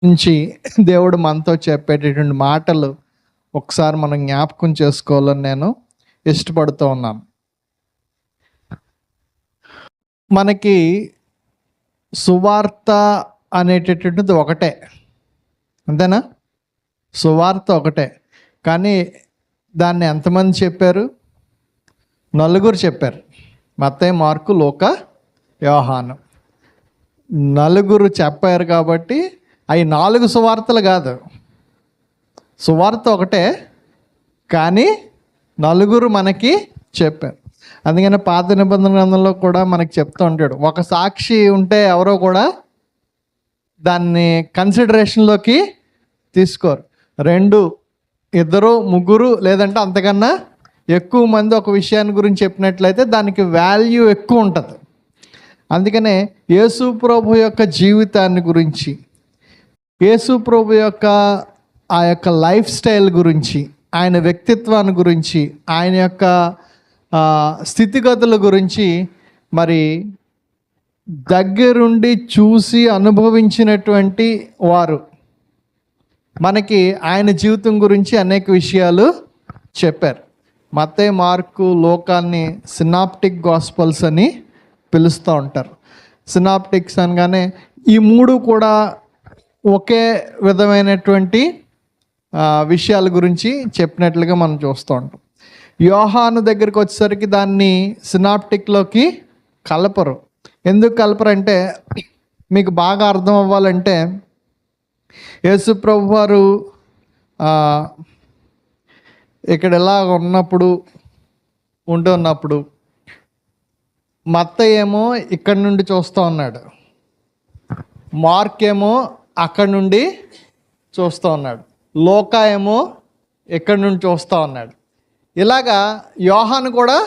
నుంచి దేవుడు మనతో చెప్పేటటువంటి మాటలు ఒకసారి మనం జ్ఞాపకం చేసుకోవాలని నేను ఇష్టపడుతూ ఉన్నాను. మనకి సువార్త అనేటటువంటిది ఒకటే, అంతేనా? సువార్త ఒకటే, కానీ దాన్ని ఎంతమంది చెప్పారు? నలుగురు చెప్పారు. మత్తయి, మార్కు, లూకా, యోహాను. నలుగురు చెప్పారు కాబట్టి అవి 4 సువార్తలు కాదు. సువార్త ఒకటే, కానీ నలుగురు మనకి చెప్పారు. అందుకని పాత నిబంధన గ్రంథంలో కూడా మనకి చెప్తూ ఉంటాడు, ఒక సాక్షి ఉంటే ఎవరో కూడా దాన్ని కన్సిడరేషన్లోకి తీసుకోరు. 2, 2, 3 లేదంటే అంతకన్నా ఎక్కువ మంది ఒక విషయాన్ని గురించి చెప్పినట్లయితే దానికి వాల్యూ ఎక్కువ ఉంటుంది. అందుకనే యేసు ప్రభు యొక్క జీవితాన్ని గురించి, యేసు ప్రభు యొక్క ఆ యొక్క లైఫ్ స్టైల్ గురించి, ఆయన వ్యక్తిత్వాన్ని గురించి, ఆయన యొక్క స్థితిగతుల గురించి మరి దగ్గరుండి చూసి అనుభవించినటువంటి వారు మనకి ఆయన జీవితం గురించి అనేక విషయాలు చెప్పారు. మత్తయి, మార్కు, లూకాని సినాప్టిక్ గాస్పల్స్ అని పిలుస్తూ ఉంటారు. సినాప్టిక్స్ అనగానే ఈ 3 కూడా ఒకే విధమైనటువంటి విషయాల గురించి చెప్పినట్లుగా మనం చూస్తూ ఉంటాం. యోహాను దగ్గరికి వచ్చేసరికి దాన్ని సినాప్టిక్లోకి కలపరు. ఎందుకు కలపరంటే మీకు బాగా అర్థం అవ్వాలంటే, యేసు ప్రభు వారు ఇక్కడ ఎలా ఉంటున్నప్పుడు మత్తయి ఏమో ఇక్కడి నుండి చూస్తూ ఉన్నాడు, మార్క్ ఏమో అక్కడి నుండి చూస్తూ ఉన్నాడు, లూకా ఏమో ఇక్కడి నుండి చూస్తూ ఉన్నాడు. ఇలాగా యోహాను కూడా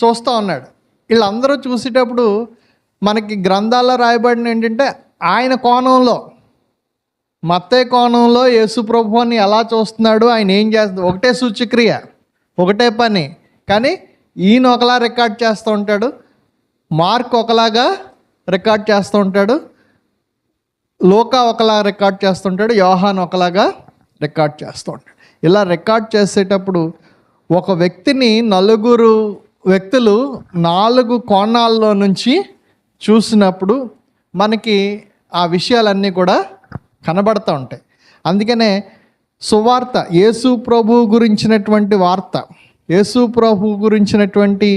చూస్తూ ఉన్నాడు. వీళ్ళందరూ చూసేటప్పుడు మనకి గ్రంథాల్లో రాయబడిన ఏంటంటే ఆయన కోణంలో, మత్తయి కోణంలో యేసు ప్రభువుని ఎలా చూస్తున్నాడు, ఆయన ఏం చేస్తాడు, ఒకటే సూచక్రియ, ఒకటే పని, కానీ ఈయన ఒకలా రికార్డ్ చేస్తూ ఉంటాడు, మార్క్ ఒకలాగా రికార్డ్ చేస్తూ ఉంటాడు, లూకా ఒకలా రికార్డ్ చేస్తుంటాడు, యోహాను ఒకలాగా రికార్డ్ చేస్తూ ఉంటాడు. ఇలా రికార్డ్ చేసేటప్పుడు ఒక వ్యక్తిని 4 వ్యక్తులు 4 కోణాల్లో నుంచి చూసినప్పుడు మనకి ఆ విషయాలన్నీ కూడా కనబడుతూ ఉంటాయి. అందుకనే సువార్త, యేసు ప్రభు గురించినటువంటి వార్త, యేసు ప్రభు గురించినటువంటి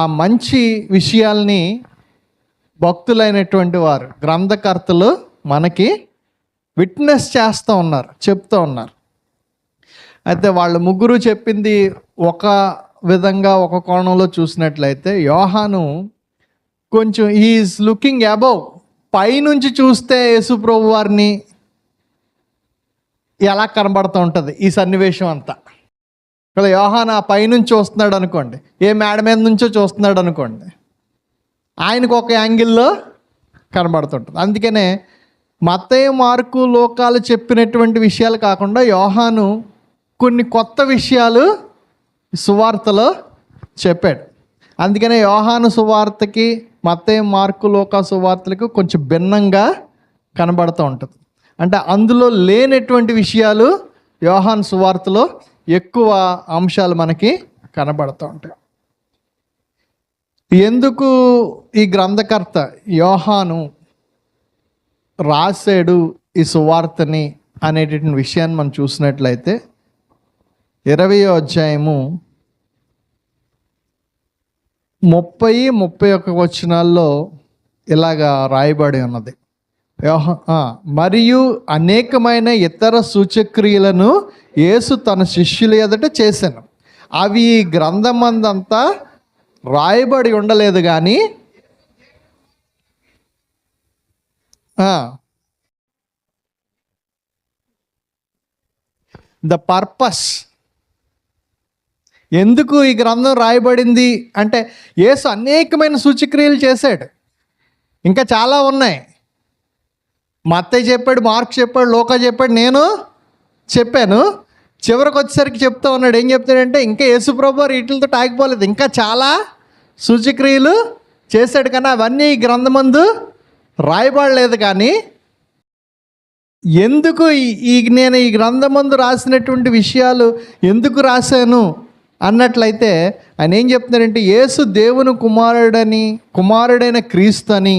ఆ మంచి విషయాల్ని భక్తులైనటువంటి వారు, గ్రంథకర్తలు మనకి విట్నెస్ చేస్తూ ఉన్నారు, చెప్తూ ఉన్నారు. అయితే వాళ్ళు 3 చెప్పింది ఒక విధంగా, ఒక కోణంలో చూసినట్లయితే, యోహాను కొంచెం ఈజ్ లుకింగ్ అబౌవ్, పైనుంచి చూస్తే యేసు ప్రభు వారిని ఎలా కనబడుతూ ఉంటుంది ఈ సన్నివేశం అంతా. ఇక్కడ యోహాను ఆ పైనుంచి చూస్తున్నాడు అనుకోండి, ఏ మేడ మీద నుంచో చూస్తున్నాడు అనుకోండి, ఆయనకు ఒక యాంగిల్లో కనబడుతుంటుంది. అందుకనే మత్తయి, మార్కు, లూకాలు చెప్పినటువంటి విషయాలు కాకుండా యోహాను కొన్ని కొత్త విషయాలు సువార్తలో చెప్పాడు. అందుకనే యోహాను సువార్తకి మత్తయి, మార్కు, లూకా సువార్తలకు కొంచెం భిన్నంగా కనబడుతూ ఉంటుంది. అంటే అందులో లేనటువంటి విషయాలు యోహాను సువార్తలో ఎక్కువ అంశాలు మనకి కనబడుతూ ఉంటాయి. ఎందుకు ఈ గ్రంథకర్త యోహాను రాశాడు ఈ సువార్తని అనేటటువంటి విషయాన్ని మనం చూసినట్లయితే 20వ అధ్యాయము 30-31 వచనాల్లో ఇలాగా రాయబడి ఉన్నది. మరియు అనేకమైన ఇతర సూచక్రియలను యేసు తన శిష్యుల ఎదుట చేశాను, అవి ఈ గ్రంథమందంతా రాయబడి ఉండలేదు కానీ ద పర్పస్, ఎందుకు ఈ గ్రంథం రాయబడింది అంటే, యేసు అనేకమైన సూచక్రియలు చేశాడు, ఇంకా చాలా ఉన్నాయి. మత్తయి చెప్పాడు, మార్క్ చెప్పాడు, లూకా చెప్పాడు, నేను చెప్పాను. చివరికి వచ్చేసరికి చెప్తా ఉన్నాడు, ఏం చెప్తాడంటే, ఇంకా యేసు ప్రభు వీటితో ఆగిపోలేదు, ఇంకా చాలా సూచక్రియలు చేశాడు, కానీ అవన్నీ ఈ గ్రంథమందు రాయబడలేదు. కానీ ఎందుకు నేను ఈ గ్రంథమందు రాసినటువంటి విషయాలు ఎందుకు రాశాను అన్నట్లయితే ఆయన ఏం చెప్తున్నారంటే, యేసు దేవుని కుమారుడైన క్రీస్తు అని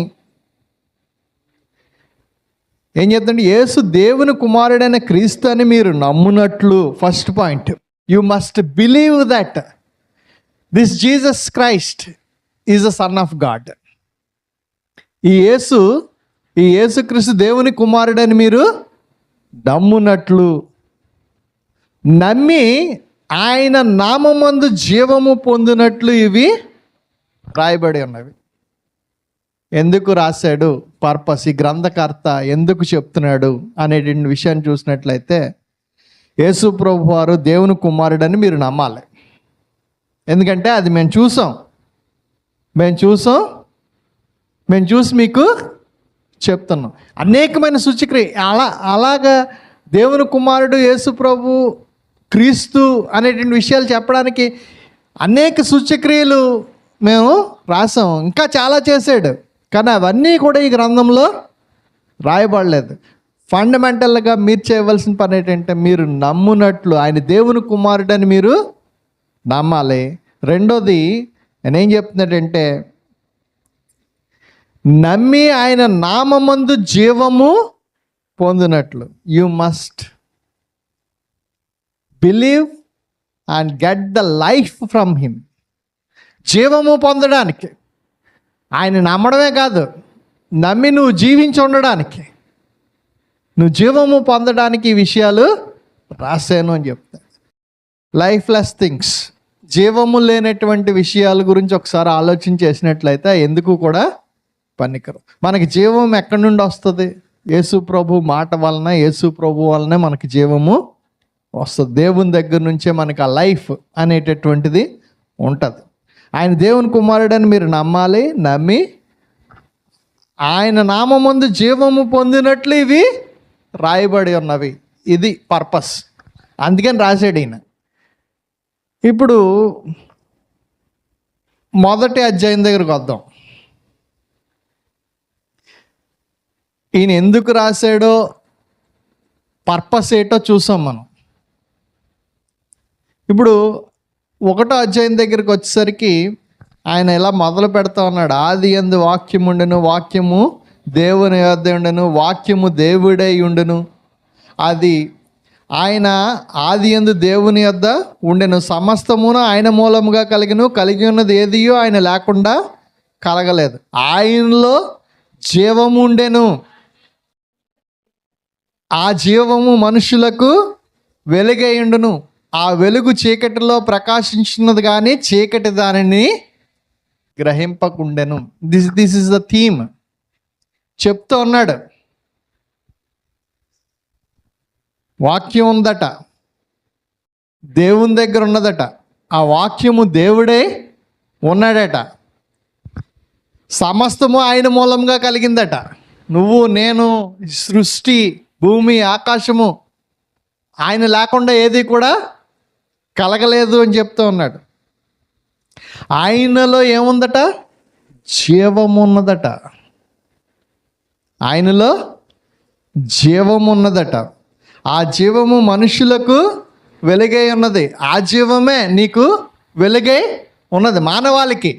ఏం చెప్తుంటే, యేసు దేవుని కుమారుడైన క్రీస్తు అని మీరు నమ్మునట్లు. First point, you must believe that this Jesus Christ is the son of God. ఈ యేసుక్రీస్తు దేవుని కుమారుడని మీరు నమ్మునట్లు, నమ్మి ఆయన నామమందు జీవము పొందినట్లు ఇవి రాయబడి ఉన్నవి. ఎందుకు రాశాడు, పర్పస్, ఈ గ్రంథకర్త ఎందుకు చెప్తున్నాడు అనేటువంటి విషయాన్ని చూసినట్లయితే, యేసు ప్రభు వారు దేవుని కుమారుడని మీరు నమ్మాలి. ఎందుకంటే అది మేము చూసి మీకు చెప్తున్నాం. అనేకమైన సూచక్రియ అలాగా దేవుని కుమారుడు యేసు ప్రభు క్రీస్తు అనేటువంటి విషయాలు చెప్పడానికి అనేక సూచక్రియలు మేము రాసాం. ఇంకా చాలా చేశాడు, కానీ అవన్నీ కూడా ఈ గ్రంథంలో రాయబడలేదు. ఫండమెంటల్గా మీరు చేయవలసిన పని ఏంటంటే, మీరు నమ్మునట్లు ఆయన దేవుని కుమారుడని మీరు నమ్మాలి. రెండోది నేనేం చెప్తున్నాడంటే, నమ్మి ఆయన నామమందు జీవము పొందినట్లు. You must believe and get the life from him. జీవము పొందడానికి, ఆయన నమ్మడమే కాదు, నమ్మి నువ్వు జీవించి ఉండడానికి, నువ్వు జీవము పొందడానికి ఈ విషయాలు రాశాను అని చెప్తాను. లైఫ్లెస్ థింగ్స్, జీవము లేనటువంటి విషయాల గురించి ఒకసారి ఆలోచన చేసినట్లయితే ఎందుకు కూడా పనికరు. మనకి జీవం ఎక్కడి నుండి వస్తుంది? యేసు ప్రభు మాట వలన, యేసు ప్రభు వలనే మనకి జీవము వస్తుంది. దేవుని దగ్గర నుంచే మనకి ఆ లైఫ్ అనేటటువంటిది ఉంటుంది. ఆయన దేవుని కుమారుడని మీరు నమ్మాలి, నమ్మి ఆయన నామమందు జీవము పొందినట్లు ఇవి రాయబడి ఉన్నవి. ఇది పర్పస్, అందుకని రాశాడు ఈయన. ఇప్పుడు మొదటి అధ్యాయం దగ్గరకు వద్దాం. ఈయన ఎందుకు రాశాడో, పర్పస్ ఏంటో చూసాం మనం. ఇప్పుడు 1వ అధ్యాయం దగ్గరికి వచ్చేసరికి ఆయన ఇలా మొదలు పెడతా ఉన్నాడు. ఆది యందు వాక్యము ఉండెను, వాక్యము దేవుని యొద్ద ఉండెను, వాక్యము దేవుడై ఉండెను. అది ఆయన ఆది యందు దేవుని యొద్ద ఉండెను, సమస్తమును ఆయన మూలముగా కలిగి ఉన్నది ఏదియో ఆయన లేకుండా కలగలేదు. ఆయనలో జీవము ఉండెను, ఆ జీవము మనుషులకు వెలుగై ఉండును. ఆ వెలుగు చీకటిలో ప్రకాశించినది కానీ చీకటి దానిని గ్రహింపకుండెను. దిస్ ఇస్ ద థీమ్ చెప్తూ ఉన్నాడు. వాక్యం ఉందట, దేవుని దగ్గర ఉన్నదట, ఆ వాక్యము దేవుడే ఉన్నాడట, సమస్తము ఆయన మూలంగా కలిగిందట. నువ్వు నేను, సృష్టి, భూమి, ఆకాశము ఆయన లేకుండా ఏది కూడా కలగలేదు అని చెప్తూ ఉన్నాడు. ఆయనలో ఏముందట? జీవము ఉన్నదట. ఆయనలో జీవము ఉన్నదట. ఆ జీవము మనుషులకు వెలుగై ఉన్నది. ఆ జీవమే నీకు వెలుగై ఉన్నది, మానవాళికి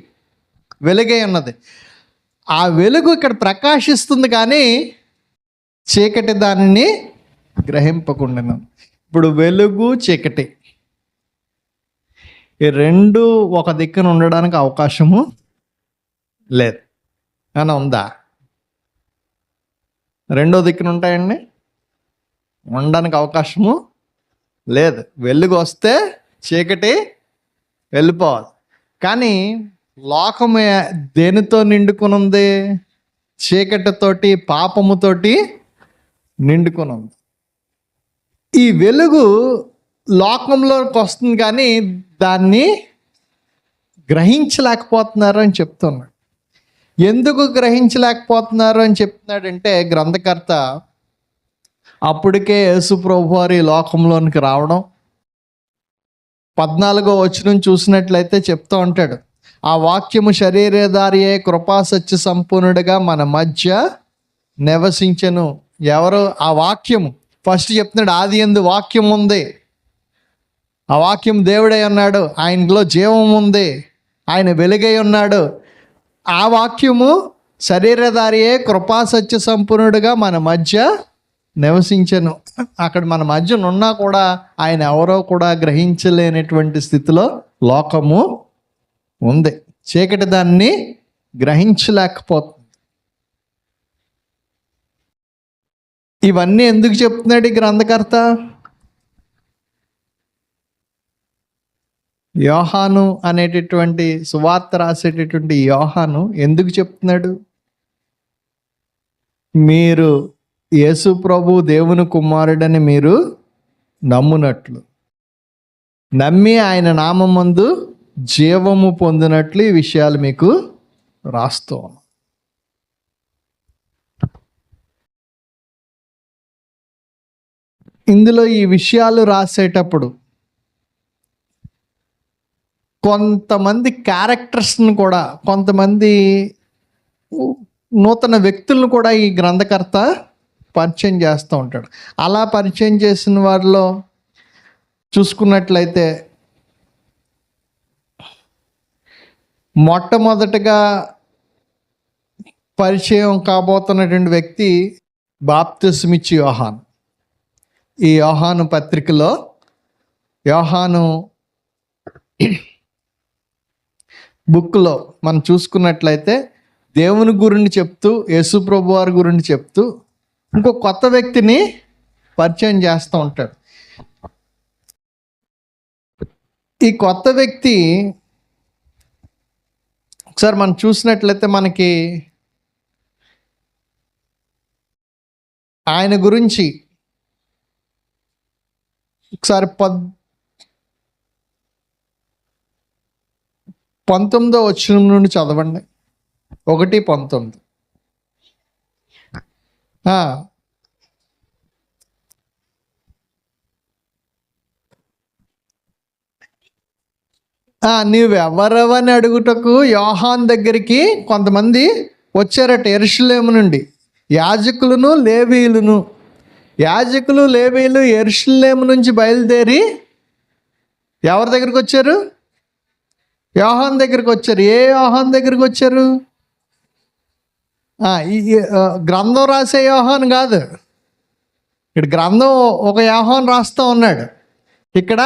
వెలుగై ఉన్నది. ఆ వెలుగు ఇక్కడ ప్రకాశిస్తుంది కానీ చీకటి దానిని గ్రహింపకుండాను. ఇప్పుడు వెలుగు, చీకటి ఈ రెండు ఒక దిక్కున ఉండడానికి అవకాశము లేదు. అని ఉందా? రెండో దిక్కున ఉంటాయండి, ఉండడానికి అవకాశము లేదు. వెలుగు వస్తే చీకటి వెళ్ళిపోవాలి. కానీ లోకము దేనితో నిండుకుని ఉంది? చీకటితోటి, పాపముతోటి నిండుకుని ఉంది. ఈ వెలుగు లోకంలోకి వస్తుంది కానీ దాన్ని గ్రహించలేకపోతున్నారు అని చెప్తున్నాడు. ఎందుకు గ్రహించలేకపోతున్నారు అని చెప్తున్నాడంటే, గ్రంథకర్త అప్పటికే యేసు ప్రభు వారి లోకంలోనికి రావడం, 14వ వచనం చూసినట్లయితే చెప్తూ ఉంటాడు, ఆ వాక్యము శరీరధారి అయి కృపా సత్య సంపూర్ణుడిగా మన మధ్య నివసించెను. ఎవరు? ఆ వాక్యము. ఫస్ట్ చెప్తున్నాడు, ఆది యందు వాక్యం ఉంది, ఆ వాక్యం దేవుడై ఉన్నాడు, ఆయనలో జీవం ఉంది, ఆయన వెలుగై ఉన్నాడు. ఆ వాక్యము శరీరధారియే కృపా సత్య సంపూర్ణుడుగా మన మధ్య నివసించను. అక్కడ మన మధ్యన ఉన్నా కూడా ఆయన ఎవరో కూడా గ్రహించలేనటువంటి స్థితిలో లోకము ఉంది. చీకటి దాన్ని గ్రహించలేకపోతుంది. ఇవన్నీ ఎందుకు చెప్తున్నాడు ఈ గ్రంథకర్త? యోహాను అనేటటువంటి సువార్త రాసేటటువంటి యోహాను ఎందుకు చెప్తున్నాడు? మీరు యేసు ప్రభు దేవుని కుమారుడని మీరు నమ్మునట్లు, నమ్మి ఆయన నామమందు జీవము పొందినట్లు ఈ విషయాలు మీకు రాస్తూ ఉన్నాను. ఇందులో ఈ విషయాలు రాసేటప్పుడు కొంతమంది క్యారెక్టర్స్ని కూడా, కొంతమంది నూతన వ్యక్తులను కూడా ఈ గ్రంథకర్త పరిచయం చేస్తూ ఉంటాడు. అలా పరిచయం చేసిన వారిలో చూసుకున్నట్లయితే మొట్టమొదటగా పరిచయం కాబోతున్నటువంటి వ్యక్తి బాప్తిస్మిచ్చి యోహాను. ఈ యోహాను పత్రికలో యోహాను బుక్లో మనం చూసుకున్నట్లయితే దేవుని గురించి చెప్తూ, యేసు ప్రభు వారి గురించి చెప్తూ ఇంకో కొత్త వ్యక్తిని పరిచయం చేస్తూ ఉంటాడు. ఈ కొత్త వ్యక్తి ఒకసారి మనం చూసినట్లయితే మనకి ఆయన గురించి ఒకసారి 19వ వచనం నుండి చదవండి. 1:19. నీవెవరవని అడుగుటకు యోహాన్ దగ్గరికి కొంతమంది వచ్చారట యెరూషలేము నుండి, యాజకులు లేవీయులు యెరూషలేము నుంచి బయలుదేరి ఎవరి దగ్గరికి వచ్చారు? యోహాన్ దగ్గరికి వచ్చారు. ఏ యోహాన్ దగ్గరికి వచ్చారు? ఈ గ్రంథం రాసే యోహాన్ కాదు. ఇక్కడ గ్రంథం ఒక యోహాన్ రాస్తూ ఉన్నాడు. ఇక్కడ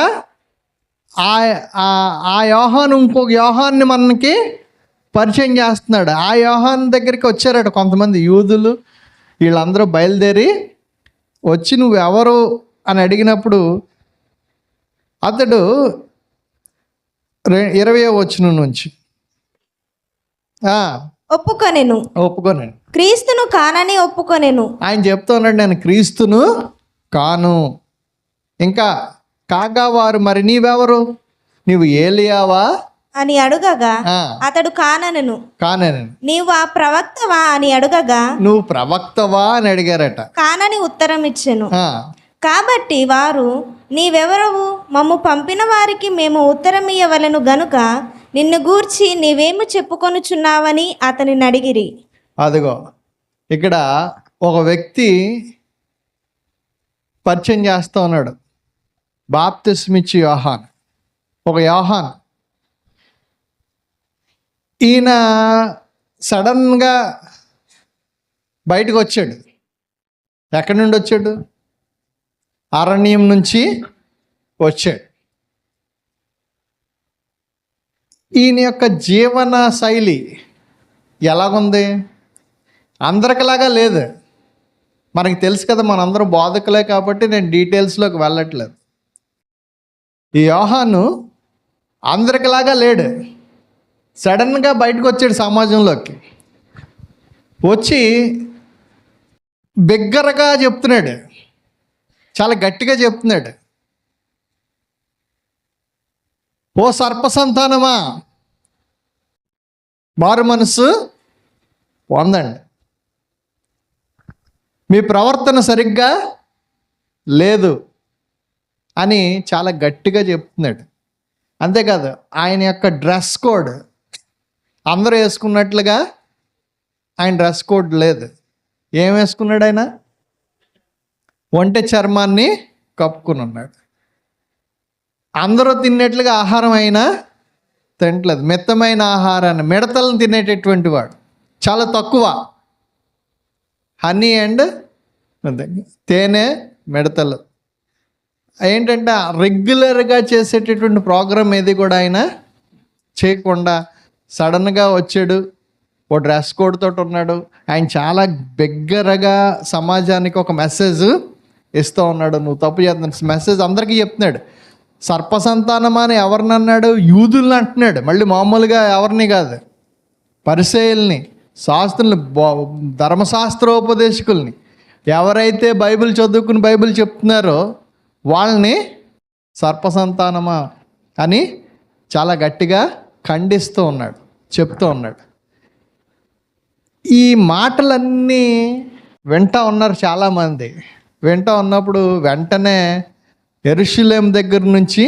ఆ యోహాన్ ఇంకొక యోహాన్ని మనకి పరిచయం చేస్తున్నాడు. ఆ యోహాన్ దగ్గరికి వచ్చారట కొంతమంది యూదులు. వీళ్ళందరూ బయలుదేరి వచ్చి నువ్వు ఎవరు అని అడిగినప్పుడు అతడు 20వ వచనం నుంచి ఒప్పుకొనెను, క్రీస్తును కానని ఒప్పుకొనెను. ఆయన చెప్తా ఉన్నాడు, నేను క్రీస్తును కాను. ఇంకా కాగా వారు, మరి నీవెవరు? నీవు ఏలియావా అని అడుగగా అతడు కాననెను. నీవు ఆ ప్రవక్తవా అని అడుగగా నువ్వు ప్రవక్తవా అని అడిగారట. కానని ఉత్తరం ఇచ్చెను. కాబట్టి వారు, నీవెవరవు? మమ్ము పంపిన వారికి మేము ఉత్తరం ఇయ్యవలెను గనుక నిన్ను గూర్చి నీవేమి చెప్పుకొనుచున్నావని అతనిని అడిగిరి. అదిగో ఇక్కడ ఒక వ్యక్తి పరిచయం చేస్తూ ఉన్నాడు, బాప్తిస్మిచ్చి యోహాన్. ఒక యోహాన్ ఈయన సడన్గా బయటకు వచ్చాడు. ఎక్కడి నుండి వచ్చాడు? అరణ్యం నుంచి వచ్చాడు. ఈయన యొక్క జీవన శైలి ఎలాగుంది? అందరికిలాగా లేదు. మనకి తెలుసు కదా, మనందరం బోధకులే కాబట్టి నేను డీటెయిల్స్లోకి వెళ్ళట్లేదు. ఈ యోహాను అందరికిలాగా లేడు. సడన్గా బయటకు వచ్చాడు సమాజంలోకి. వచ్చి బిగ్గరగా చెప్తున్నాడు, చాలా గట్టిగా చెప్తున్నాడు, ఓ సర్ప సంతానమా, మారు మనసు పొందండి, మీ ప్రవర్తన సరిగ్గా లేదు అని చాలా గట్టిగా చెప్తున్నాడు. అంతేకాదు, ఆయన యొక్క డ్రెస్ కోడ్ అందరూ వేసుకున్నట్లుగా ఆయన డ్రెస్ కోడ్ లేదు. ఏం వేసుకున్నాడు ఆయన? ఒంటె చర్మాన్ని కప్పుకుని ఉన్నాడు. అందరూ తిన్నట్లుగా ఆహారం అయినా తినట్లేదు. మితమైన ఆహారాన్ని, మిడతలను తినేటటువంటి వాడు చాలా తక్కువ. హనీ అండ్ తేనె, మిడతలు ఏంటంటే రెగ్యులర్గా చేసేటటువంటి ప్రోగ్రామ్ ఏది కూడా ఆయన చేయకుండా సడన్గా వచ్చాడు. ఓ డ్రెస్ కోడ్ తోటి ఉన్నాడు. ఆయన చాలా బిగ్గరగా సమాజానికి ఒక మెసేజ్ ఇస్తూ ఉన్నాడు. నువ్వు తప్పు చేస్తున్నావు మెసేజ్ అందరికీ చెప్తున్నాడు. సర్పసంతానమా అని ఎవరిని అన్నాడు? యూదుల్ని అంటున్నాడు. మళ్ళీ మామూలుగా ఎవరిని కాదు, పరిసయ్యుల్ని, శాస్త్రుల్ని, ధర్మశాస్త్రోపదేశకుల్ని, ఎవరైతే బైబిల్ చదువుకుని బైబిల్ చెప్తున్నారో వాళ్ళని సర్పసంతానమా అని చాలా గట్టిగా ఖండిస్తూ ఉన్నాడు, చెప్తూ ఉన్నాడు. ఈ మాటలన్నీ వింటూ ఉన్నారు చాలామంది. వింటూ ఉన్నప్పుడు వెంటనే యెరూషలేము దగ్గర నుంచి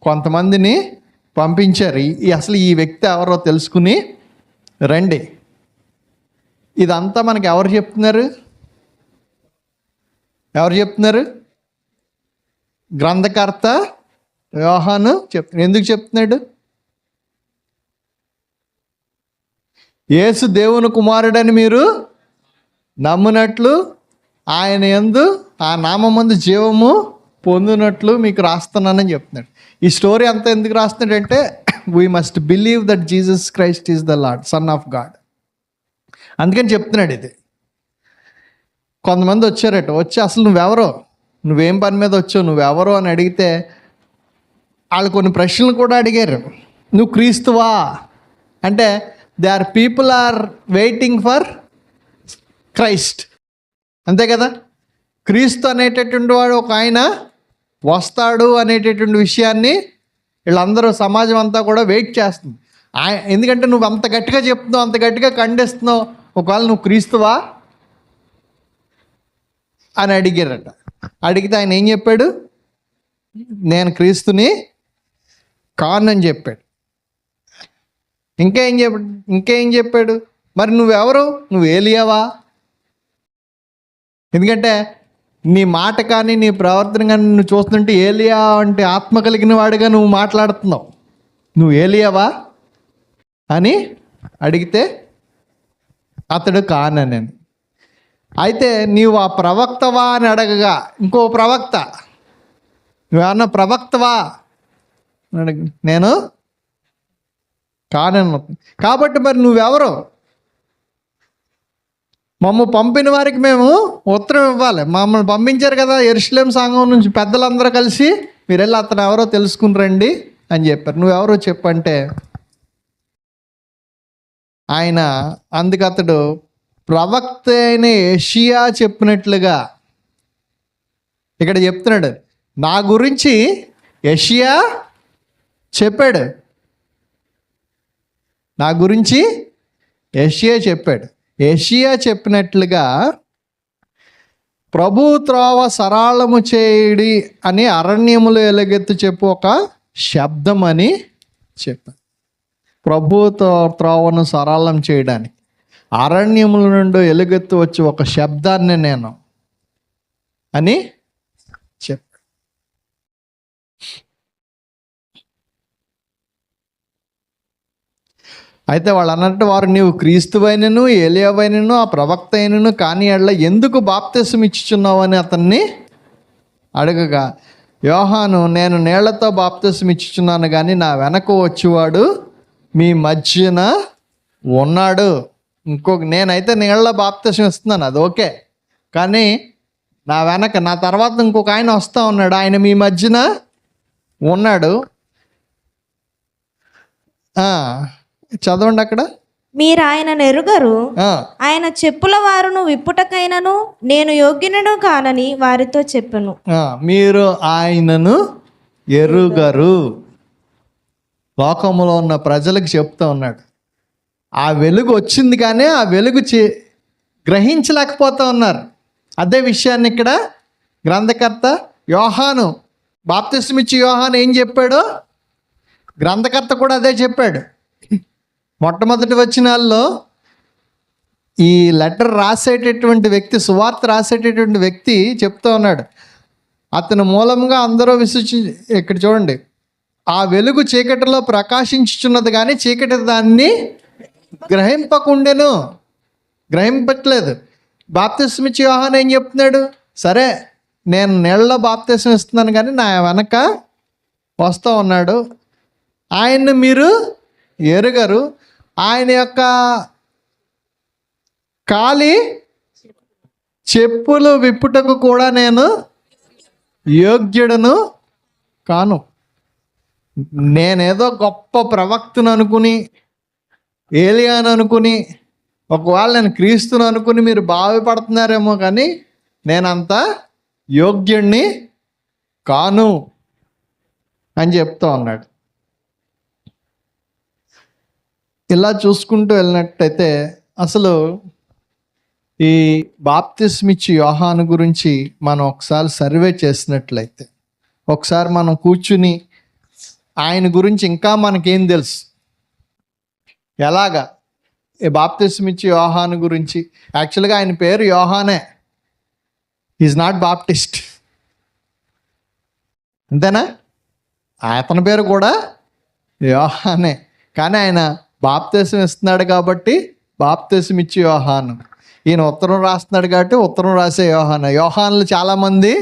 కొంతమందిని పంపించారు. అసలు ఈ వ్యక్తి ఎవరో తెలుసుకుని రండి. ఇదంతా మనకి ఎవరు చెప్తున్నారు? గ్రంథకర్త యోహాను ఎందుకు చెప్తున్నాడు? యేసు దేవుని కుమారుడని మీరు నమ్మునట్లు ఆయన యందు ఆ నామమందు జీవము పొందినట్లు మీకు రాస్తున్నానని చెప్తున్నాడు. ఈ స్టోరీ అంతా ఎందుకు రాస్తున్నాడంటే we must believe that Jesus Christ is the lord, son of God. అందుకని చెప్తున్నాడు ఇది. కొంతమంది వచ్చారట, వచ్చి అసలు నువ్వెవరో, నువ్వేం పని మీద వచ్చావు, నువ్వెవరో అని అడిగితే వాళ్ళు కొన్ని ప్రశ్నలు కూడా అడిగారు. నువ్వు క్రీస్తువా అంటే people are waiting for Christ, అంతే కదా. క్రీస్తు అనేటటువంటి వాడు ఒక ఆయన వస్తాడు అనేటటువంటి విషయాన్ని వీళ్ళందరూ సమాజం అంతా కూడా వెయిట్ చేస్తుంది. ఎందుకంటే నువ్వు అంత గట్టిగా చెప్తున్నావు, అంత గట్టిగా ఖండిస్తున్నావు, ఒకవేళ నువ్వు క్రీస్తువా అని అడిగారట. అడిగితే ఆయన ఏం చెప్పాడు? నేను క్రీస్తుని కానని చెప్పాడు. ఇంకేం చెప్పాడు? మరి నువ్వెవరు? నువ్వు ఏలియావా? ఎందుకంటే నీ మాట కానీ నీ ప్రవర్తన కానీ నువ్వు చూస్తుంటే ఏలియా అంటే ఆత్మ కలిగిన వాడిగా నువ్వు మాట్లాడుతున్నావు. నువ్వు ఏలియావా అని అడిగితే అతడు కానని. అయితే నీవు ఆ ప్రవక్తవా అని అడగగా ఇంకో ప్రవక్త, నువ్వేమన్నా ప్రవక్తవా అడగ, నేను కానను. కాబట్టి మరి నువ్వెవరు? మమ్మల్ని పంపిన వారికి మేము ఉత్తరం ఇవ్వాలి. మమ్మల్ని పంపించారు కదా యెరూషలేము సంఘం నుంచి పెద్దలందరూ కలిసి, మీరు వెళ్ళి అతను ఎవరో తెలుసుకుని రండి అని చెప్పారు. నువ్వెవరో చెప్పంటే ఆయన అందుకు అతడు ప్రవక్త అయిన యెషయా చెప్పినట్లుగా ఇక్కడ చెప్తున్నాడు. నా గురించి యెషయా చెప్పాడు, నా గురించి యెషయా చెప్పాడు. యెషయా చెప్పినట్లుగా ప్రభు త్రోవ సరళము చేయడి అని అరణ్యములు ఎలుగెత్తు చెప్పు ఒక శబ్దం అని చెప్పాను. ప్రభు త్రోవను సరళం చేయడానికి అరణ్యముల నుండి ఎలుగెత్తు వచ్చి ఒక శబ్దాన్ని నేను అని చెప్పాను. అయితే వాళ్ళు అన్నట్టు వారు నీవు క్రీస్తువైనను ఏలియావైనను ఆ ప్రవక్త అయినను కానీ అట్లా ఎందుకు బాప్తిసం ఇచ్చుచున్నావు అని అతన్ని అడగగా యోహాను నేను నీళ్లతో బాప్తిసం ఇచ్చుచున్నాను కానీ నా వెనక వచ్చేవాడు మీ మధ్యన ఉన్నాడు. నేనైతే నీళ్ళ బాప్తిసం ఇస్తున్నాను, అది ఓకే, కానీ నా తర్వాత ఇంకొక ఆయన వస్తూ ఉన్నాడు, ఆయన మీ మధ్యన ఉన్నాడు. చదవండి అక్కడ. మీరు ఆయనను ఎరుగరు, ఆయన చెప్పుల వారును విప్పుటకైనను నేను యోగ్యునను కానని వారితో చెప్పను. మీరు ఆయనను ఎరుగరు, లోకములో ఉన్న ప్రజలకు చెప్తూ ఉన్నాడు. ఆ వెలుగు వచ్చింది కానీ ఆ వెలుగు గ్రహించలేకపోతూ ఉన్నారు. అదే విషయాన్ని ఇక్కడ గ్రంథకర్త యోహాను, బాప్తిసం ఇచ్చి యోహాను ఏం చెప్పాడో గ్రంథకర్త కూడా అదే చెప్పాడు. మొట్టమొదటి వచనాల్లో ఈ లెటర్ రాసేటటువంటి వ్యక్తి, సువార్త రాసేటటువంటి వ్యక్తి చెప్తూ ఉన్నాడు, అతని మూలంగా అందరూ ఇక్కడ చూడండి, ఆ వెలుగు చీకటిలో ప్రకాశించుచున్నది కానీ చీకటి దాన్ని గ్రహింపట్లేదు. బాప్తిస్మ ఇచ్చే యోహాను ఏం చెప్తున్నాడు? సరే, నేను నీళ్ళలో బాప్తిస్మ ఇస్తున్నాను కానీ నా వెనక వస్తూ ఉన్నాడు, ఆయన్ని మీరు ఎరుగరు, ఆయన యొక్క కాలి చెప్పులు విప్పుటకు కూడా నేను యోగ్యుడను కాను. నేనేదో గొప్ప ప్రవక్తను అనుకుని, ఏలియాను అనుకుని, ఒకవేళ నేను క్రీస్తును అనుకుని మీరు బాధపడుతున్నారేమో, కానీ నేనంత యోగ్యుణ్ణి కాను అని చెప్తా ఉన్నాడు. ఇలా చూసుకుంటూ వెళ్ళినట్టయితే అసలు ఈ బాప్తిస్మిచ్చి యోహాను గురించి మనం ఒకసారి సర్వే చేసినట్లయితే, ఒకసారి మనం కూర్చుని ఆయన గురించి ఇంకా మనకేం తెలుసు, ఎలాగా ఈ బాప్తిస్మిచ్చి యోహాను గురించి. యాక్చువల్గా ఆయన పేరు యోహానే, ఈజ్ నాట్ బాప్టిస్ట్, అంతేనా? అతని పేరు కూడా యోహానే, కానీ ఆయన బాప్తిసం ఇస్తున్నాడు కాబట్టి బాప్తిసం ఇచ్చి యోహాను. ఈయన ఉత్తరం రాస్తున్నాడు కాబట్టి ఉత్తరం రాసే యోహాను. యోహానులు చాలామంది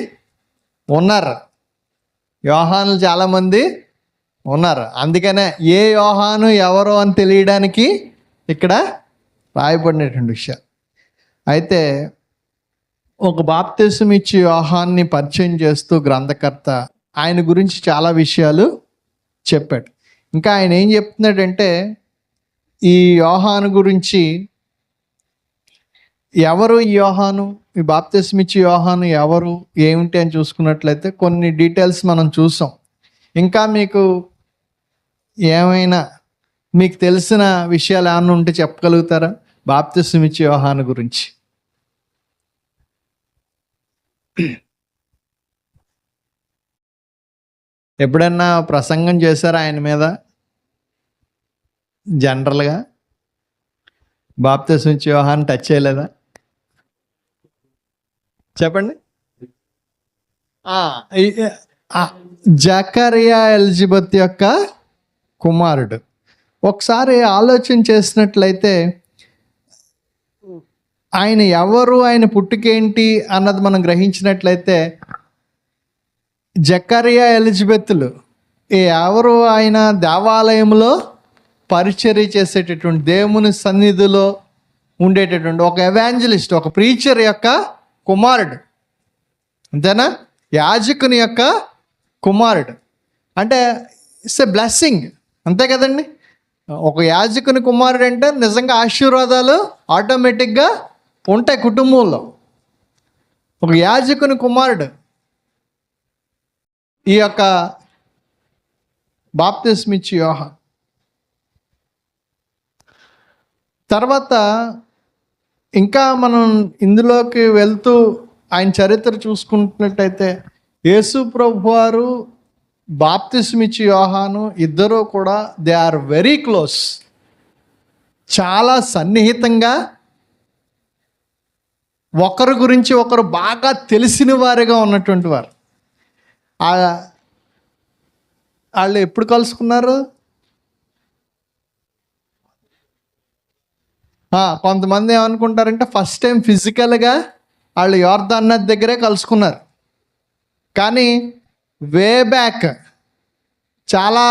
ఉన్నారు, అందుకనే ఏ యోహాను ఎవరో అని తెలియడానికి ఇక్కడ రాయబడినటువంటి విషయం. అయితే ఒక బాప్తిసం ఇచ్చి యోహాన్ని పరిచయం చేస్తూ గ్రంథకర్త ఆయన గురించి చాలా విషయాలు చెప్పాడు. ఇంకా ఆయన ఏం చెప్తున్నాడంటే, ఈ యోహాను గురించి, ఎవరు ఈ యోహాను, ఈ బాప్తిసం ఇచ్చి యోహాను ఎవరు ఏమిటి అని చూసుకున్నట్లయితే కొన్ని డీటెయిల్స్ మనం చూసాం. ఇంకా మీకు ఏమైనా మీకు తెలిసిన విషయాలు ఏమన్నా ఉంటే చెప్పగలుగుతారా బాప్తిసం ఇచ్చి యోహాను గురించి? ఎప్పుడన్నా ప్రసంగం చేశారా ఆయన మీద? జనరల్గా బాప్తిసం ఇచ్చి యోహాను టచ్ చేయలేదా? చెప్పండి. జకరియా ఎలిజబెత్ యొక్క కుమారుడు. ఒకసారి ఆలోచన చేసినట్లయితే ఆయన ఎవరు, ఆయన పుట్టుకేంటి అన్నది మనం గ్రహించినట్లయితే, జకరియా ఎలిజబెత్లు ఎవరు, ఆయన దేవాలయంలో పరిచర్య చేసేటటువంటి, దేవుని సన్నిధిలో ఉండేటటువంటి ఒక ఎవాంజలిస్ట్, ఒక ప్రీచర్ యొక్క కుమారుడు, అంతేనా? యాజకుని యొక్క కుమారుడు అంటే ఇట్స్ ఎ బ్లెస్సింగ్, అంతే కదండి? ఒక యాజకుని కుమారుడు అంటే నిజంగా ఆశీర్వాదాలు ఆటోమేటిక్గా ఉంటాయి కుటుంబంలో. ఒక యాజకుని కుమారుడు ఈ యొక్క బాప్తిస్మ ఇచ్చి యోహాను. తర్వాత ఇంకా మనం ఇందులోకి వెళ్తూ ఆయన చరిత్ర చూసుకుంటున్నట్టయితే, యేసు ప్రభువారు, బాప్తిస్మ ఇచ్చి యోహాను ఇద్దరూ కూడా దే ఆర్ వెరీ క్లోజ్, చాలా సన్నిహితంగా ఒకరి గురించి ఒకరు బాగా తెలిసిన వారిగా ఉన్నటువంటి వారు. వాళ్ళు ఎప్పుడు కలుసుకున్నారు? కొంతమంది ఏమనుకుంటారంటే ఫస్ట్ టైం ఫిజికల్గా వాళ్ళు యోర్దాన్ నది దగ్గరే కలుసుకున్నారు, కానీ వే బ్యాక్ చాలా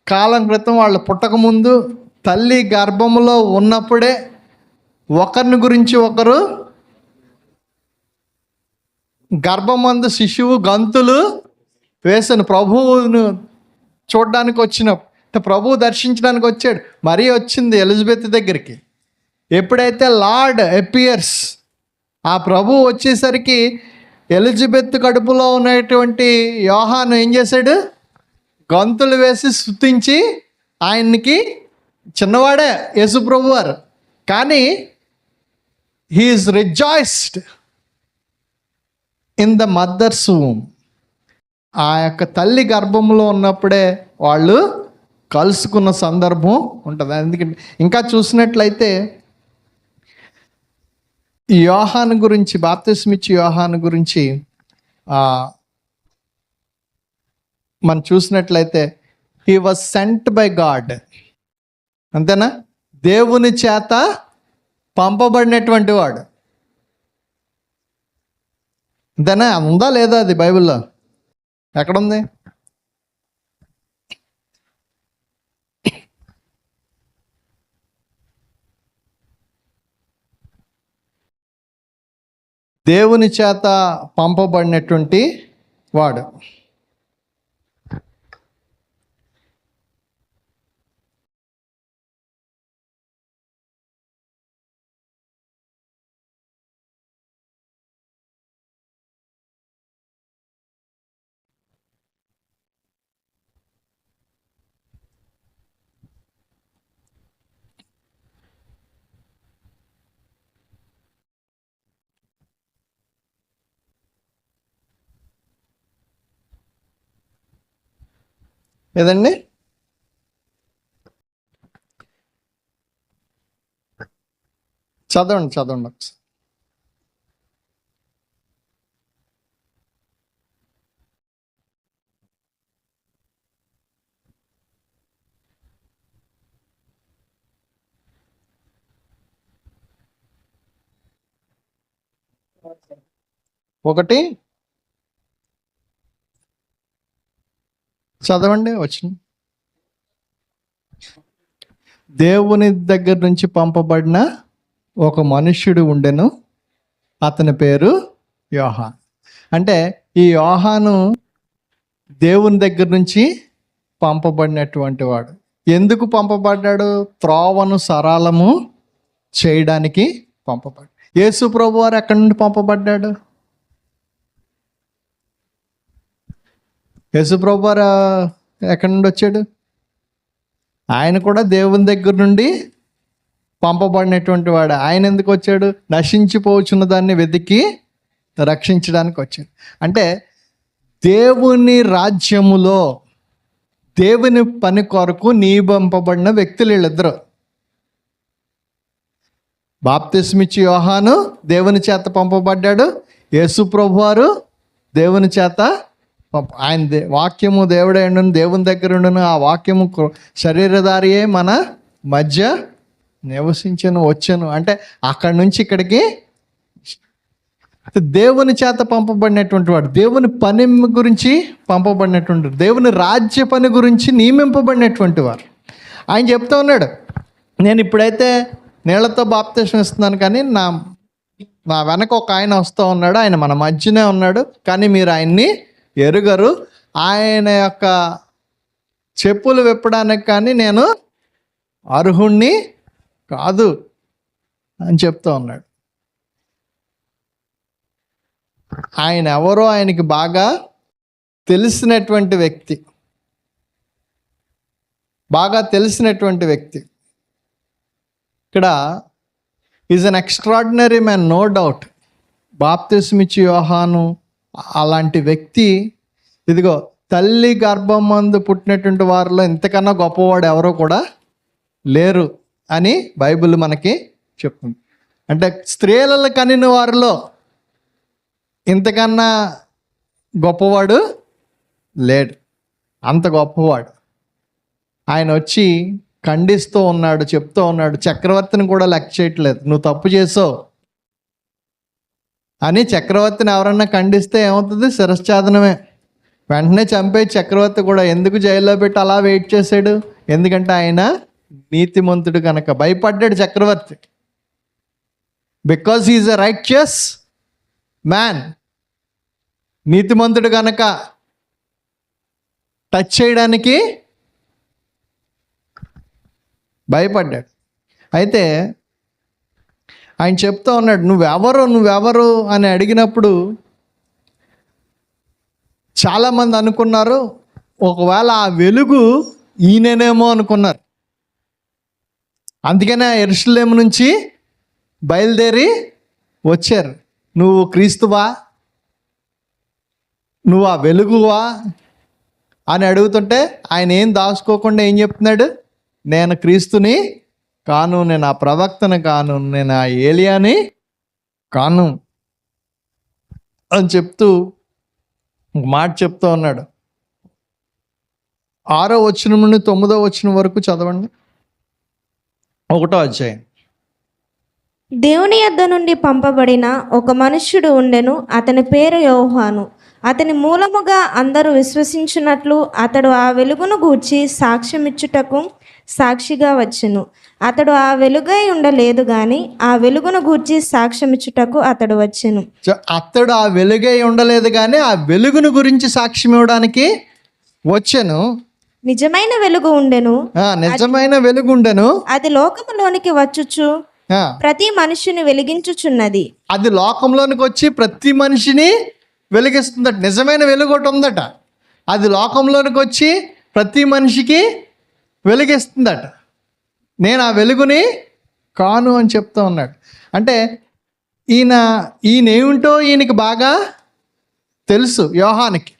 కాలం క్రితం, వాళ్ళు పుట్టకముందు తల్లి గర్భంలో ఉన్నప్పుడే ఒకరిని గురించి ఒకరు, గర్భమందు శిశువు గంతులు వేసాను ప్రభువును చూడడానికి వచ్చినప్పుడు, ప్రభువు దర్శించడానికి వచ్చాడు. మరీ వచ్చింది ఎలిజబెత్ దగ్గరికి. ఎప్పుడైతే లార్డ్ అపియర్స్, ఆ ప్రభువు వచ్చేసరికి ఎలిజబెత్ కడుపులో ఉన్నటువంటి యోహాను ఏం చేశాడు? గంతులు వేసి స్తుతించి, ఆయనకి చిన్నవాడే యేసు ప్రభువారు, కానీ he is rejoiced in the mother's womb. ఆ యొక్క తల్లి గర్భంలో ఉన్నప్పుడే వాళ్ళు కలుసుకున్న సందర్భం ఉంటుంది. అందుకే ఇంకా చూసినట్లయితే ఈ యోహాను గురించి, బాప్తిస్మిచ్చి యోహాను గురించి మనం చూసినట్లయితే he was sent by God. అంతేనా? దేవుని చేత పంపబడినటువంటి వాడు. అంతేనా? ఉందా లేదా అది బైబిల్లో? ఎక్కడుంది? దేవుని చేత పంపబడినటువంటి వాడు. ఏదండి? చదవండి ఒకసారి. ఒకటి చదవండి వచ్చిన. దేవుని దగ్గర నుంచి పంపబడిన ఒక మనుష్యుడు ఉండెను, అతని పేరు యోహాను. అంటే ఈ యోహాను దేవుని దగ్గర నుంచి పంపబడినటువంటి వాడు. ఎందుకు పంపబడ్డాడు? త్రోవను సరళము చేయడానికి పంపబడ్డాడు. యేసు ప్రభు వారు ఎక్కడి నుండి పంపబడ్డాడు? యేసు ప్రభు వారు ఎక్కడి నుండి వచ్చాడు? ఆయన కూడా దేవుని దగ్గర నుండి పంపబడినటువంటి వాడు. ఆయన ఎందుకు వచ్చాడు? నశించిపోవచ్చున్న దాన్ని వెతికి రక్షించడానికి వచ్చాడు. అంటే దేవుని రాజ్యములో దేవుని పని కొరకు నియమింపబడిన వ్యక్తులు వీళ్ళిద్దరు. బాప్తిస్మిచ్చి యోహాను దేవుని చేత పంపబడ్డాడు. యేసు ప్రభువారు దేవుని చేత ఆయన వాక్యము దేవుడే ఉండును, దేవుని దగ్గర ఉండును. ఆ వాక్యము శరీరధారియే మన మధ్య నివసించను, వచ్చాను. అంటే అక్కడి నుంచి ఇక్కడికి దేవుని చేత పంపబడినటువంటి వాడు. దేవుని పని గురించి పంపబడినటువంటి, దేవుని రాజ్య పని గురించి నియమింపబడినటువంటి వారు. ఆయన చెప్తా ఉన్నాడు, నేను ఇప్పుడైతే నీళ్లతో బాప్తిసం ఇస్తున్నాను, కానీ నా వెనక ఒక ఆయన వస్తూ ఉన్నాడు, ఆయన మన మధ్యనే ఉన్నాడు, కానీ మీరు ఆయన్ని ఎరుగరు. ఆయన యొక్క చెప్పులు విప్పడానికి కానీ నేను అర్హుణ్ణి కాదు అని చెప్తూ ఉన్నాడు. ఆయన ఎవరో ఆయనకి బాగా తెలిసినటువంటి వ్యక్తి, ఇక్కడ is an extraordinary man, no doubt. బాప్తిస్మిచ్చి యోహాను అలాంటి వ్యక్తి. ఇదిగో తల్లి గర్భం మందు పుట్టినటువంటి వారిలో ఇంతకన్నా గొప్పవాడు ఎవరో కూడా లేరు అని బైబిల్ మనకి చెప్తుంది. అంటే స్త్రీలను కనిన వారిలో ఇంతకన్నా గొప్పవాడు లేడు, అంత గొప్పవాడు. ఆయన వచ్చి ఖండిస్తూ ఉన్నాడు, చెప్తూ ఉన్నాడు. చక్రవర్తిని కూడా లెక్క చేయట్లేదు, నువ్వు తప్పు చేసావు అని. చక్రవర్తిని ఎవరన్నా ఖండిస్తే ఏమవుతుంది? శిరశ్ఛేదనమే. వెంటనే చంపే చక్రవర్తి కూడా ఎందుకు జైల్లో పెట్టి అలా వెయిట్ చేశాడు? ఎందుకంటే ఆయన నీతిమంతుడు కనుక భయపడ్డాడు చక్రవర్తి. Because he is a righteous man. నీతిమంతుడు కనుక టచ్ చేయడానికి భయపడ్డాడు. అయితే ఆయన చెప్తా ఉన్నాడు, నువ్వెవరు అని అడిగినప్పుడు చాలామంది అనుకున్నారు, ఒకవేళ ఆ వెలుగు ఈయననేమో అనుకున్నారు. అందుకనే యెరూషలేము నుంచి బయలుదేరి వచ్చారు. నువ్వు క్రీస్తువా, నువ్వు ఆ వెలుగువా అని అడుగుతుంటే ఆయన ఏం దాచుకోకుండా ఏం చెప్తున్నాడు? నేను క్రీస్తుని కాను, నేను ఆ ప్రవక్తను కాను, నేను ఆ ఏలియాని కాను అని చెప్తూ ఒక మాట చెప్తూ ఉన్నాడు. 6వ వచనం నుండి 9వ వచనం వరకు చదవండి. 1వ అధ్యాయం. దేవుని యొద్ద నుండి పంపబడిన ఒక మనుష్యుడు ఉండెను, అతని పేరు యోహాను. అతని మూలముగా అందరూ విశ్వసించున్నట్లు అతడు ఆ వెలుగును గూర్చి సాక్ష్యమిచ్చుటకు సాక్షిగా వచ్చెను. అతడు ఆ వెలుగై ఉండలేదు గాని ఆ వెలుగును గూర్చి సాక్ష్యమిచ్చుటకు అతడు వచ్చెను. అతడు ఆ వెలుగై ఉండలేదు కానీ ఆ వెలుగును గురించి సాక్ష్యం ఇవ్వడానికి వచ్చెను. నిజమైన వెలుగు ఉండెను, నిజమైన వెలుగు ఉండెను, అది లోకములోనికి వచ్చుచు ప్రతి మనిషిని వెలిగించుచున్నది. అది లోకంలోనికి వచ్చి ప్రతి మనిషిని వెలిగిస్తుందట. నిజమైన వెలుగు ఒకటి ఉందట, అది లోకంలోనికి వచ్చి ప్రతి మనిషికి వెలిగిస్తుందట. నేను ఆ వెలుగుని కాను అని చెప్తూ ఉన్నాడు. అంటే ఈయన ఏమిటో ఈయనకి బాగా తెలుసు యోహానికి.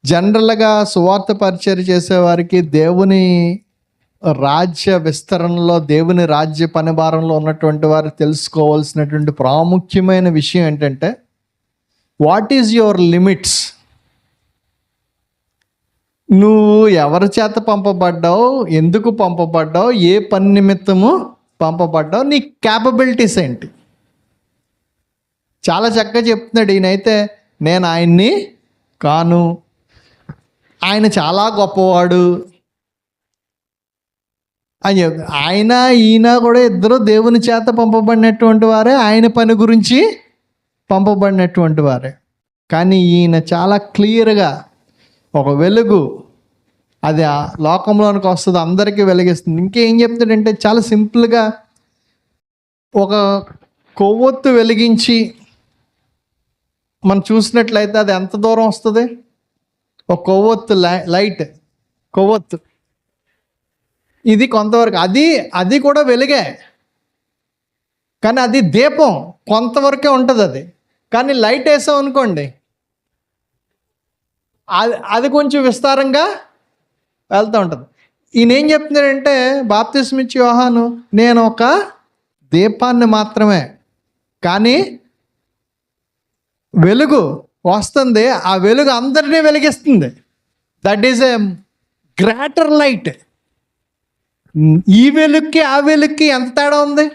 జనరల్గా సువార్త పరిచర్య చేసేవారికి దేవుని రాజ్య విస్తరణలో, దేవుని రాజ్య పనిభారంలో ఉన్నటువంటి వారు తెలుసుకోవాల్సినటువంటి ప్రాముఖ్యమైన విషయం ఏంటంటే, వాట్ ఈజ్ యువర్ లిమిట్స్? నువ్వు ఎవరి చేత పంపబడ్డావు, ఎందుకు పంపబడ్డావు, ఏ పని నిమిత్తము పంపబడ్డావు, నీ క్యాపబిలిటీస్ ఏంటి? చాలా చక్కగా చెప్తున్నాడు ఈయనైతే. నేను ఆయన్ని కాను, ఆయన చాలా గొప్పవాడు అని చెప్తా. ఈయన కూడా ఇద్దరు దేవుని చేత పంపబడినటువంటి వారే, ఆయన పని గురించి పంపబడినటువంటి వారే. కానీ ఈయన చాలా క్లియర్గా ఒక వెలుగు, అది ఆ లోకంలోనికి వస్తుంది, అందరికీ వెలిగిస్తుంది. ఇంకేం చెప్తాడంటే చాలా సింపుల్గా, ఒక కొవ్వొత్తు వెలిగించి మనం చూసినట్లయితే అది ఎంత దూరం వస్తుంది? ఒక కొవ్వొత్తు లైట్, కొవ్వొత్తు ఇది కొంతవరకు, అది కూడా వెలుగే, కానీ అది దీపం కొంతవరకే ఉంటుంది అది. కానీ లైట్ వేసాం అనుకోండి, అది కొంచెం విస్తారంగా వెళ్తూ ఉంటుంది. ఈయన ఏం చెప్తున్నాడంటే, బాప్తిస్మ ఇచ్చే యోహాను, నేను ఒక దీపాన్ని మాత్రమే, కానీ వెలుగు వస్తుంది, ఆ వెలుగు అందరినీ వెలిగిస్తుంది. That is a greater light. ఈ వెలుగుకి ఆ వెలుగుకి ఎంత తేడా ఉంది?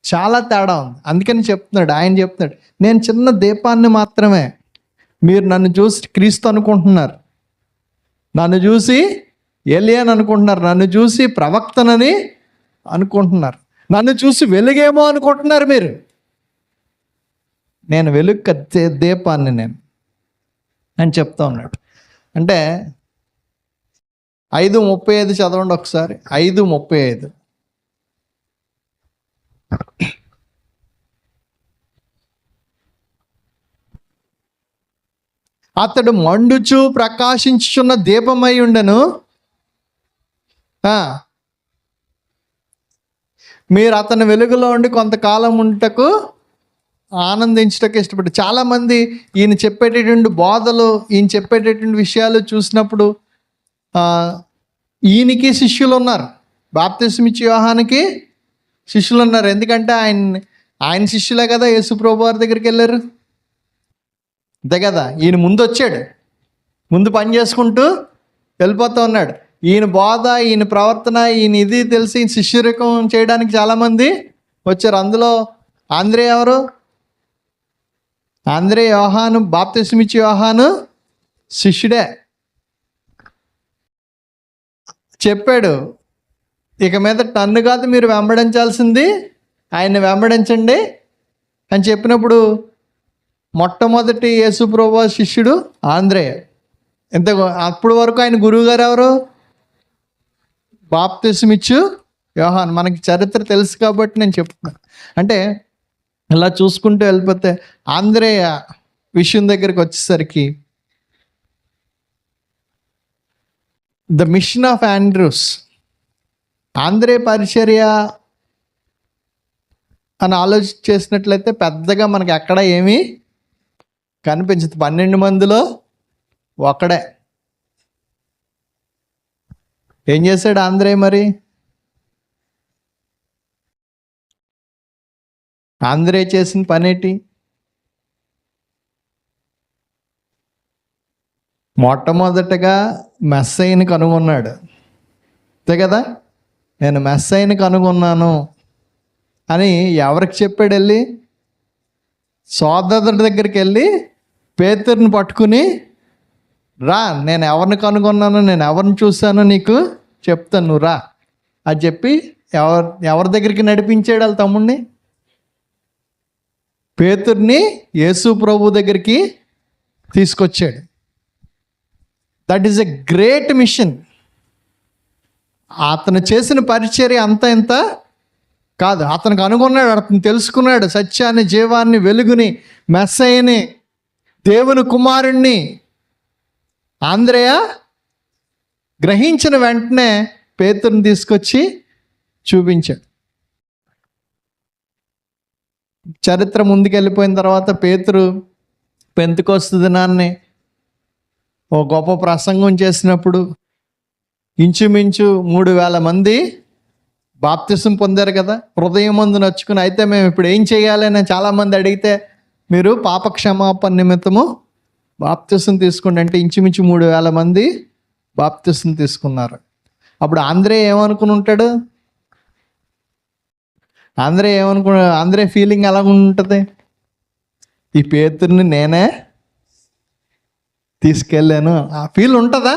చాలా తేడా ఉంది. అందుకని చెప్తున్నాడు, ఆయన చెప్తున్నాడు, నేను చిన్న దీపాన్ని మాత్రమే. మీరు నన్ను చూసి క్రీస్తు అనుకుంటున్నారు, నన్ను చూసి ఏలియన్ అనుకుంటున్నారు, నన్ను చూసి ప్రవక్తనని అనుకుంటున్నారు, నన్ను చూసి వెలుగేమో అనుకుంటున్నారు మీరు. నేను వెలుగు దీపాన్ని నేను అని చెప్తా ఉన్నాడు. అంటే 5:35 చదవండి ఒకసారి. 5:35. అతడు మండుచు ప్రకాశించుచున్న దీపమై ఉండెను. మీరు అతని వెలుగులో ఉండి కొంతకాలం ఉంటకు ఆనందించటకు ఇష్టపడి. చాలామంది ఈయన చెప్పేటటువంటి బోధలు, ఈయన చెప్పేటటువంటి విషయాలు చూసినప్పుడు ఈయనకి శిష్యులు ఉన్నారు, బాప్తిస్మ ఇచ్చే యోహానికి శిష్యులు ఉన్నారు. ఎందుకంటే ఆయన శిష్యులే కదా యేసు ప్రభు వారి దగ్గరికి వెళ్ళారు, అంతే కదా. ఈయన ముందు వచ్చాడు, ముందు పని చేసుకుంటూ వెళ్ళిపోతూ ఉన్నాడు. ఈయన బోధ, ఈయన ప్రవర్తన, ఈయన ఇది తెలిసి ఈయన శిష్యరికం చేయడానికి చాలామంది వచ్చారు. అందులో ఆంద్రే ఎవరు? ఆంద్రే యోహాను, బాప్తిస్మ ఇచ్చే యోహాను శిష్యుడే. చెప్పాడు, ఇక మీద టన్ను కాదు మీరు వెంబడించాల్సింది, ఆయన్ని వెంబడించండి అని చెప్పినప్పుడు మొట్టమొదటి యేసు ప్రభువు శిష్యుడు ఆంద్రే. ఎంత అప్పుడు వరకు ఆయన గురువు గారు ఎవరు? బాప్తిస్మ ఇచ్చు యోహాను. మనకి చరిత్ర తెలుసు కాబట్టి నేను చెప్తున్నాను. అంటే ఇలా చూసుకుంటూ వెళ్ళిపోతే ఆంద్రేయ విషయం దగ్గరికి వచ్చేసరికి, ద మిషన్ ఆఫ్ ఆండ్రూస్, ఆంద్రే పరిచర్య అని ఆలోచన చేసినట్లయితే పెద్దగా మనకి ఎక్కడ ఏమీ కనిపించదు. 12 మందిలో ఒకడే. ఏం చేశాడు ఆంద్రే మరి? ఆంధ్రే చేసిన పనేటి? మొట్టమొదటగా మెస్సయ్యని కనుగొన్నాడు, అంతే కదా. నేను మెస్సయ్యని కనుగొన్నాను అని ఎవరికి చెప్పాడు? వెళ్ళి సోదరుడి దగ్గరికి వెళ్ళి పేతురుని పట్టుకుని, రా, నేను ఎవరిని కనుగొన్నాను, నేను ఎవరిని చూశానో నీకు చెప్తాను, నువ్వు రా అని చెప్పి ఎవరి దగ్గరికి నడిపించాడు? వాళ్ళ తమ్ముడిని, పేతుర్ని యేసు ప్రభు దగ్గరికి తీసుకొచ్చాడు. That is a great mission. అతను చేసిన పరిచర్య అంత ఇంత కాదు. అతను కనుగొన్నాడు, అతను తెలుసుకున్నాడు సత్యాన్ని, జీవాన్ని, వెలుగుని, మెస్సయ్యని, దేవుని కుమారుణ్ణి. ఆంద్రేయ గ్రహించిన వెంటనే పేతురుని తీసుకొచ్చి చూపించాడు. చరిత్ర ముందుకెళ్ళిపోయిన తర్వాత పేతురు పెంతెకొస్తు దినాన్ని ఓ గొప్ప ప్రసంగం చేసినప్పుడు ఇంచుమించు 3000 మంది బాప్తిసం పొందారు కదా. హృదయం మందు నచ్చుకుని, అయితే మేము ఇప్పుడు ఏం చేయాలి అని చాలామంది అడిగితే, మీరు పాపక్షమాపణ నిమిత్తము బాప్తిసం తీసుకోండి అంటే ఇంచుమించు 3000 మంది బాప్తిసం తీసుకున్నారు. అప్పుడు ఆంధ్రే ఏమనుకుని ఉంటాడు? ఆంధ్రే ఫీలింగ్ ఎలా ఉంటుంది? ఈ పేతుర్ని నేనే తీసుకెళ్ళాను, ఆ ఫీల్ ఉంటుందా?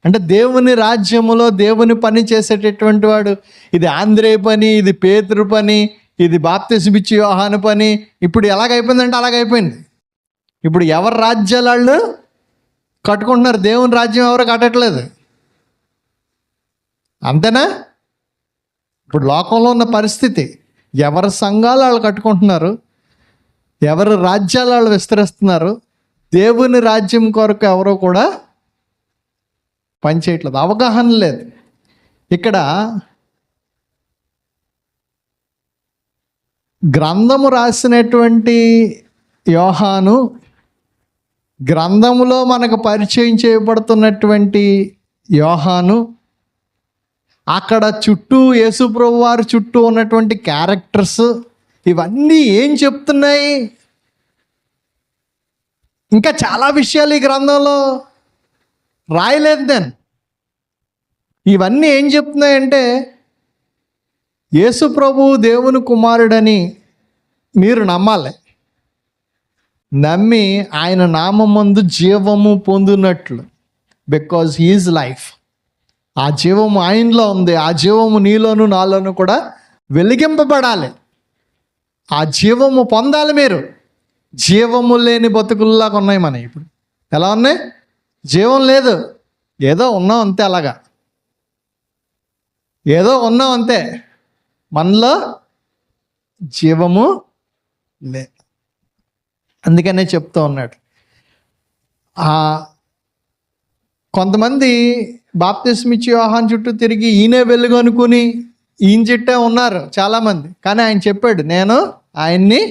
అంటే దేవుని రాజ్యములో దేవుని పని చేసేటటువంటి వాడు, ఇది ఆంధ్రే పని, ఇది పేతురు పని, ఇది బాప్తిసం ఇచ్చే యోహాను పని. ఇప్పుడు ఎలాగైపోయిందంటే అలాగైపోయింది. ఇప్పుడు ఎవరి రాజ్యాలు వాళ్ళు కట్టుకుంటున్నారు, దేవుని రాజ్యం ఎవరు కట్టట్లేదు. అంతేనా? ఇప్పుడు లోకంలో ఉన్న పరిస్థితి, ఎవరి సంఘాలు వాళ్ళు కట్టుకుంటున్నారు, ఎవరి రాజ్యాలు వాళ్ళు విస్తరిస్తున్నారు. దేవుని రాజ్యం కొరకు ఎవరో కూడా పనిచేయట్లేదు, అవగాహన లేదు. ఇక్కడ గ్రంథము రాసినటువంటి యోహాను, గ్రంథములో మనకు పరిచయం చేయబడుతున్నటువంటి యోహాను, అక్కడ చుట్టూ యేసుప్రభు వారి చుట్టూ ఉన్నటువంటి క్యారెక్టర్స్, ఇవన్నీ ఏం చెప్తున్నాయి? ఇంకా చాలా విషయాలు ఈ గ్రంథంలో రాయలేదు. నేను ఇవన్నీ ఏం చెప్తున్నాయంటే, యేసు ప్రభువు దేవుని కుమారుడని మీరు నమ్మాలి. నమ్మి ఆయన నామమందు జీవము పొందినట్లు, బికాజ్ హీ ఈజ్ లైఫ్. ఆ జీవము ఆయనలో ఉంది, ఆ జీవము నీలోను నాలోను కూడా వెలిగింపబడాలి. ఆ జీవము పొందాలి. మీరు జీవము లేని బతుకుల్లాగా ఉన్నాయి మన ఇప్పుడు. ఎలా ఉన్నాయి? జీవం లేదు, ఏదో ఉన్నాం అంతే. అలాగా ఏదో ఉన్నాం అంతే, మనలో జీవము లే. అందుకనే చెప్తూ ఉన్నాడు. కొంతమంది బాప్తిసం ఇచ్చి యోహాను చుట్టూ తిరిగి ఈయనే వెలుగు అనుకుని ఈయన చుట్టే ఉన్నారు చాలామంది. కానీ ఆయన చెప్పాడు, నేను ఆయన్ని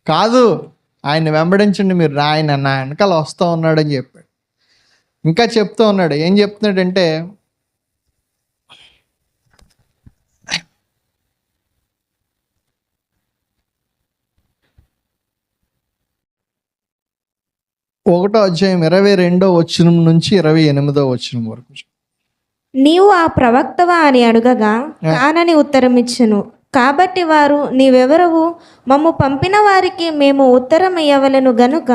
కాదు, ఆయన్ని వెంబడించండి మీరు, ఆయన నా వెనకాల వస్తూ ఉన్నాడని చెప్పాడు. ఇంకా చెప్తూ ఉన్నాడు. ఏం చెప్తున్నాడంటే, ఒకటో అధ్యాయం 22వ వచనం నుంచి 28వ వచనం వరకు. నీవు ఆ ప్రవక్తవా అని అడుగగా కానని ఉత్తరం ఇచ్చెను. కాబట్టి వారు, నీవెవరవు? మమ్ము పంపిన వారికి మేము ఉత్తరం ఇయ్యవలెను గనుక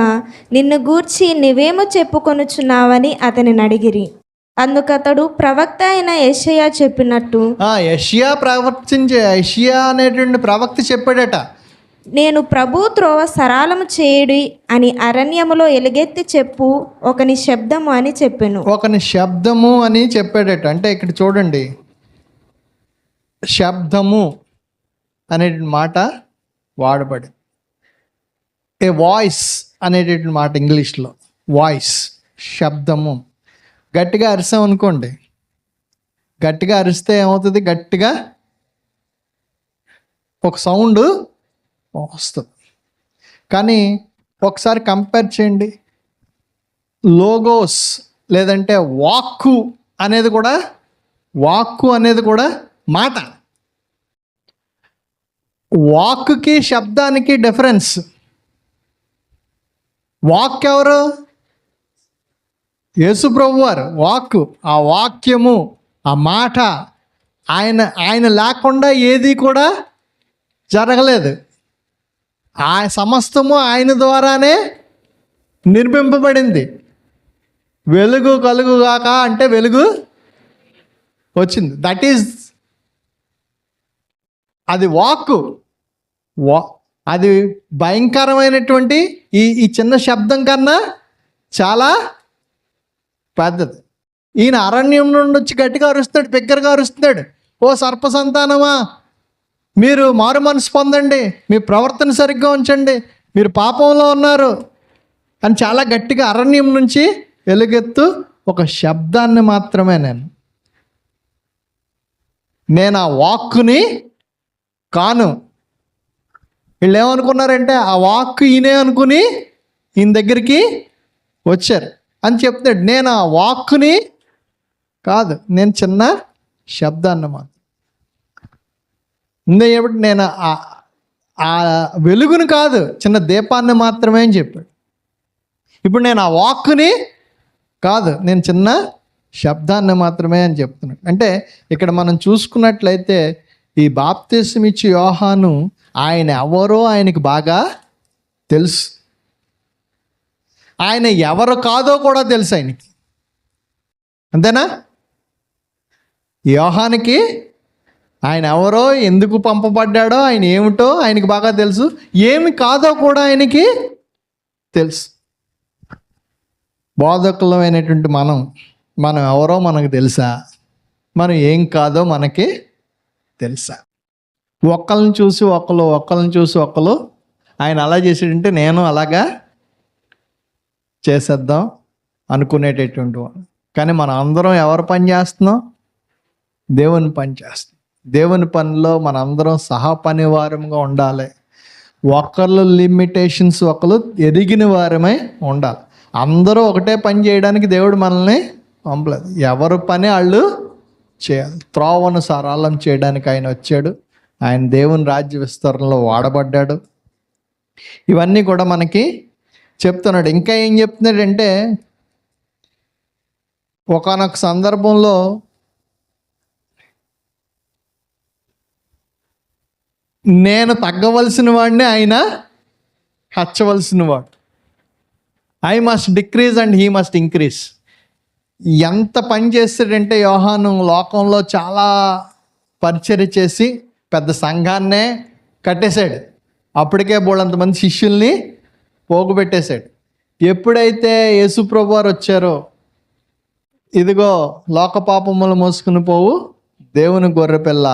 నిన్ను గూర్చి నీవేమో చెప్పుకొనుచున్నావని అతనిని అడిగిరి. అందుకతడు, ప్రవక్త అయిన యెషయా చెప్పినట్టు. యెషయా అనేటువంటి ప్రవక్త చెప్పాడట, నేను ప్రభు త్రోవ సరళము చేయుడి అని అరణ్యములో ఎలుగెత్తి చెప్పు ఒకని శబ్దము అని చెప్పెను. ఒకని శబ్దము అని చెప్పాడట. అంటే ఇక్కడ చూడండి, శబ్దము అనే మాట వాడబడి, ఏ వాయిస్ అనేటటువంటి మాట ఇంగ్లీష్లో, వాయిస్, శబ్దము. గట్టిగా అరిసాం అనుకోండి, గట్టిగా అరిస్తే ఏమవుతుంది? గట్టిగా ఒక సౌండ్ వస్తుంది. కానీ ఒకసారి కంపేర్ చేయండి, లోగోస్ లేదంటే వాక్కు అనేది కూడా మాట. వాక్కి శబ్దానికి డిఫరెన్స్. వాక్ ఎవరు? యేసు ప్రభువారు వాక్కు. ఆ వాక్యము, ఆ మాట, ఆయన లేకుండా ఏది కూడా జరగలేదు. ఆ సమస్తము ఆయన ద్వారానే నిర్మింపబడింది. వెలుగు కలుగుగాక అంటే వెలుగు వచ్చింది. దట్ ఈజ్, అది వాక్కు. అది భయంకరమైనటువంటి ఈ చిన్న శబ్దం కన్నా చాలా పెద్దది. ఈయన అరణ్యం నుండి వచ్చి గట్టిగా అరుస్తాడు, బిగ్గరగా అరుస్తున్నాడు, ఓ సర్ప సంతానమా, మీరు మారు మనసు పొందండి, మీ ప్రవర్తన సరిగ్గా ఉంచండి, మీరు పాపంలో ఉన్నారు అని చాలా గట్టిగా అరణ్యం నుంచి వెలుగెత్తు ఒక శబ్దాన్ని మాత్రమే నేను ఆ వాక్కుని కాను. వీళ్ళు ఏమనుకున్నారంటే ఆ వాక్కు ఈయనే అనుకుని ఈయన దగ్గరికి వచ్చారు అని చెప్తాడు. నేను ఆ వాక్కుని కాదు, నేను చిన్న శబ్దాన్ని మాత్రం ముందే చెప్పి నేను ఆ వెలుగును కాదు, చిన్న దీపాన్ని మాత్రమే అని చెప్పాడు. ఇప్పుడు నేను ఆ వాక్కుని కాదు, నేను చిన్న శబ్దాన్ని మాత్రమే అని చెప్తున్నాడు. అంటే ఇక్కడ మనం చూసుకున్నట్లయితే ఈ బాప్తిసం ఇచ్చే యోహాను ఆయన ఎవరో ఆయనకి బాగా తెలుసు. ఆయన ఎవరు కాదో కూడా తెలుసు ఆయనకి. అంతేనా? యోహానికి ఆయన ఎవరో, ఎందుకు పంపబడ్డాడో, ఆయన ఏమిటో ఆయనకి బాగా తెలుసు. ఏమి కాదో కూడా ఆయనకి తెలుసు. బోధకులమైనటువంటి మనం ఎవరో మనకు తెలుసా? మనం ఏం కాదో మనకి తెలుసా? ఒకళ్ళని చూసి ఒకళ్ళు ఆయన అలా చేసాడంటే నేను అలాగా చేసేద్దాం అనుకునేటటువంటి వాడు. కానీ మనం అందరం ఎవరు పని చేస్తున్నాం? దేవుని పని చేస్తున్నాం. దేవుని పనిలో మన అందరం సహా పనివారంగా ఉండాలి. ఒకళ్ళు లిమిటేషన్స్ ఒకళ్ళు ఎదిగిన వారమై ఉండాలి. అందరూ ఒకటే పని చేయడానికి దేవుడు మనల్ని పంపలేదు. ఎవరు పని వాళ్ళు చేయాలి. త్రోవను సరళం చేయడానికి ఆయన వచ్చాడు. ఆయన దేవుని రాజ్య విస్తరణలో వాడబడ్డాడు. ఇవన్నీ కూడా మనకి చెప్తున్నాడు. ఇంకా ఏం చెప్తున్నాడంటే, ఒకానొక సందర్భంలో నేను తగ్గవలసిన వాడిని ఆయన హెచ్చవలసిన వాడు. I must decrease and he must increase. ఎంత పని చేస్తాడంటే యోహాను లోకంలో చాలా పరిచర్య చేసి పెద్ద సంఘాన్నే కట్టేశాడు. అప్పటికే బోళ్ళంతమంది శిష్యుల్ని పోగుపెట్టేశాడు. ఎప్పుడైతే యేసుప్రభు వారు వచ్చారో, ఇదిగో లోక పాపములు మోసుకుని పోవు దేవుని గొర్రెపిల్ల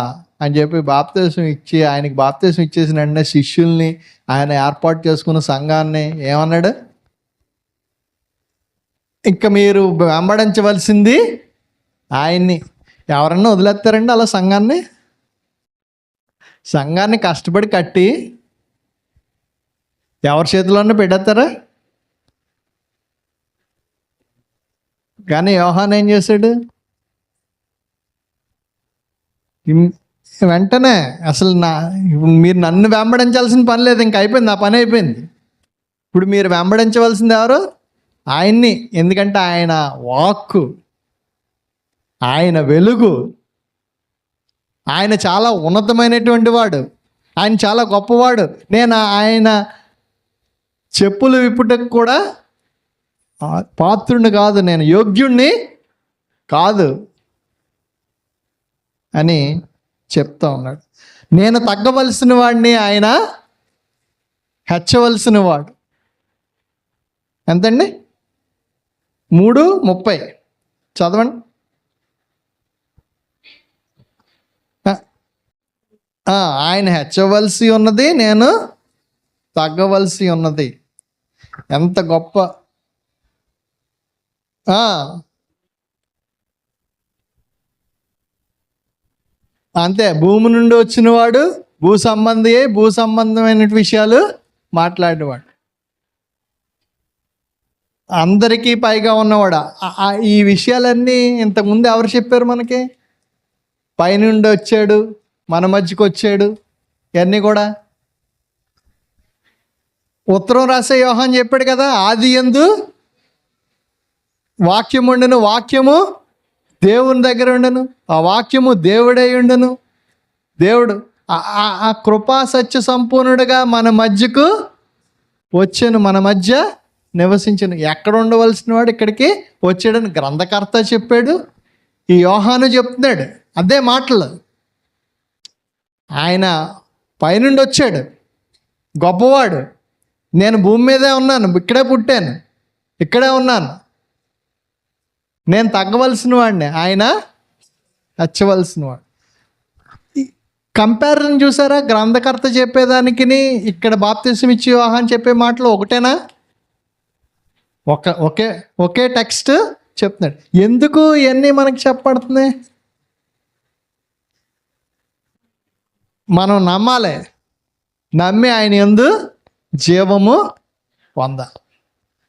అని చెప్పి బాప్తిసం ఇచ్చి, ఆయనకి బాప్తిసం ఇచ్చేసిన వెంటనే శిష్యుల్ని, ఆయన ఏర్పాటు చేసుకున్న సంఘాన్ని ఏమన్నాడు? ఇంకా మీరు వెంబడించవలసింది ఆయన్ని. ఎవరన్నా వదిలేస్తారండి అలా సంఘాన్ని కష్టపడి కట్టి ఎవరి చేతిలోనే పెట్టేస్తారా? కానీ యోహాను ఏం చేశాడు? వెంటనే అసలు మీరు నన్ను వెంబడించాల్సిన పని లేదు, ఇంక అయిపోయింది, నా పని అయిపోయింది. ఇప్పుడు మీరు వెంబడించవలసింది ఎవరు? ఆయన్ని. ఎందుకంటే ఆయన వాక్కు, ఆయన వెలుగు, ఆయన చాలా ఉన్నతమైనటువంటి వాడు, ఆయన చాలా గొప్పవాడు. నేను ఆయన చెప్పులు విప్పుటకు కూడా పాత్రుడిని కాదు, నేను యోగ్యుణ్ణి కాదు అని చెప్తా ఉన్నాడు. నేను తగ్గవలసిన వాడిని, ఆయన హెచ్చవలసిన వాడు. ఎంతండి? 3:30 చదవండి. ఆయన హెచ్చవలసి ఉన్నది, నేను తగ్గవలసి ఉన్నది. ఎంత గొప్ప! అంతే, భూమి నుండి వచ్చినవాడు భూ సంబంధమైన విషయాలు మాట్లాడేవాడు. అందరికీ పైగా ఉన్నవాడు. ఈ విషయాలన్నీ ఇంతకుముందు ఎవరు చెప్పారు మనకి? పైనుండి వచ్చాడు, మన మధ్యకి వచ్చాడు, ఇవన్నీ కూడా ఉత్తరం రాసే యోహాన్ చెప్పాడు కదా, ఆది యందు వాక్యం ఉండను, వాక్యము దేవుని దగ్గర ఉండను, ఆ వాక్యము దేవుడై ఉండను. దేవుడు ఆ కృపా సత్య సంపూర్ణుడిగా మన మధ్యకు వచ్చాను, మన మధ్య నివసించను. ఎక్కడ ఉండవలసిన వాడు ఇక్కడికి వచ్చాడని గ్రంథకర్త చెప్పాడు, ఈ యోహాను చెప్తున్నాడు అదే మాటలు. ఆయన పైనుండి వచ్చాడు, గొప్పవాడు. నేను భూమి మీదే ఉన్నాను, ఇక్కడే పుట్టాను, ఇక్కడే ఉన్నాను. నేను తగ్గవలసిన వాడిని, ఆయన హెచ్చవలసిన వాడు. కంపారిజన్ చూసారా? గ్రంథకర్త చెప్పేదానికి ఇక్కడ బాప్తిసం ఇచ్చి యోహాను చెప్పే మాటలు ఒకటేనా? ఒకే టెక్స్ట్ చెప్తున్నాడు. ఎందుకు ఇవన్నీ మనకి చెప్పబడుతున్నాయి? మనం నమ్మాలి, నమ్మి ఆయన యందు జీవము పొందాలి.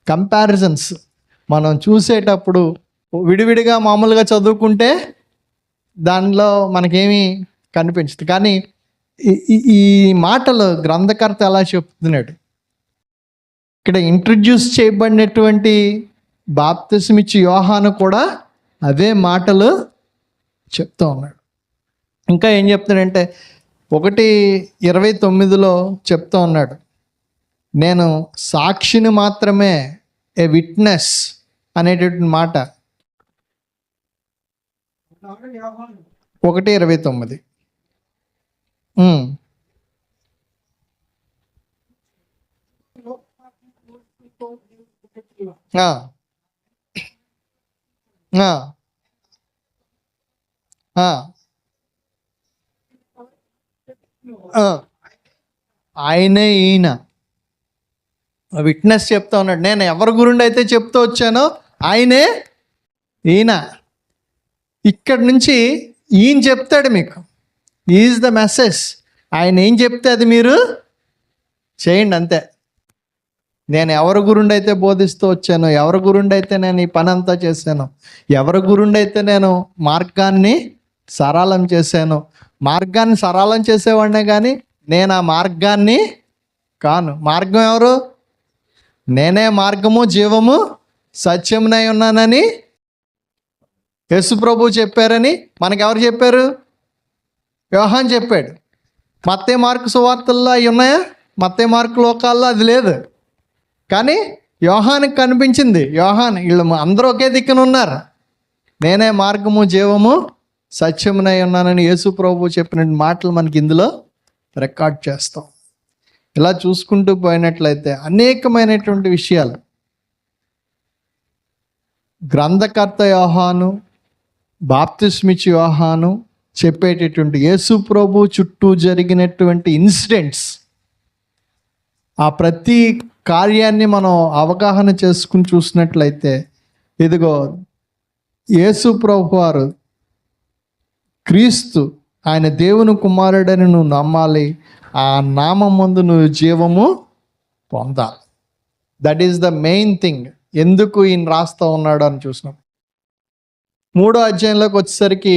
కంపారిజన్స్ మనం చూసేటప్పుడు విడివిడిగా మామూలుగా చదువుకుంటే దానిలో మనకేమీ కనిపించదు. కానీ ఈ మాటలు గ్రంథకర్త ఎలా చెప్తున్నాడు, ఇక్కడ ఇంట్రడ్యూస్ చేయబడినటువంటి బాప్తిసం ఇచ్చి యోహాను కూడా అదే మాటలు చెప్తూ ఉన్నాడు. ఇంకా ఏం చెప్తున్నాడంటే 1:29 చెప్తూ ఉన్నాడు, నేను సాక్షిని మాత్రమే, ఏ విట్నెస్ అనేటటువంటి మాట. 1:29 ఆయనే ఈయన విట్నెస్ చెప్తా ఉన్నాడు. నేను ఎవరి గురించి అయితే చెప్తూ వచ్చానో ఆయనే ఈయన. ఇక్కడి నుంచి ఈయన చెప్తాడు మీకు, ఈజ్ ద మెసేజ్. ఆయన ఏం చెప్తే అది మీరు చేయండి అంతే. నేను ఎవరి గురించి అయితే బోధిస్తూ వచ్చానో, ఎవరి గురించి అయితే నేను ఈ పని అంతా చేశాను, ఎవరి గురించి అయితే నేను మార్గాన్ని సరళం చేశాను, మార్గాన్ని సరళం చేసేవాడినే కానీ నేను ఆ మార్గాన్ని కాను. మార్గం ఎవరు? నేనే మార్గము జీవము సత్యమునై ఉన్నానని యేసు ప్రభువు చెప్పారని మనకెవరు చెప్పారు? యోహాను చెప్పాడు. మత్తయి మార్కు సువార్తల్లో అవి ఉన్నాయా? మత్తయి మార్కు లోకాల్లో అది లేదు. కానీ యోహానుకి కనిపించింది. వీళ్ళు అందరూ ఒకే దిక్కున ఉన్నారు. నేనే మార్గము జీవము సత్యమునై ఉన్నానని యేసు ప్రభువు చెప్పిన మాటలు మనకి ఇందులో రికార్డ్ చేస్తాం. ఇలా చూసుకుంటూ పోయినట్లయితే అనేకమైనటువంటి విషయాలు గ్రంథకర్త యోహాను, బాప్తిస్మిచ్చి యోహాను చెప్పేటటువంటి యేసు ప్రభు చుట్టూ జరిగినటువంటి ఇన్సిడెంట్స్, ఆ ప్రతి కార్యాన్ని మనం అవగాహన చేసుకుని చూసినట్లయితే, ఇదిగో యేసు ప్రభు వారు క్రీస్తు, ఆయన దేవుని కుమారుడని నువ్వు నమ్మాలి, ఆ నామం ముందు నువ్వు జీవము పొందాలి. That is the main thing. ఎందుకు ఈయన రాస్తూ ఉన్నాడు అని చూసినాం. 3వ అధ్యాయంలోకి వచ్చేసరికి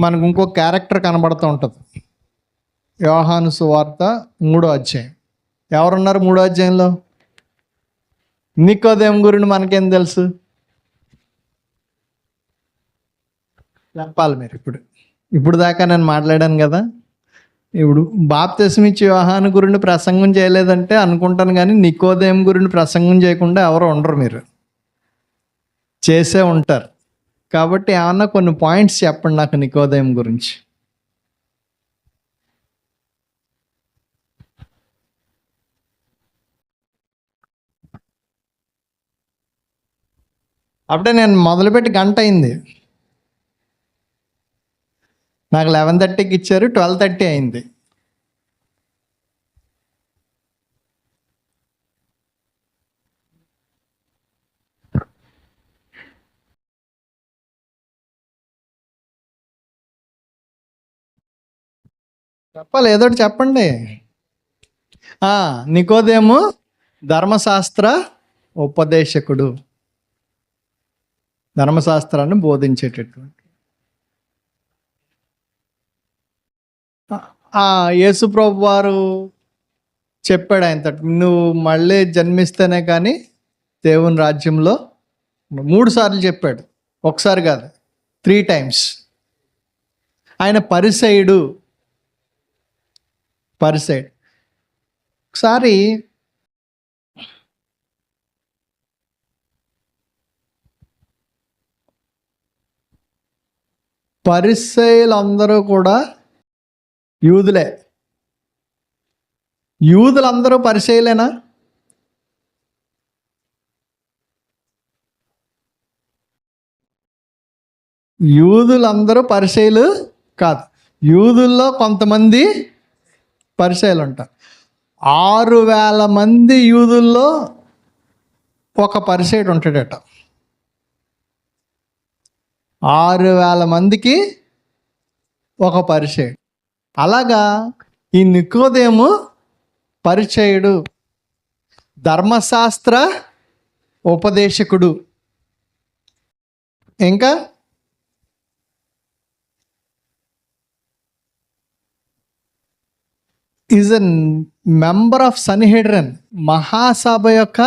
మనకు ఇంకో క్యారెక్టర్ కనబడుతూ ఉంటుంది. యోహాను సువార్త 3వ అధ్యాయం. ఎవరున్నారు 3వ అధ్యాయంలో? నికోదేము గురించి మనకేం తెలుసు? చెప్పాలి మీరు. ఇప్పుడు దాకా నేను మాట్లాడాను కదా. ఇప్పుడు బాప్తిసం ఇచ్చి యోహాను గురించి ప్రసంగం చేయలేదంటే అనుకుంటాను, కానీ నికోదేము గురించి ప్రసంగం చేయకుండా ఎవరు ఉండరు, మీరు చేసే ఉంటారు. కాబట్టి ఏమన్నా కొన్ని పాయింట్స్ చెప్పండి నాకు నికోదేము గురించి. అప్పుడే నేను మొదలుపెట్టి గంట అయింది. నాకు 11:30కి ఇచ్చారు, 12:30 అయింది. చెప్పాలి, ఏదోటి చెప్పండి. నికోదేము ధర్మశాస్త్ర ఉపదేశకుడు, ధర్మశాస్త్రాన్ని బోధించేటటువంటి. యేసు ప్రభు వారు చెప్పాడు ఆయనతో, నువ్వు మళ్ళీ జన్మిస్తేనే కానీ దేవుని రాజ్యంలో 3 సార్లు చెప్పాడు, ఒకసారి కాదు 3 times. ఆయన పరిసయుడు. ఒకసారి పరిసయులందరూ కూడా యూదులందరూ పరిసయులేనా? యూదులందరూ పరిసయులు కాదు. యూదుల్లో కొంతమంది పరిసయులు ఉంటారు. 6,000 మంది యూదుల్లో ఒక పరిసయుడు ఉంటాడట. 6,000 మందికి ఒక పరిసయుడు. అలాగా ఈ నికోదేము పరిచయుడు, ధర్మశాస్త్ర ఉపదేశకుడు. ఇంకా is a member of Sanhedrin, మహాసభ యొక్క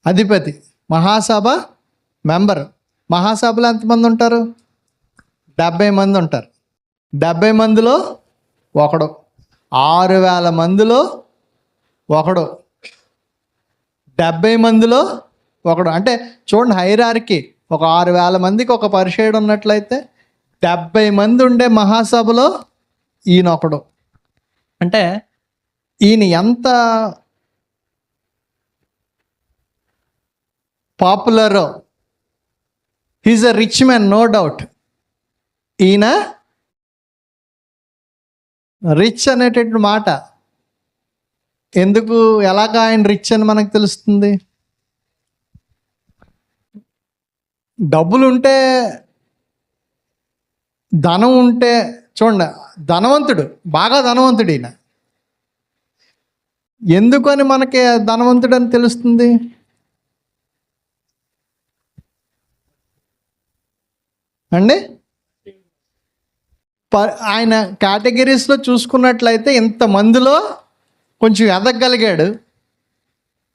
అధిపతి, మహాసభ మెంబర్. మహాసభలో ఎంతమంది ఉంటారు? 70 మంది ఉంటారు. 70 మందిలో ఒకడు. 6,000 మందిలో ఒకడు. 70 మందిలో ఒకడు. అంటే చూడండి హైరార్కీ. ఒక 6,000 మందికి ఒక పరిచయుడు ఉన్నట్లయితే 70 మంది ఉండే మహాసభలో ఈయన ఒకడు. అంటే ఈయన ఎంత పాపులరో. He's a rich man, no doubt. ఈయన రిచ్ అనేటటువంటి మాట ఎందుకు, ఎలాగా ఆయన రిచ్ అని మనకు తెలుస్తుంది? డబ్బులు ఉంటే, ధనం ఉంటే, చూడండి ధనవంతుడు, బాగా ధనవంతుడు ఈయన. ఎందుకని మనకి ధనవంతుడు అని తెలుస్తుంది? అండి ఆయన కేటగిరీస్లో చూసుకున్నట్లయితే ఇంతమందిలో కొంచెం ఎదగగలిగాడు.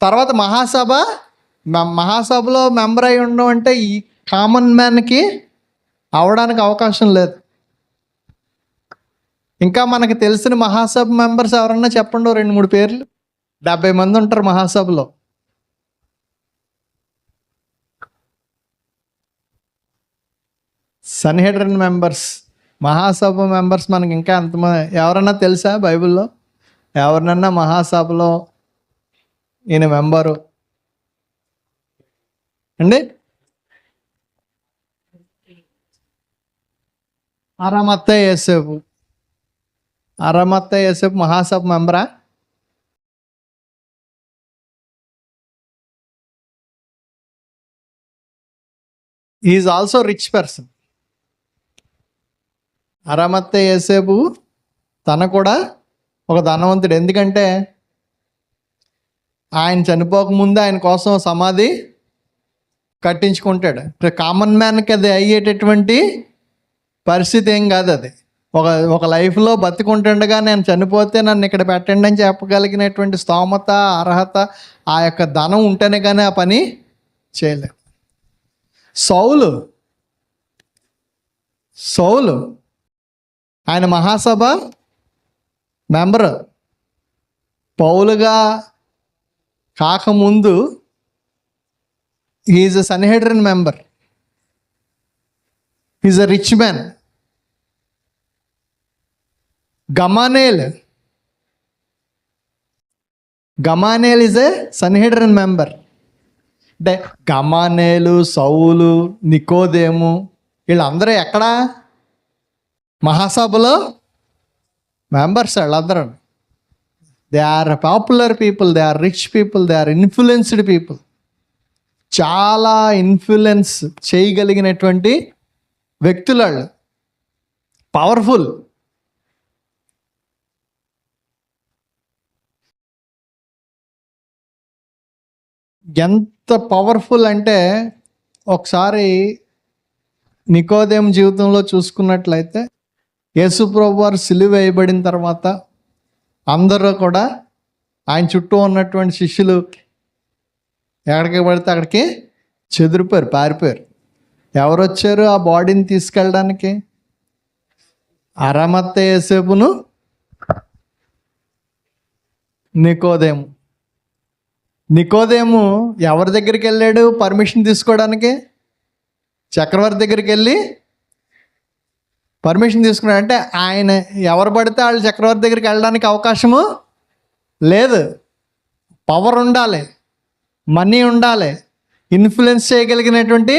తర్వాత మహాసభలో మెంబర్ అయి ఉండడం అంటే ఈ కామన్ మ్యాన్కి అవడానికి అవకాశం లేదు. ఇంకా మనకు తెలిసిన మహాసభ మెంబర్స్ ఎవరన్నా చెప్పండి, 2-3 పేర్లు. 70 మంది ఉంటారు మహాసభలో. సన్హెడ్రిన్ మెంబర్స్, మహాసభ మెంబర్స్ మనకి ఇంకా ఎంతమంది ఎవరన్నా తెలుసా? బైబిల్లో ఎవరినన్నా మహాసభలో ఈయన మెంబరు అండి? అరమత్తయ్య యోసేపు మహాసభ మెంబరా? Is also rich person. అరమత్తయ్య యోసేపు తన కూడా ఒక ధనవంతుడు. ఎందుకంటే ఆయన చనిపోకముందే ఆయన కోసం సమాధి కట్టించుకుంటాడు. కామన్ మ్యాన్కి అది అయ్యేటటువంటి పరిస్థితి ఏం కాదు. అది ఒక లైఫ్లో బతికుంటుండగా నేను చనిపోతే నన్ను ఇక్కడ పెట్టండి అని చెప్పగలిగినటువంటి స్తోమత, అర్హత, ఆ యొక్క ధనం ఉంటేనే కానీ ఆ పని చేయలేదు. సౌలు ఆయన మహాసభ మెంబర్. పౌలుగా కాకముందు he is a Sanhedrin member. He is a rich man. గమానేల్ ఈజ్ ఎ సన్హెడ్రిన్ మెంబర్. అంటే గమానేలు, సౌలు, నికోదేము వీళ్ళందరూ ఎక్కడ? మహాసభలో మెంబర్స్. వాళ్ళందరూ they are popular people, they are rich people, they are influenced people. చాలా ఇన్ఫ్లుయెన్స్ చేయగలిగినటువంటి వ్యక్తులు వాళ్ళు. పవర్ఫుల్. ఎంత పవర్ఫుల్ అంటే ఒకసారి నికోదేము జీవితంలో చూసుకున్నట్లయితే యేసు ప్రభు వారు సిలువ వేయబడిన తర్వాత అందరూ కూడా ఆయన చుట్టూ ఉన్నటువంటి శిష్యులు ఎక్కడికి పడితే అక్కడికి చెదిరిపోయారు, పారిపోయారు. ఎవరు వచ్చారు ఆ బాడీని తీసుకెళ్ళడానికి? అరమత్త యేసేపును నికోదేము ఎవరి దగ్గరికి వెళ్ళాడు పర్మిషన్ తీసుకోవడానికి? చక్రవర్తి దగ్గరికి వెళ్ళి పర్మిషన్ తీసుకున్నాడు. అంటే ఆయన ఎవరు పడితే వాళ్ళు చక్రవర్తి దగ్గరికి వెళ్ళడానికి అవకాశము లేదు. పవర్ ఉండాలి, మనీ ఉండాలి, ఇన్ఫ్లుయెన్స్ చేయగలిగినటువంటి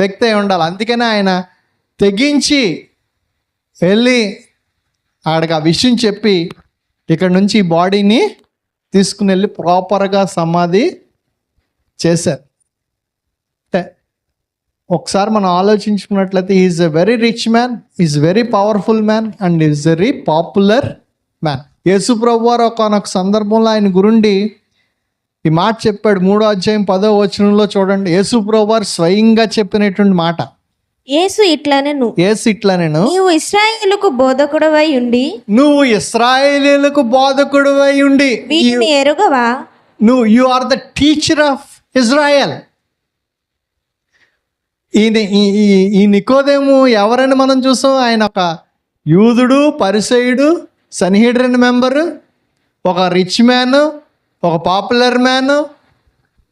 వ్యక్తి అయి ఉండాలి. అందుకనే ఆయన తెగించి వెళ్ళి ఆడికి ఆ విషయం చెప్పి ఇక్కడ నుంచి ఈ బాడీని తీసుకుని వెళ్ళి ప్రాపర్గా సమాధి చేశారు. అంటే ఒకసారి మనం ఆలోచించుకున్నట్లయితే is a very rich man, is very powerful man and is very popular man. యేసు ప్రభు వారు ఒకనొక సందర్భంలో ఆయన గురుండి ఈ మాట చెప్పాడు. 3వ అధ్యాయం 10వ వచనంలో చూడండి. యేసు ప్రభు వారు స్వయంగా చెప్పినటువంటి మాట. యేసు ఇట్లనెను, నీవు ఇశ్రాయేలుకు బోధకుడవై ఉండి వీటిని ఎరుగవా? You are the teacher of Israel. ఈ నికోదేము ఎవరని మనం చూసాం? ఆయన ఒక యూదుడు, పరిసయుడు, సన్హెడ్రిన్ మెంబరు, ఒక రిచ్ మ్యాన్, ఒక పాపులర్ మ్యాన్,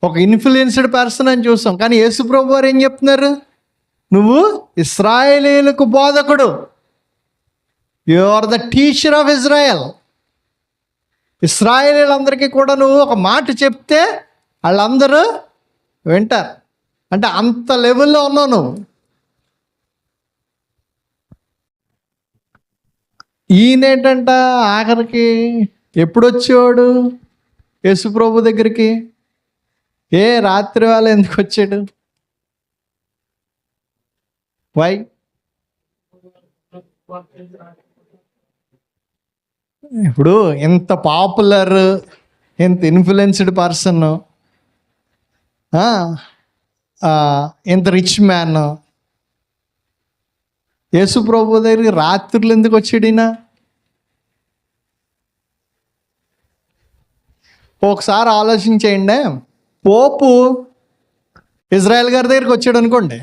ఒక ఇన్ఫ్లుయెన్స్డ్ పర్సన్ అని చూసాం. కానీ యేసు ప్రభు వారు ఏం చెప్తున్నారు? నువ్వు ఇశ్రాయేలీలకు బోధకుడు. You are the teacher of Israel. ఇశ్రాయేలీలందరికీ కూడా నువ్వు ఒక మాట చెప్తే వాళ్ళందరూ వింటారు. అంటే అంత లెవెల్లో ఉన్నావు నువ్వు. ఈయనేంటంట ఆఖరికి ఎప్పుడు వచ్చేవాడు యేసు ప్రభు దగ్గరికి? రాత్రి వేళ ఎందుకు వచ్చాడు? వై? ఇప్పుడు ఎంత పాపులర్, ఎంత ఇన్ఫ్లుయెన్స్డ్ పర్సన్, ఎంత రిచ్ మ్యాన్, యేసు ప్రభు దగ్గరికి రాత్రులు ఎందుకు వచ్చాడినా? ఒకసారి ఆలోచించేయండి. పోపు ఇజ్రాయెల్ గారి దగ్గరికి వచ్చాడు అనుకోండి,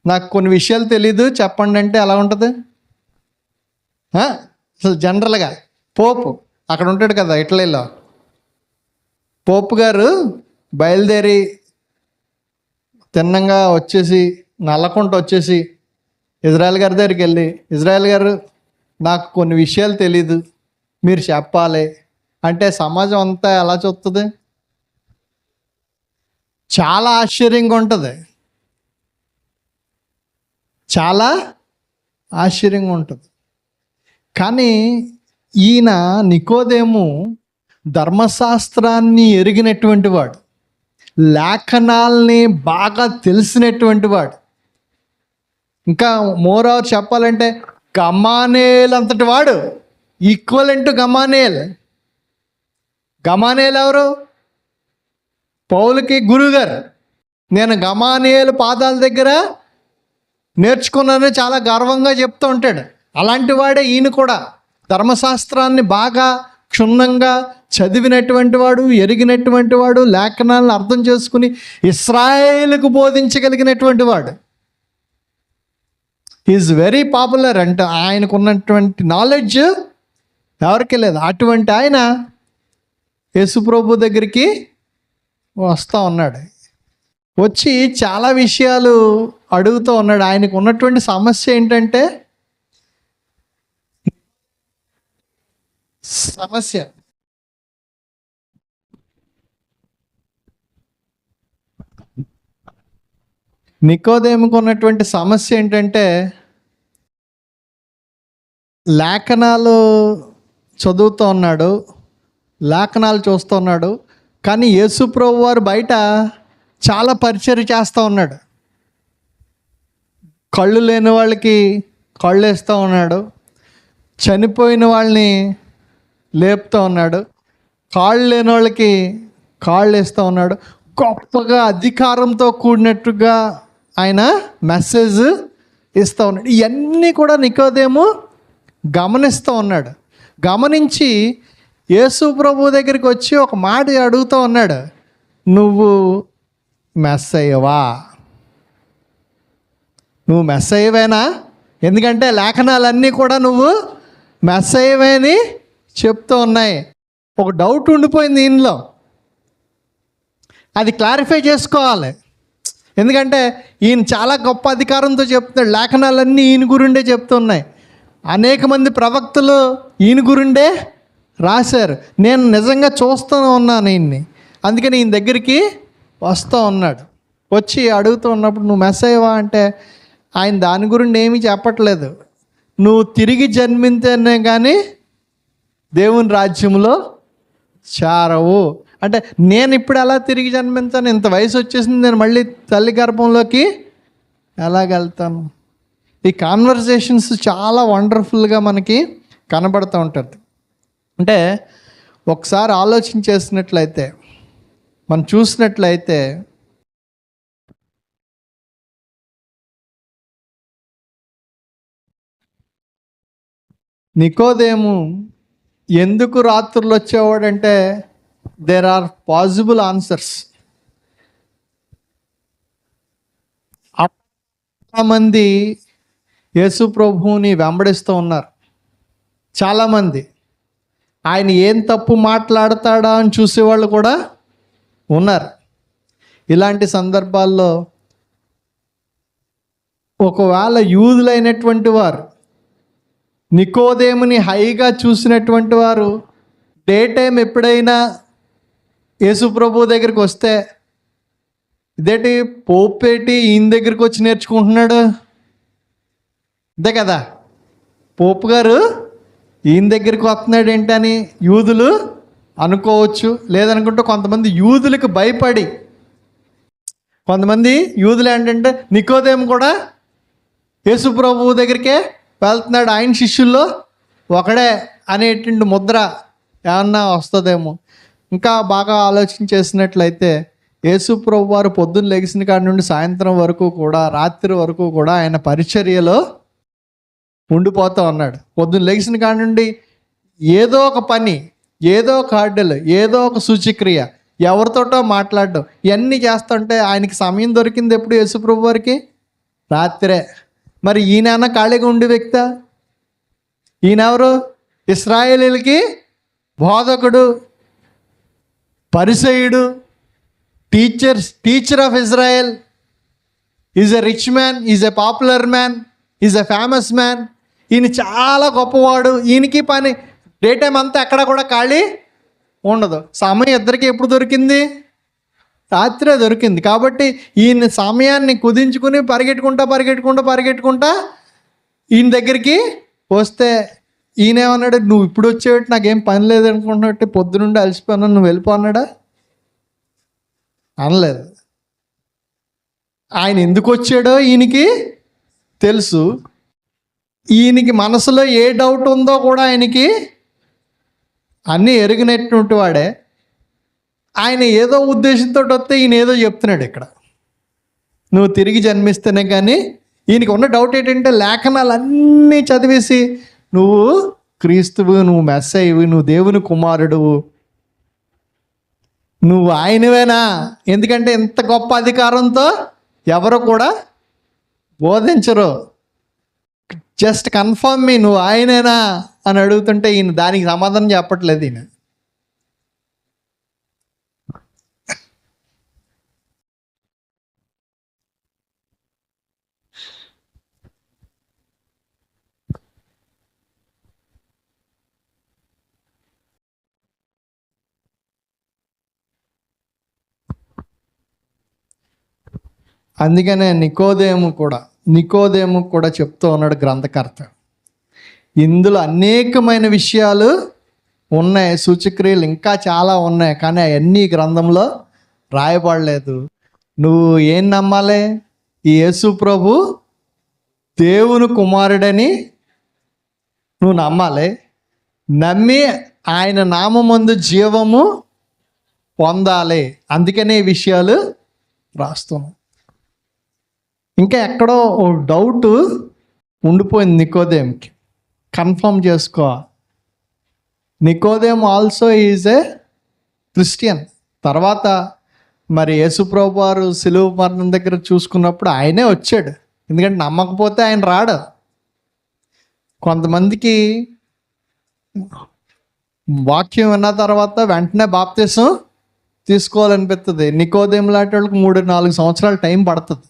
నాకు కొన్ని విషయాలు తెలీదు చెప్పండి అంటే ఎలా ఉంటుంది? అసలు జనరల్గా పోపు అక్కడ ఉంటాడు కదా ఇటలీలో. పోపు గారు బయలుదేరి తిన్నంగా వచ్చేసి నల్లకుంట వచ్చేసి ఇజ్రాయెల్ గారి దగ్గరికి వెళ్ళి, ఇజ్రాయెల్ గారు నాకు కొన్ని విషయాలు తెలీదు మీరు చెప్పాలి అంటే సమాజం అంతా ఎలా చూస్తుంది? చాలా ఆశ్చర్యంగా ఉంటుంది, చాలా ఆశ్చర్యంగా ఉంటుంది. కానీ ఈయన నికోదేము ధర్మశాస్త్రాన్ని ఎరిగినటువంటి వాడు, లేఖనాల్ని బాగా తెలిసినటువంటి వాడు. ఇంకా మోరోవర్ చెప్పాలంటే గమానేల్ అంతటి వాడు, ఈక్వలెంట్ గమానేల్. గమానేల్ ఎవరు? పౌలుకి గురుగారు. నేను గమానేల్ పాదాల దగ్గర నేర్చుకున్నానని చాలా గర్వంగా చెప్తూ ఉంటాడు. అలాంటి వాడే ఈయన కూడా. ధర్మశాస్త్రాన్ని బాగా క్షుణ్ణంగా చదివినటువంటి వాడు, ఎరిగినటువంటి వాడు, లేఖనాలను అర్థం చేసుకుని ఇశ్రాయేలుకు బోధించగలిగినటువంటి వాడు. Is very popular. అంటే ఆయనకు ఉన్నటువంటి నాలెడ్జ్ ఎవరికి లేదు. అటువంటి ఆయన యేసుప్రభు దగ్గరికి వస్తూ ఉన్నాడు. వచ్చి చాలా విషయాలు అడుగుతూ ఉన్నాడు. ఆయనకు ఉన్నటువంటి సమస్య ఏంటంటే, నికోదేముకు ఉన్నటువంటి సమస్య ఏంటంటే, లేఖనాలు చదువుతూ ఉన్నాడు, లేఖనాలు చూస్తూ ఉన్నాడు, కానీ యేసుప్రభు వారు బయట చాలా పరిచర్య చేస్తూ ఉన్నాడు. కళ్ళు లేని వాళ్ళకి కళ్ళు వేస్తూ ఉన్నాడు, చనిపోయిన వాళ్ళని లేపుతూ ఉన్నాడు, కాళ్ళు లేని వాళ్ళకి కాళ్ళు వేస్తూ ఉన్నాడు. గొప్పగా అధికారంతో కూడినట్టుగా ఆయన మెసేజ్ ఇస్తూ ఉన్నాడు. ఇవన్నీ కూడా నికోదేము గమనిస్తూ ఉన్నాడు. గమనించి యేసు ప్రభు దగ్గరికి వచ్చి ఒక మాట అడుగుతూ ఉన్నాడు, నువ్వు మెస్సయ్యవా? నువ్వు మెస్సయ్యవేనా? ఎందుకంటే లేఖనాలన్నీ కూడా నువ్వు మెస్సయ్యవే అని చెప్తూ ఉన్నాయి. ఒక డౌట్ ఉండిపోయింది దీనిలో, అది క్లారిఫై చేసుకోవాలి. ఎందుకంటే ఈయన చాలా గొప్ప అధికారంతో చెప్తున్నాడు, లేఖనాలన్నీ ఈయన గురిండే చెప్తున్నాయి. అనేక మంది ప్రవక్తలు ఈయన గురిండే రాశారు. నేను నిజంగా చూస్తూ ఉన్నాను ఈయన్ని, అందుకని ఈయన దగ్గరికి వస్తూ ఉన్నాడు. వచ్చి అడుగుతూ ఉన్నప్పుడు నువ్వు మెస్సయ్యవా అంటే ఆయన దాని గురించి ఏమీ చెప్పట్లేదు. నువ్వు తిరిగి జన్మింతేనే కానీ దేవుని రాజ్యంలో చేరవు అంటే, నేను ఇప్పుడు ఎలా తిరిగి జన్మించాను? ఇంత వయసు వచ్చేసింది, నేను మళ్ళీ తల్లి గర్భంలోకి ఎలాగెళ్తాను? ఈ కాన్వర్జేషన్స్ చాలా వండర్ఫుల్గా మనకి కనబడుతూ ఉంటుంది. అంటే ఒకసారి ఆలోచన చేసినట్లయితే, మనం చూసినట్లయితే, నికోదేము ఎందుకు రాత్రులు వచ్చేవాడంటే దేర్ ఆర్ పాసిబుల్ ఆన్సర్స్. చాలామంది యేసు ప్రభువుని వెంబడిస్తూ ఉన్నారు. చాలామంది ఆయన ఏం తప్పు మాట్లాడతాడా అని చూసేవాళ్ళు కూడా ఉన్నారు. ఇలాంటి సందర్భాల్లో ఒకవేళ యూదులైనటువంటి వారు నికోదేముని హైగా చూసినటువంటి వారు డే టైం ఎప్పుడైనా యేసు ప్రభు దగ్గరికి వస్తే, ఇదేంటి పోపేటి ఈయన దగ్గరికి వచ్చి నేర్చుకుంటున్నాడు, అంతే కదా, పోపు గారు ఈయన దగ్గరికి వస్తున్నాడు ఏంటని యూదులు అనుకోవచ్చు. లేదనుకుంటే కొంతమంది యూదులకు భయపడి, కొంతమంది యూదులు ఏంటంటే నికోదేము కూడా యేసు ప్రభు దగ్గరికే వెళ్తున్నాడు, ఆయన శిష్యుల్లో ఒకడే అనేటువంటి ముద్ర ఏమన్నా వస్తుందేమో. ఇంకా బాగా ఆలోచన చేసినట్లయితే యేసు ప్రభు వారు పొద్దున్న లెగిసిన కాడి నుండి సాయంత్రం వరకు కూడా, రాత్రి వరకు కూడా ఆయన పరిచర్యలో ఉండిపోతూ ఉన్నాడు. పొద్దున్న లెగిసిన కాడి నుండి ఏదో ఒక పని, ఏదో ఒక హర్డల్, ఏదో ఒక సూచిక్రియ, ఎవరితోటో మాట్లాడడం, ఇవన్నీ చేస్తుంటే ఆయనకి సమయం దొరికింది ఎప్పుడు? యేసు ప్రభు వారికి రాత్రే. మరి ఈయన ఖాళీగా ఉండే వ్యక్తి? ఈయన ఎవరు? ఇశ్రాయేలీలకి బోధకుడు, పరిసయుడు, teacher of Israel. Is a rich man, is a popular man, is a famous man. ఈయన చాలా గొప్పవాడు. ఈయనకి పని డే టైం అంతా ఎక్కడ కూడా ఖాళీ ఉండదు. సమయం ఇద్దరికి ఎప్పుడు దొరికింది? రాత్రే దొరికింది. కాబట్టి ఈయన సమయాన్ని కుదించుకుని పరిగెట్టుకుంటా ఈయన దగ్గరికి వస్తే ఈయనేమన్నాడు, నువ్వు ఇప్పుడు వచ్చేవాటి నాకేం పని లేదనుకుంటున్నట్టు, పొద్దునుండి అలసిపోయినా, నువ్వు వెళ్ళిపో అన్నాడా? అనలేదు. ఆయన ఎందుకు వచ్చాడో ఈయనకి తెలుసు. ఈయనకి మనసులో ఏ డౌట్ ఉందో కూడా ఆయనకి అన్నీ ఎరిగినటువంటి వాడే. ఆయన ఏదో ఉద్దేశంతో వస్తే ఈయన ఏదో చెప్తున్నాడు ఇక్కడ, నువ్వు తిరిగి జన్మిస్తేనే. కానీ ఈయనకి ఉన్న డౌట్ ఏంటంటే, లేఖనాలన్నీ చదివేసి నువ్వు క్రీస్తువు, నువ్వు మెస్సయ్యవు, నువ్వు దేవుని కుమారుడువు, నువ్వు ఆయనవేనా? ఎందుకంటే ఇంత గొప్ప అధికారంతో ఎవరు కూడా బోధించరు. జస్ట్ కన్ఫర్మ్ మీ, నువ్వు ఆయనేనా అని అడుగుతుంటే ఈయన దానికి సమాధానం చెప్పట్లేదు. ఈయన అందుకనే నికోదేము కూడా చెప్తూ ఉన్నాడు గ్రంథకర్త, ఇందులో అనేకమైన విషయాలు ఉన్నాయి, సూచక్రియలు ఇంకా చాలా ఉన్నాయి, కానీ అవన్నీ గ్రంథంలో రాయబడలేదు. నువ్వు ఏం నమ్మాలి? ఈ యేసు ప్రభు దేవుని కుమారుడని నువ్వు నమ్మాలి. నమ్మి ఆయన నామమందు జీవము పొందాలి. అందుకనే ఈ విషయాలు రాస్తున్నాం. ఇంకా ఎక్కడో ఓ డౌట్ ఉండిపోయింది నికోదేముకి. కన్ఫర్మ్ చేసుకో. నికోదేము ఆల్సో ఈజ్ ఏ క్రిస్టియన్. తర్వాత మరి యేసుప్రభు వారు సిలువ మరణం దగ్గర చూసుకున్నప్పుడు ఆయనే వచ్చాడు, ఎందుకంటే నమ్మకపోతే ఆయన రాడు. కొంతమందికి వాక్యం విన్న తర్వాత వెంటనే బాప్తిసం తీసుకోవాలనిపిస్తుంది. నికోదేము లాంటి వాళ్ళకి 3-4 సంవత్సరాలు టైం పడుతుంది.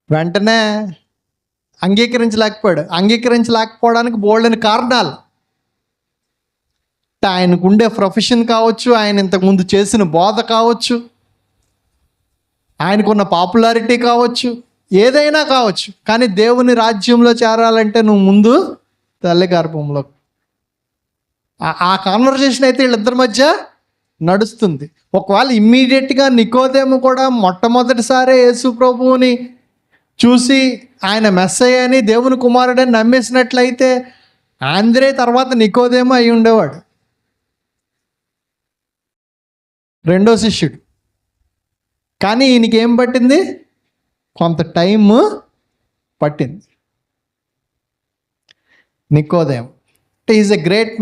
వెంటనే అంగీకరించలేకపోవడానికి బోల్డని కారణాలు. ఆయనకు ఉండే ప్రొఫెషన్ కావచ్చు, ఆయన ఇంతకుముందు చేసిన బోధ కావచ్చు, ఆయనకున్న పాపులారిటీ కావచ్చు, ఏదైనా కావచ్చు. కానీ దేవుని రాజ్యంలో చేరాలంటే నువ్వు ముందు తల్లి గర్భంలో. ఆ కాన్వర్జేషన్ అయితే వీళ్ళిద్దరి మధ్య నడుస్తుంది. ఒకవేళ ఇమ్మీడియట్గా నికోదేము కూడా మొట్టమొదటిసారి యేసు ప్రభువుని చూసి ఆయన మెస్సయ్య అని దేవుని కుమారుడని నమ్మేసినట్లయితే ఆంద్రే తర్వాత నికోదేము అయి ఉండేవాడు, రెండో శిష్యుడు. కానీ ఈయనకి ఏం పట్టింది? కొంత టైం పట్టింది. నికోదేము is a great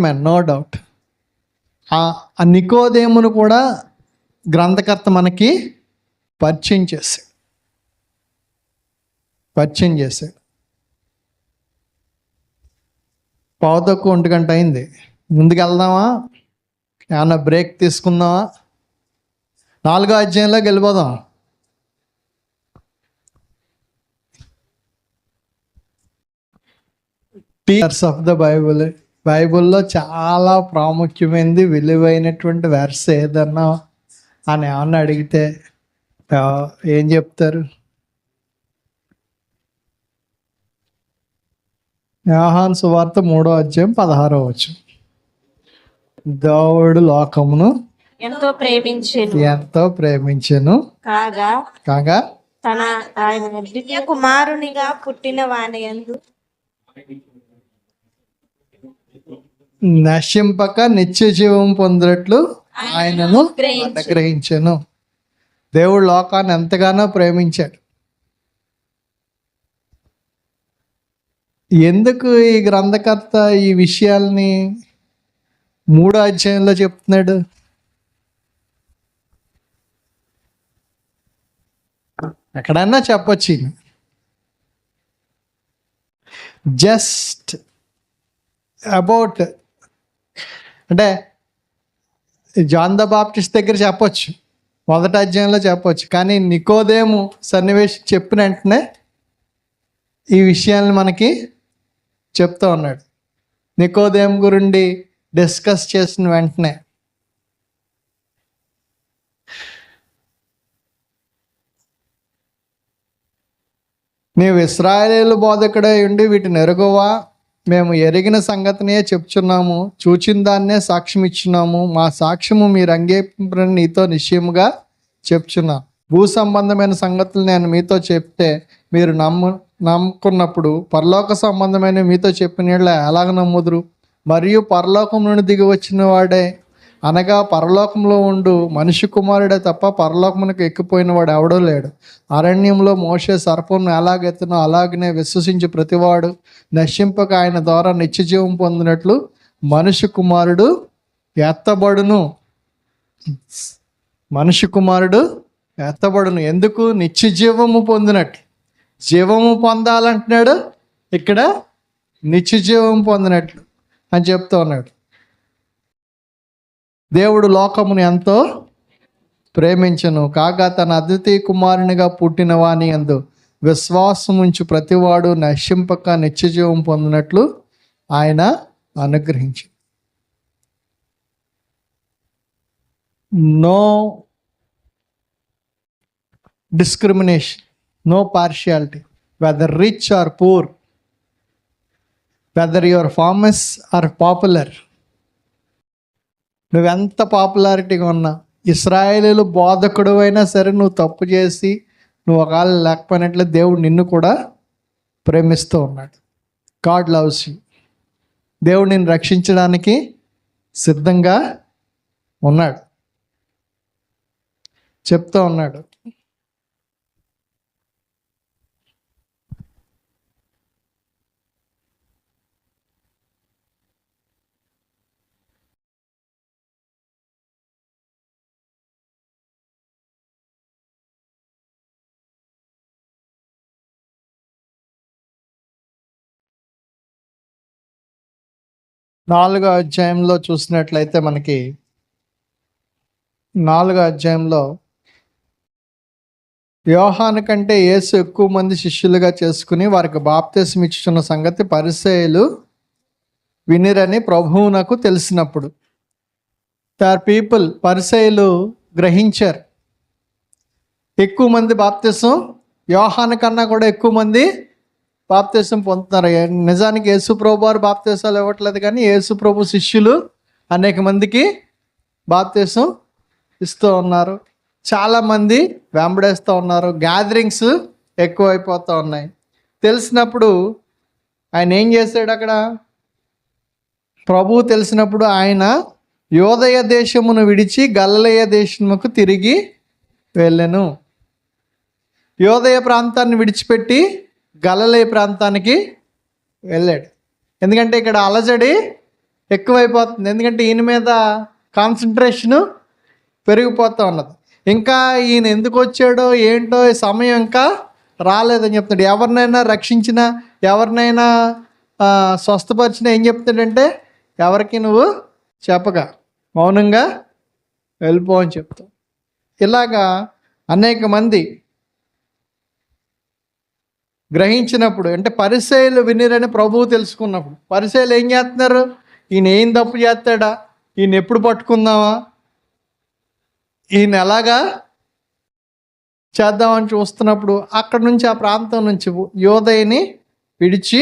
man, no doubt. ఆ నికోదేమును కూడా గ్రంథకర్త మనకి పరిచయం చేశాడు. పావుతక్కు 1 గంట అయింది. ముందుకు వెళ్దామా? ఏమన్నా బ్రేక్ తీసుకుందామా? 4వ అధ్యాయంలోకి వెళ్ళిపోదాం. టీచర్స్ ఆఫ్ ద బైబుల్లో చాలా ప్రాముఖ్యమైనది, విలువైనటువంటి వెర్స్ ఏదన్నా అని ఏమన్నా అడిగితే ఏం చెప్తారు? యోహాను సువార్త 3వ అధ్యాయం 16వ వచనం. దేవుడు లోకమును ఎంతో ప్రేమించెను కాగా తన ఆయన ద్వితీయ కుమారునిగా పుట్టిన వాని యందు నశింపక నిత్య జీవం పొందినట్లు ఆయనను అనుగ్రహించెను. దేవుడు లోకాన్ని ఎంతగానో ప్రేమించాడు. ఎందుకు ఈ గ్రంథకర్త ఈ విషయాల్ని 3వ అధ్యాయంలో చెప్తున్నాడు? ఎక్కడన్నా చెప్పొచ్చు. జస్ట్ అబౌట్ అంటే జాన్ ద బాప్టిస్ట్ దగ్గర చెప్పొచ్చు, 1వ అధ్యాయంలో చెప్పొచ్చు. కానీ నికోదేము సన్నివేశం చెప్పిన వెంటనే ఈ విషయాన్ని మనకి చెప్తా ఉన్నాడు. నికోదేము గురించి డిస్కస్ చేసిన వెంటనే నీవు ఇశ్రాయేలు బోధకుడై ఉండి వీటిని ఎరుగవా? మేము ఎరిగిన సంగతినే చెప్తున్నాము, చూచిన దాన్నే సాక్ష్యం ఇచ్చున్నాము. మా సాక్ష్యము మీరు అంగీకరించని నీతో నిశ్చయముగా చెప్తున్నాం. భూ సంబంధమైన సంగతులు నేను మీతో చెప్తే మీరు నమ్ముకున్నప్పుడు పరలోక సంబంధమైన మీతో చెప్పిన ఎలాగ నమ్ముదురు? మరియు పరలోకం నుండి దిగి వచ్చిన వాడే, అనగా పరలోకంలో ఉండు మనిషి కుమారుడే తప్ప పరలోకమునకు ఎక్కిపోయిన వాడు ఎవడో లేడు. అరణ్యంలో మోషే సర్పంను ఎలాగెత్తునో అలాగనే విశ్వసించి ప్రతివాడు నశింపక ఆయన ద్వారా నిత్యజీవం పొందినట్లు మనిషి కుమారుడు ఎత్తబడును. ఎందుకు? నిత్యజీవము పొందినట్లు. జీవము పొందాలంటున్నాడు ఇక్కడ, నిత్యజీవం పొందినట్లు అని చెప్తూ ఉన్నాడు. దేవుడు లోకమును ఎంతో ప్రేమించెను కాగా తన అద్వితీయ కుమారునిగా పుట్టిన వాని యందు విశ్వాసముంచు ప్రతివాడు నశింపక నిత్యజీవం పొందినట్లు ఆయన అనుగ్రహించు. No discrimination, no partiality, whether rich or poor, whether your famous or popular. నువ్వెంత పాపులారిటీగా ఉన్నా, ఇశ్రాయేలీలు బోధకుడు అయినా సరే, నువ్వు తప్పు చేసి నువ్వు ఒకవేళ లేకపోయినట్లే దేవుడు నిన్ను కూడా ప్రేమిస్తూ ఉన్నాడు. God loves you. దేవుడు నిన్ను రక్షించడానికి సిద్ధంగా ఉన్నాడు, చెప్తూ ఉన్నాడు. 4వ అధ్యాయంలో చూసినట్లయితే మనకి 4వ అధ్యాయంలో యోహాను కంటే యేసు ఎక్కువ మంది శిష్యులుగా చేసుకుని వారికి బాప్తిసం ఇచ్చుచున్న సంగతి పరిసయ్యులు వినిరని ప్రభువునకు తెలిసినప్పుడు, పరిసయ్యులు గ్రహించారు, ఎక్కువ మంది బాప్తిసం, యోహాను కన్నా కూడా ఎక్కువ మంది బాప్తిసం పొందుతున్నారు. నిజానికి యేసు ప్రభు వారు బాప్తిసాలు ఇవ్వట్లేదు, కానీ యేసు ప్రభు శిష్యులు అనేక మందికి బాప్తిసం ఇస్తూ ఉన్నారు. చాలామంది వెంబడేస్తూ ఉన్నారు. గ్యాదరింగ్స్ ఎక్కువైపోతూ ఉన్నాయి. తెలిసినప్పుడు ఆయన ఏం చేశాడు? అక్కడ ప్రభువు తెలిసినప్పుడు ఆయన యోదయ దేశమును విడిచి గలిలయ దేశముకు తిరిగి వెళ్ళెను. యోదయ ప్రాంతాన్ని విడిచిపెట్టి గలిలయ ప్రాంతానికి వెళ్ళాడు. ఎందుకంటే ఇక్కడ అలజడి ఎక్కువైపోతుంది. ఎందుకంటే ఈయన మీద కాన్సన్ట్రేషను పెరిగిపోతూ ఉన్నది. ఇంకా ఈయన ఎందుకు వచ్చాడో ఏంటో ఈ సమయం ఇంకా రాలేదని చెప్తాడు. ఎవరినైనా రక్షించినా, ఎవరినైనా స్వస్థపరిచినా ఏం చెప్తాడంటే, ఎవరికి నువ్వు చెప్పగా మౌనంగా వెళ్ళిపో అని చెప్తావు. ఇలాగా అనేక మంది గ్రహించినప్పుడు, అంటే పరిసయ్యులు వినిరని ప్రభువు తెలుసుకున్నప్పుడు, పరిసయ్యులు ఏం చేస్తున్నారు? ఈయన ఏం తప్పు చేస్తాడా, ఈయన ఎప్పుడు పట్టుకుందామా, ఈయన ఎలాగా చేద్దామని చూస్తున్నప్పుడు అక్కడ నుంచి, ఆ ప్రాంతం నుంచి యోదయని విడిచి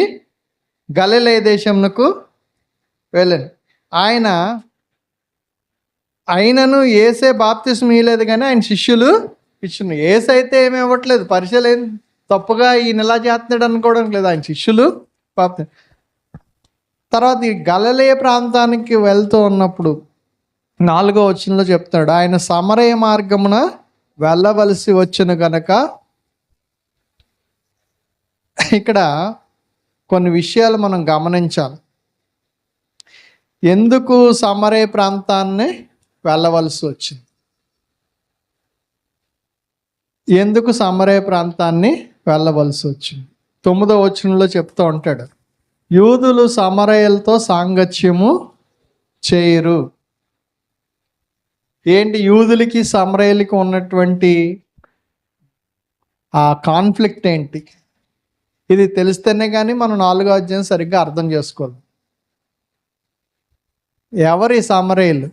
గలిలయ దేశంకు వెళ్ళాను. ఆయనను ఏసే బాప్తిసం ఇవ్వలేదు, కానీ ఆయన శిష్యులు ఇచ్చిన. ఏసైతే ఏమి ఇవ్వట్లేదు, పరిచయం ఏం తప్పుగా ఈయన ఎలా చేస్తున్నాడు అనుకోవడానికి లేదు, ఆయన శిష్యులు బాప్తి. తర్వాత ఈ గలిలయ ప్రాంతానికి వెళ్తూ ఉన్నప్పుడు 4వ వచనంలో చెప్తాడు, ఆయన సమరయ మార్గమున వెళ్ళవలసి వచ్చును గనక. ఇక్కడ కొన్ని విషయాలు మనం గమనించాలి. ఎందుకు సమరయ ప్రాంతాన్ని వెళ్ళవలసి వచ్చింది? ఎందుకు సమరయ ప్రాంతాన్ని వెళ్ళవలసి వచ్చింది? 9వ వచనంలో చెప్తూ ఉంటాడు, యూదులు సమరయులతో సాంగత్యము చేయరు. ఏంటి యూదులకి సమరయులకి ఉన్నటువంటి ఆ కాన్ఫ్లిక్ట్ ఏంటి? ఇది తెలిస్తేనే కానీ మనం 4వ అధ్యాయం సరిగ్గా అర్థం చేసుకోవాలి. ఎవరి సమరయులు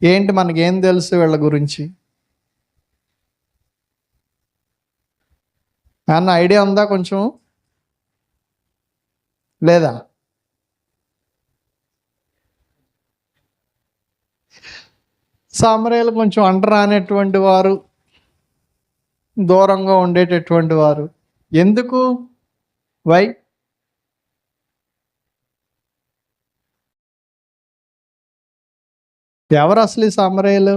ఏంటి? మనకేం తెలుసు వీళ్ళ గురించి? అన్న ఐడియా ఉందా కొంచెం? లేదా? సమరయులు కొంచెం అంటరానటువంటి వారు, దూరంగా ఉండేటటువంటి వారు. ఎందుకు? వై? ఎవరు అసలు ఈ సమరయులు?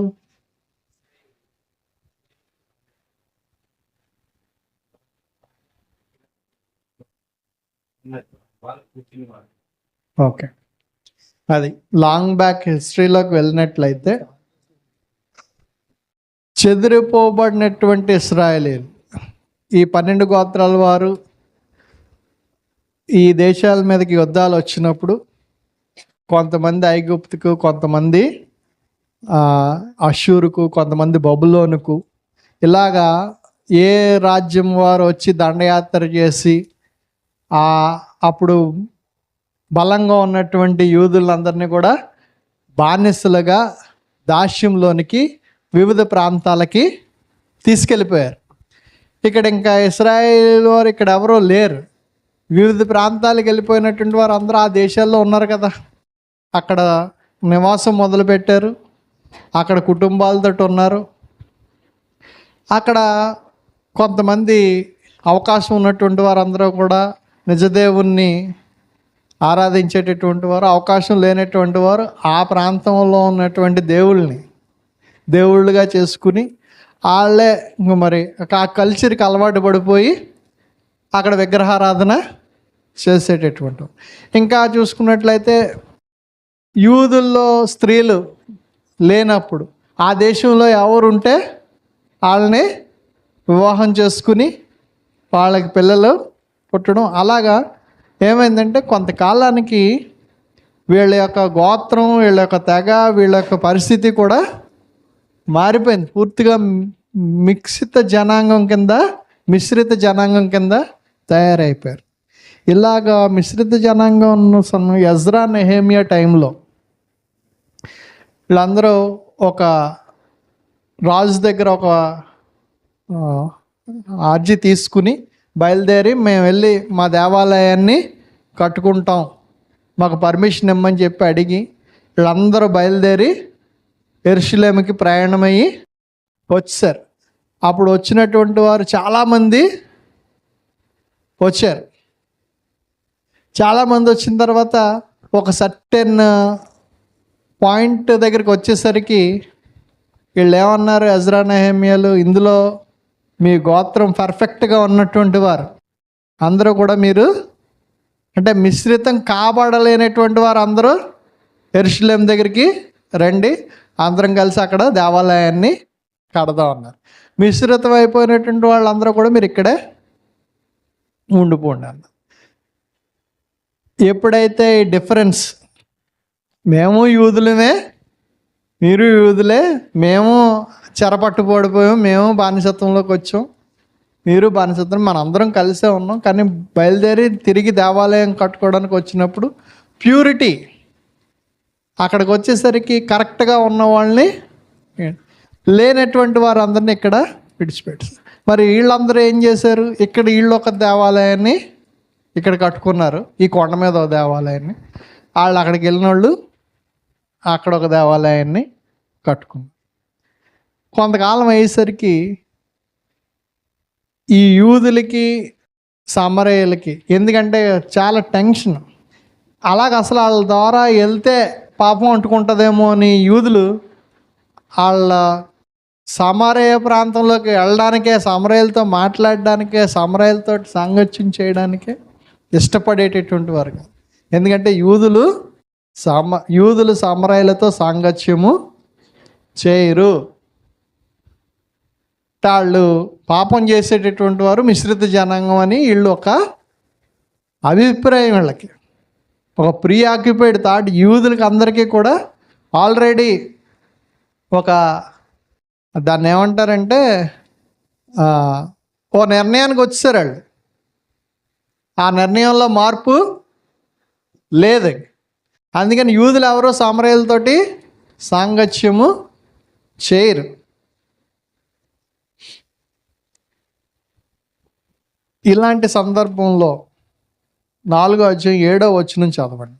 ఓకే, అది లాంగ్ బ్యాక్ హిస్టరీలోకి వెళ్ళినట్లయితే చెదిరిపోబడినటువంటి ఇశ్రాయేలీయులు, ఈ 12 గోత్రాల వారు ఈ దేశాల మీదకి యుద్ధాలు వచ్చినప్పుడు కొంతమంది ఐగుప్తుకు, కొంతమంది అషూరుకు, కొంతమంది బబులోనుకు, ఇలాగా ఏ రాజ్యం వారు వచ్చి దండయాత్ర చేసి అప్పుడు బలంగా ఉన్నటువంటి యూదులందరినీ కూడా బానిసలుగా దాస్యంలోనికి వివిధ ప్రాంతాలకి తీసుకెళ్ళిపోయారు. ఇక్కడ ఇంకా ఇశ్రాయేల్ వారు ఇక్కడ ఎవరో లేరు. వివిధ ప్రాంతాలకు వెళ్ళిపోయినటువంటి వారు అందరూ ఆ దేశాల్లో ఉన్నారు కదా, అక్కడ నివాసం మొదలుపెట్టారు, అక్కడ కుటుంబాలతో ఉన్నారు. అక్కడ కొంతమంది అవకాశం ఉన్నటువంటి వారందరూ కూడా నిజదేవుణ్ణి ఆరాధించేటటువంటి వారు, అవకాశం లేనటువంటి వారు ఆ ప్రాంతంలో ఉన్నటువంటి దేవుళ్ళుగా చేసుకుని వాళ్ళే మరి ఆ కల్చర్కి అలవాటు పడిపోయి అక్కడ విగ్రహారాధన చేసేటటువంటి. ఇంకా చూసుకున్నట్లయితే యూదుల్లో స్త్రీలు లేనప్పుడు ఆ దేశంలో ఎవరుంటే వాళ్ళని వివాహం చేసుకుని వాళ్ళకి పిల్లలు పుట్టడం. అలాగా ఏమైందంటే కొంతకాలానికి వీళ్ళ యొక్క గోత్రం, వీళ్ళ యొక్క తెగ, వీళ్ళ యొక్క పరిస్థితి కూడా మారిపోయింది. పూర్తిగా మిశ్రిత జనాంగం కింద తయారైపోయారు. ఇలాగా మిశ్రిత జనాంగం ఉన్న ఎజ్రా నెహెమియా టైంలో వీళ్ళందరూ ఒక రాజు దగ్గర ఒక ఆర్జీ తీసుకుని బయలుదేరి, మేము వెళ్ళి మా దేవాలయాన్ని కట్టుకుంటాం, మాకు పర్మిషన్ ఇమ్మని చెప్పి అడిగి వీళ్ళందరూ బయలుదేరి యెరూషలేముకి ప్రయాణమయ్యి వచ్చారు. అప్పుడు వచ్చినటువంటి వారు చాలామంది వచ్చారు. చాలామంది వచ్చిన తర్వాత ఒక సర్టెన్ పాయింట్ దగ్గరికి వచ్చేసరికి వీళ్ళు ఏమన్నారు, ఎజ్రా నెహెమియాలు, ఇందులో మీ గోత్రం పర్ఫెక్ట్గా ఉన్నటువంటి వారు అందరూ కూడా మీరు, అంటే మిశ్రితం కాబడలేనటువంటి వారు అందరూ యెరూషలేము దగ్గరికి రండి, అందరం కలిసి అక్కడ దేవాలయాన్ని కడదాం అన్నారు. మిశ్రితం అయిపోయినటువంటి వాళ్ళందరూ కూడా మీరు ఇక్కడే ఉండిపోండి అన్నారు. ఎప్పుడైతే ఈ డిఫరెన్స్, మేము యూదులమే, మీరు యూదులే, మేము చెరపట్టుబడిపోయాం, మేము బానిసత్వంలోకి వచ్చాం, మీరు బానిసత్వం, మనందరం కలిసే ఉన్నాం, కానీ బయలుదేరి తిరిగి దేవాలయం కట్టుకోవడానికి వచ్చినప్పుడు ప్యూరిటీ, అక్కడికి వచ్చేసరికి కరెక్ట్గా ఉన్న వాళ్ళని, లేనటువంటి వారందరినీ ఇక్కడ విడిచిపెట్టారు. మరి వీళ్ళందరూ ఏం చేశారు, ఇక్కడ వీళ్ళు ఒక దేవాలయాన్ని ఇక్కడ కట్టుకున్నారు, ఈ కొండ మీద ఒక దేవాలయాన్ని, వాళ్ళు అక్కడికి వెళ్ళిన వాళ్ళు అక్కడ ఒక దేవాలయాన్ని కట్టుకున్నారు. కొంతకాలం అయ్యేసరికి ఈ యూదులకి సమరయులకి, ఎందుకంటే చాలా టెన్షన్, అలాగ అసలు వాళ్ళ ద్వారా వెళ్తే పాపం అంటుకుంటుందేమో అని యూదులు వాళ్ళ సమరయ ప్రాంతంలోకి వెళ్ళడానికే, సమరయులతో మాట్లాడడానికే, సమరయులతో సాంగత్యం చేయడానికే ఇష్టపడేటటువంటి వారు కాదు. ఎందుకంటే యూదులు సమరయులతో సాంగత్యము చేయరు, వాళ్ళు పాపం చేసేటటువంటి వారు మిశ్రిత జనాంగం అని వీళ్ళు ఒక అభిప్రాయం, వీళ్ళకి ఒక ప్రీ ఆక్యుపైడ్ థాట్. యూదులకి అందరికీ కూడా ఆల్రెడీ ఒక, దాన్ని ఏమంటారంటే, ఓ నిర్ణయానికి వచ్చేసారు వాళ్ళు. ఆ నిర్ణయంలో మార్పు లేదు. అందుకని యూదులు ఎవరో సమరయులతోటి సాంగత్యము చేయరు. ఇలాంటి సందర్భంలో 4వ అధ్యాయం 7వ వచనం చదవండి.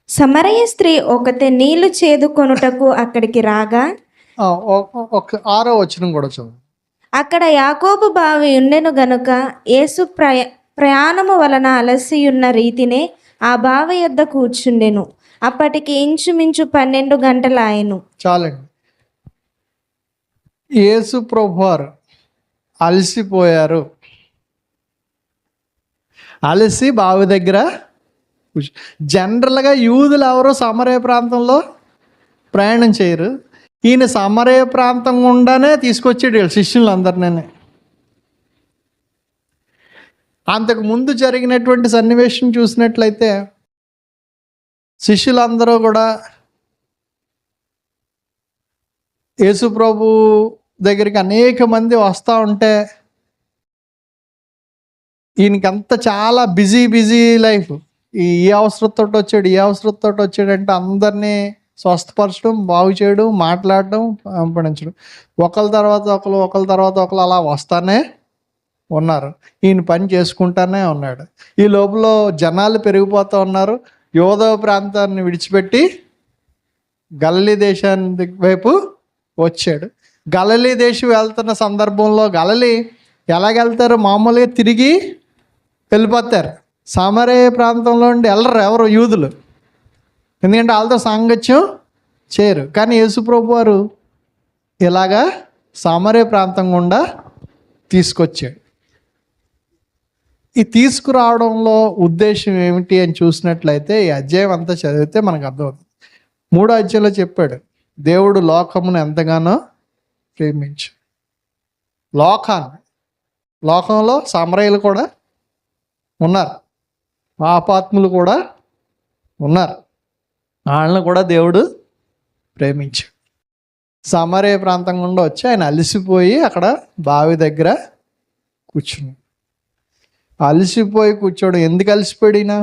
సమరయ స్త్రీ ఒకతే నీళ్లు చేదుకొనుటకు అక్కడికి రాగా, 6వ వచనం కూడా చదవండి. అక్కడ యాకోబు బావి ఉండెను గనుక యేసు ప్రయాణము వలన అలసియున్న రీతినే ఆ బావి యొద్ద కూర్చుండెను. అప్పటికి ఇంచుమించు 12 గంటలాయెను. చాలండి. యేసు ప్రభువారు అలసిపోయారు, అలసి బావి దగ్గర. జనరల్గా యూదులు ఎవరో సమరయ ప్రాంతంలో ప్రయాణం చేయరు. ఈయన సమరయ ప్రాంతం గుండానే తీసుకొచ్చాడు వీళ్ళ శిష్యులందరినీ. అంతకు ముందు జరిగినటువంటి సన్నివేశం చూసినట్లయితే శిష్యులందరూ కూడా యేసు ప్రభు దగ్గరికి అనేక మంది వస్తూ ఉంటే, ఈయనకంతా చాలా బిజీ లైఫ్. ఈ అవసరంతో వచ్చాడంటే అందరినీ స్వస్థపరచడం, బాగు చేయడం, మాట్లాడడం, పంపించడం, ఒకళ్ళ తర్వాత ఒకరు అలా వస్తానే ఉన్నారు. ఈయన పని చేసుకుంటానే ఉన్నాడు. ఈ లోపల జనాలు పెరిగిపోతూ ఉన్నారు. యోధా ప్రాంతాన్ని విడిచిపెట్టి గలిలీ దేశాన్ని వైపు వచ్చాడు. గలిలీ దేశం వెళ్తున్న సందర్భంలో, గలిలీ ఎలాగెళ్తారు, మామూలుగా తిరిగి వెళ్ళిపోతారు. సమరయ ప్రాంతంలో నుండి వెళ్ళరు ఎవరు యూదులు, ఎందుకంటే వాళ్ళతో సాంగత్యం చేయరు. కానీ యేసుప్రభు వారు ఇలాగా సమరయ ప్రాంతం గుండా తీసుకొచ్చాడు. ఈ తీసుకురావడంలో ఉద్దేశం ఏమిటి అని చూసినట్లయితే, ఈ అధ్యాయం అంతా చదివితే మనకు అర్థమవుతుంది. 3వ అధ్యాయంలో చెప్పాడు, దేవుడు లోకమును ఎంతగానో ప్రేమించు. లోకంలో సమరయులు కూడా ఉన్నారు, పాపాత్ములు కూడా ఉన్నారు. వాళ్ళని కూడా దేవుడు ప్రేమించాడు. సమరయ ప్రాంతం గుండా వచ్చి ఆయన అలసిపోయి అక్కడ బావి దగ్గర కూర్చున్నాడు. అలసిపోయి కూర్చోడు. ఎందుకు అలసిపోయినా?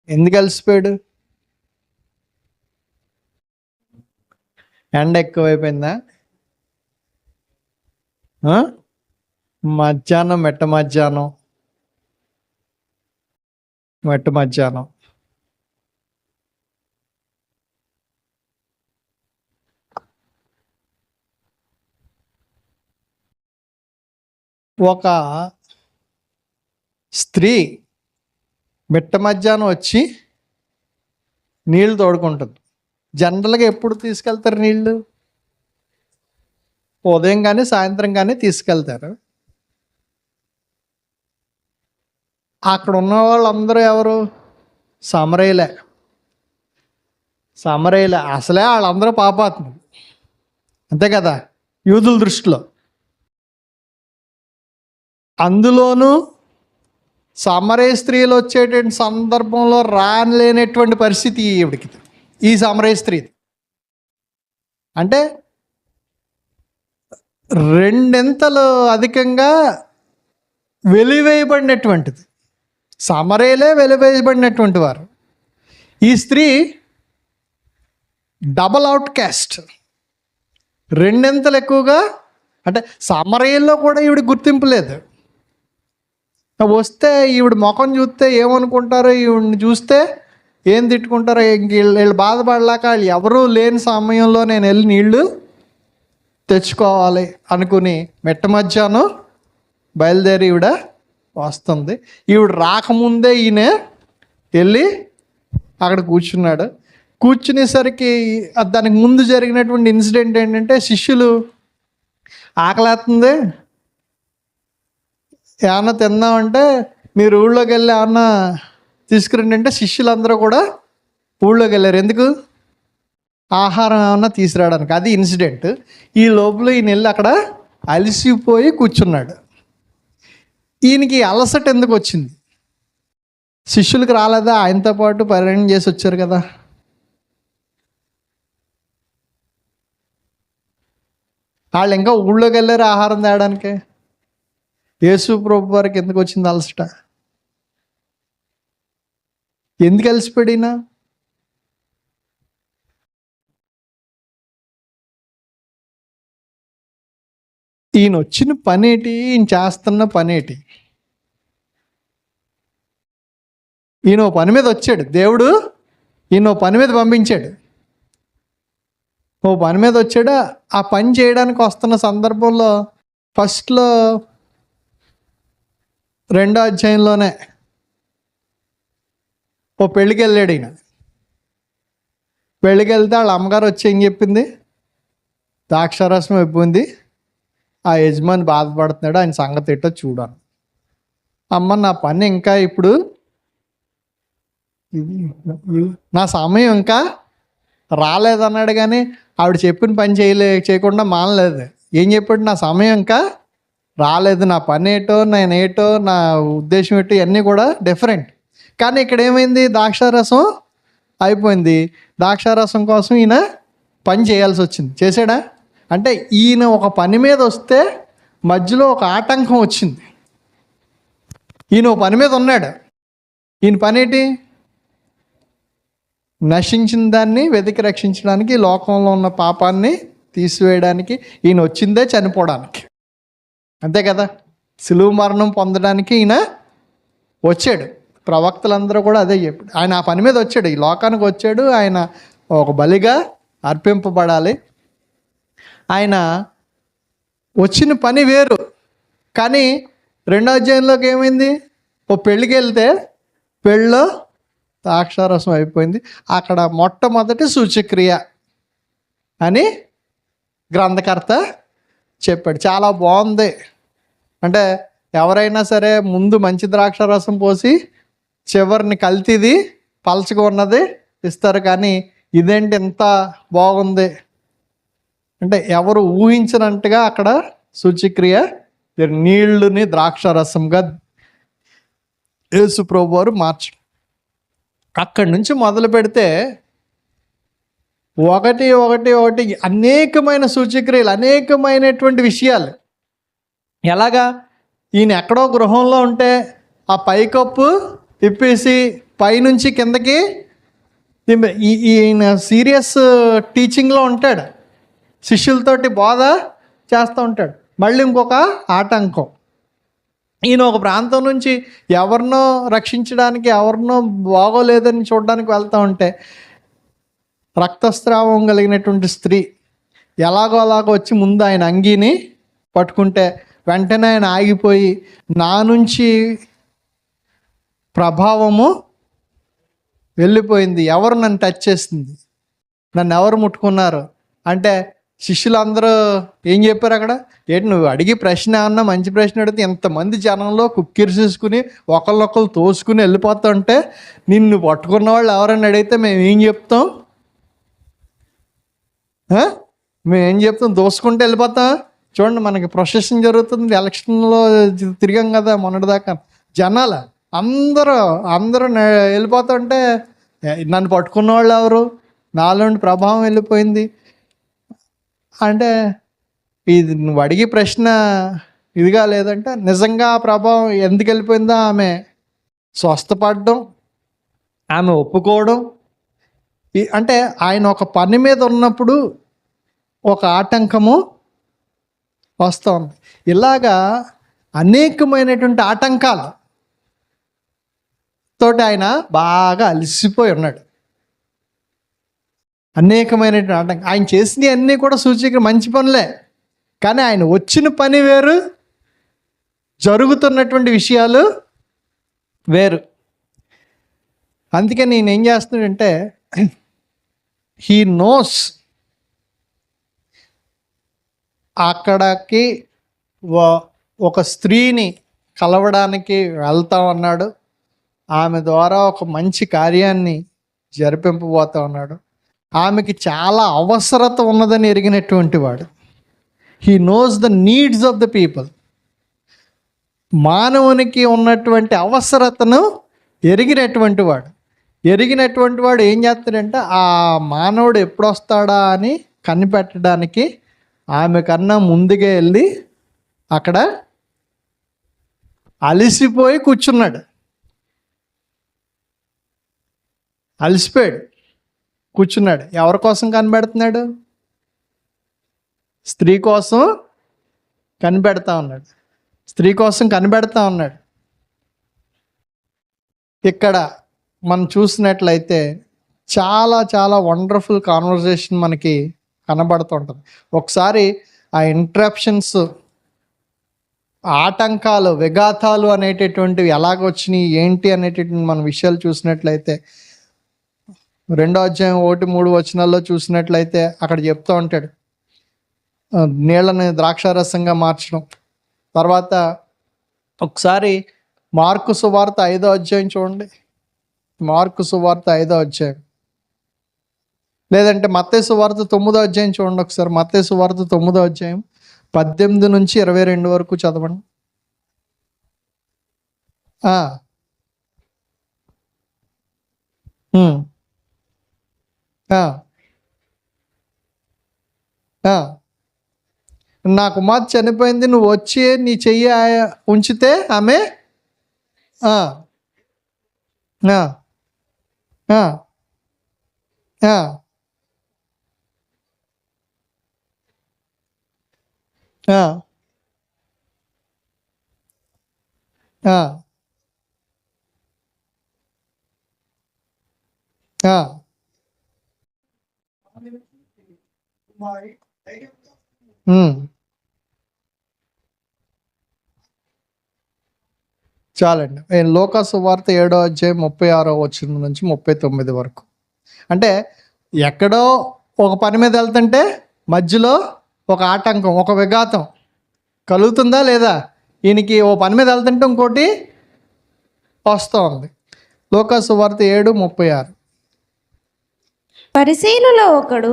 ఎందుకు అలసిపోయాడు? ఎండ ఎక్కువైపోయిందా? మధ్యాహ్నం మెట్ట మధ్యాహ్నం ఒక స్త్రీ మిట్ట మధ్యాహ్నం వచ్చి నీళ్లు తోడుకుంటుంది. జనరల్గా ఎప్పుడు తీసుకెళ్తారు నీళ్ళు? ఉదయం కానీ సాయంత్రం కానీ తీసుకెళ్తారు. అక్కడ ఉన్న వాళ్ళందరూ ఎవరు? సమరయులే. అసలే వాళ్ళందరూ పాపాత్ములు, అంతే కదా యూదుల దృష్టిలో. అందులోనూ సమరయ స్త్రీలు వచ్చేటువంటి సందర్భంలో రాలేనటువంటి పరిస్థితి ఈవిడికి, ఈ సమరయ స్త్రీది. అంటే రెండింతలు అధికంగా వెలివేయబడినటువంటిది. సమరయులే వెలివేయబడినటువంటి వారు. ఈ స్త్రీ డబల్ అవుట్ క్యాస్ట్, రెండింతలు ఎక్కువగా. అంటే సమరయుల్లో కూడా ఈవిడ గుర్తింపు లేదు. వస్తే ఈవిడ ముఖం చూస్తే ఏమనుకుంటారో, ఈవిడిని చూస్తే ఏం తిట్టుకుంటారో, వీళ్ళు బాధపడలేక వాళ్ళు ఎవరూ లేని సమయంలో నేను వెళ్ళి నీళ్లు తెచ్చుకోవాలి అనుకుని మెట్ట మధ్యాహ్నం బయలుదేరి ఈవిడ వస్తుంది. ఈవిడ రాకముందే ఈయన వెళ్ళి అక్కడ కూర్చున్నాడు. కూర్చునేసరికి దానికి ముందు జరిగినటువంటి ఇన్సిడెంట్ ఏంటంటే, శిష్యులు ఆకలేస్తుంది ఏమన్నా తిందామంటే మీరు ఊళ్ళోకి వెళ్ళి ఏమన్నా తీసుకురండి అంటే శిష్యులందరూ కూడా ఊళ్ళోకి వెళ్ళారు. ఎందుకు? ఆహారం ఏమన్నా తీసుకురావడానికి. అది ఇన్సిడెంట్. ఈ లోపల ఈయన వెళ్ళి అక్కడ అలసిపోయి కూర్చున్నాడు. ఈయనకి అలసట ఎందుకు వచ్చింది? శిష్యులకు రాలేదా? ఆయనతో పాటు పర్యటన చేసి వచ్చారు కదా. వాళ్ళు ఇంకా ఊళ్ళోకి వెళ్ళారు ఆహారం తేయడానికి. యేసు ప్రభు వారికి ఎందుకు వచ్చింది అలసట? ఎందుకు అలసిపడినా? ఈయన వచ్చిన పనేటి, ఈయన చేస్తున్న పనేటి? ఈయన ఓ పని మీద వచ్చాడు. దేవుడు ఈయన ఓ పని మీద పంపించాడు. ఓ పని మీద వచ్చాడు. ఆ పని చేయడానికి వస్తున్న సందర్భంలో ఫస్ట్లో 2వ అధ్యాయంలోనే ఓ పెళ్ళికి వెళ్ళాడు ఈయన. పెళ్ళికి వెళ్తే వాళ్ళ అమ్మగారు వచ్చి ఏం చెప్పింది? ద్రాక్షారసం అయిపోయింది, ఆ యజమాని బాధపడుతున్నాడు, ఆయన సంగతి ఏంటో చూడాలి. అమ్మ నా పని ఇంకా ఇప్పుడు నా సమయం ఇంకా రాలేదన్నాడు. కానీ ఆవిడ చెప్పిన పని చేయకుండా మానలేదు. ఏం చెప్పాడు? నా సమయం ఇంకా రాలేదు, నా పని ఏటో, నేనేటో, నా ఉద్దేశం ఏంటో ఇవన్నీ కూడా డిఫరెంట్. కానీ ఇక్కడ ఏమైంది? ద్రాక్షారసం అయిపోయింది. ద్రాక్షారసం కోసం ఈయన పని చేయాల్సి వచ్చింది. చేశాడా? అంటే ఈయన ఒక పని మీద వస్తే మధ్యలో ఒక ఆటంకం వచ్చింది. ఈయన ఒక పని మీద ఉన్నాడు. ఈయన పని ఏంటి? నశించిన దాన్ని వెతికి రక్షించడానికి, లోకంలో ఉన్న పాపాన్ని తీసివేయడానికి. ఈయన వచ్చిందే చనిపోవడానికి, అంతే కదా. సిలువ మరణం పొందడానికి ఈయన వచ్చాడు. ప్రవక్తలందరూ కూడా అదే చెప్పాడు. ఆయన ఆ పని మీద వచ్చాడు, ఈ లోకానికి వచ్చాడు. ఆయన ఒక బలిగా అర్పింపబడాలి. ఆయన వచ్చిన పని వేరు. కానీ 2వ అధ్యాయంలోకి ఏమైంది? ఓ పెళ్ళికి వెళ్తే పెళ్ళిలో ద్రాక్షారసం అయిపోయింది. అక్కడ మొట్టమొదటి సూచక్రియ అని గ్రంథకర్త చెప్పాడు. చాలా బాగుంది. అంటే ఎవరైనా సరే ముందు మంచి ద్రాక్షారసం పోసి చివరిని కల్తీది పలచగా ఉన్నది ఇస్తారు. కానీ ఇదేంటి ఎంత బాగుంది అంటే ఎవరు ఊహించినట్టుగా అక్కడ సూచక్రియ నీళ్లుని ద్రాక్ష రసంగా యేసు ప్రభు వారు మార్చడం. అక్కడి నుంచి మొదలు పెడితే ఒకటి ఒకటి ఒకటి అనేకమైన సూచక్రియలు, అనేకమైనటువంటి విషయాలు. ఎలాగా, ఈయన ఎక్కడో గృహంలో ఉంటే ఆ పైకప్పు తిప్పేసి పైనుంచి కిందకి ఈయన సీరియస్ టీచింగ్లో ఉంటాడు, శిష్యులతోటి బోధ చేస్తూ ఉంటాడు. మళ్ళీ ఇంకొక ఆటంకం, ఈయన ఒక ప్రాంతం నుంచి ఎవరినో రక్షించడానికి, ఎవరినో బాగోలేదని చూడడానికి వెళ్తూ ఉంటే రక్తస్రావం కలిగినటువంటి స్త్రీ ఎలాగో అలాగో వచ్చి ముందు ఆయన అంగీని పట్టుకుంటే వెంటనే ఆయన ఆగిపోయి, నా నుంచి ప్రభావము వెళ్ళిపోయింది, ఎవరు నన్ను టచ్ చేసింది, నన్ను ఎవరు ముట్టుకున్నారు అంటే శిష్యులందరూ ఏం చెప్పారు అక్కడ? ఏంటి నువ్వు అడిగి ప్రశ్న ఏమన్నా మంచి ప్రశ్న అడిగితే ఇంతమంది జనంలో కుక్కిరిసేసుకుని ఒకళ్ళొకళ్ళు తోసుకుని వెళ్ళిపోతుంటే నిన్ను పట్టుకున్న వాళ్ళు ఎవరన్నా అడిగితే మేము ఏం చెప్తాం? మేము చెప్తాం? దోసుకుంటూ వెళ్ళిపోతాం. చూడండి, మనకి ప్రొసెషన్ జరుగుతుంది, ఎలక్షన్లో తిరిగాం కదా మొన్నటిదాకా, జనాలు అందరూ వెళ్ళిపోతుంటే నన్ను పట్టుకున్న వాళ్ళు ఎవరు, నాలోని ప్రభావం వెళ్ళిపోయింది అంటే ఇది నువ్వు అడిగి ప్రశ్న ఇదిగా లేదంటే నిజంగా ఆ ప్రభావం ఎందుకు వెళ్ళిపోయిందో ఆమె స్వస్థపడడం, ఆమె ఒప్పుకోవడం. అంటే ఆయన ఒక పని మీద ఉన్నప్పుడు ఒక ఆటంకము వస్తుంది. ఇలాగా అనేకమైనటువంటి ఆటంకాలు తోటి ఆయన బాగా అలసిపోయి ఉన్నాడు. అనేకమైనటువంటి ఆటంకం, ఆయన చేసినవి అన్నీ కూడా సూచిక మంచి పనులే, కానీ ఆయన వచ్చిన పని వేరు, జరుగుతున్నటువంటి విషయాలు వేరు. అందుకే నేను ఏం చేస్తున్నాడంటే, హీ నోస్ అక్కడికి ఒక స్త్రీని కలవడానికి వెళ్తా ఉన్నాడు, ఆమె ద్వారా ఒక మంచి కార్యాన్ని జరిపింపబోతా ఉన్నాడు. ఆమెకి చాలా అవసరత ఉన్నదని ఎరిగినటువంటి వాడు. He knows the needs of the people. మానవునికి ఉన్నటువంటి అవసరతను ఎరిగినటువంటి వాడు ఏం చేస్తాడంటే ఆ మానవుడు ఎప్పుడు వస్తాడా అని కనిపెట్టడానికి ఆమె కన్నా ముందుగా వెళ్ళి అక్కడ అలసిపోయి కూర్చున్నాడు. అలసిపోయాడు, కూర్చున్నాడు. ఎవరి కోసం కనిపెడుతున్నాడు? స్త్రీ కోసం కనిపెడతా ఉన్నాడు. ఇక్కడ మనం చూసినట్లయితే చాలా చాలా వండర్ఫుల్ కాన్వర్జేషన్ మనకి కనబడుతుంటుంది. ఒకసారి ఆ ఇంటరప్షన్స్, ఆటంకాలు, విఘాతాలు అనేటటువంటివి ఎలాగొచ్చినాయి ఏంటి అనేటటువంటి మన విషయాలు చూసినట్లయితే 2వ అధ్యాయం 1-3 వచనాల్లో చూసినట్లయితే అక్కడ చెప్తూ ఉంటాడు నీళ్ళని ద్రాక్షారసంగా మార్చడం. తర్వాత ఒకసారి మార్కు సువార్త 5వ అధ్యాయం చూడండి. మార్కు సువార్త 5వ అధ్యాయం, లేదంటే మత్తయి సువార్త 9వ అధ్యాయం చూడండి. ఒకసారి మత్తయి సువార్త 9వ అధ్యాయం 18 నుంచి 22 వరకు చదవండి. నా కుమార్తె చనిపోయింది, నువ్వు వచ్చి నీ చెయ్యి ఉంచితే ఆమె చాలండి. లోకా సువార్త 7వ అధ్యాయం 36వ వచనం నుంచి 39 వరకు. అంటే ఎక్కడో ఒక పని మీద వెళ్తుంటే మధ్యలో ఒక ఆటంకం, ఒక విఘాతం కలుగుతుందా లేదా? ఈయనకి ఓ పని మీద వెళ్తుంటే ఇంకోటి వస్తూ ఉంది. లోకా సువార్త 7:36 పరిసయ్యులలో ఒకడు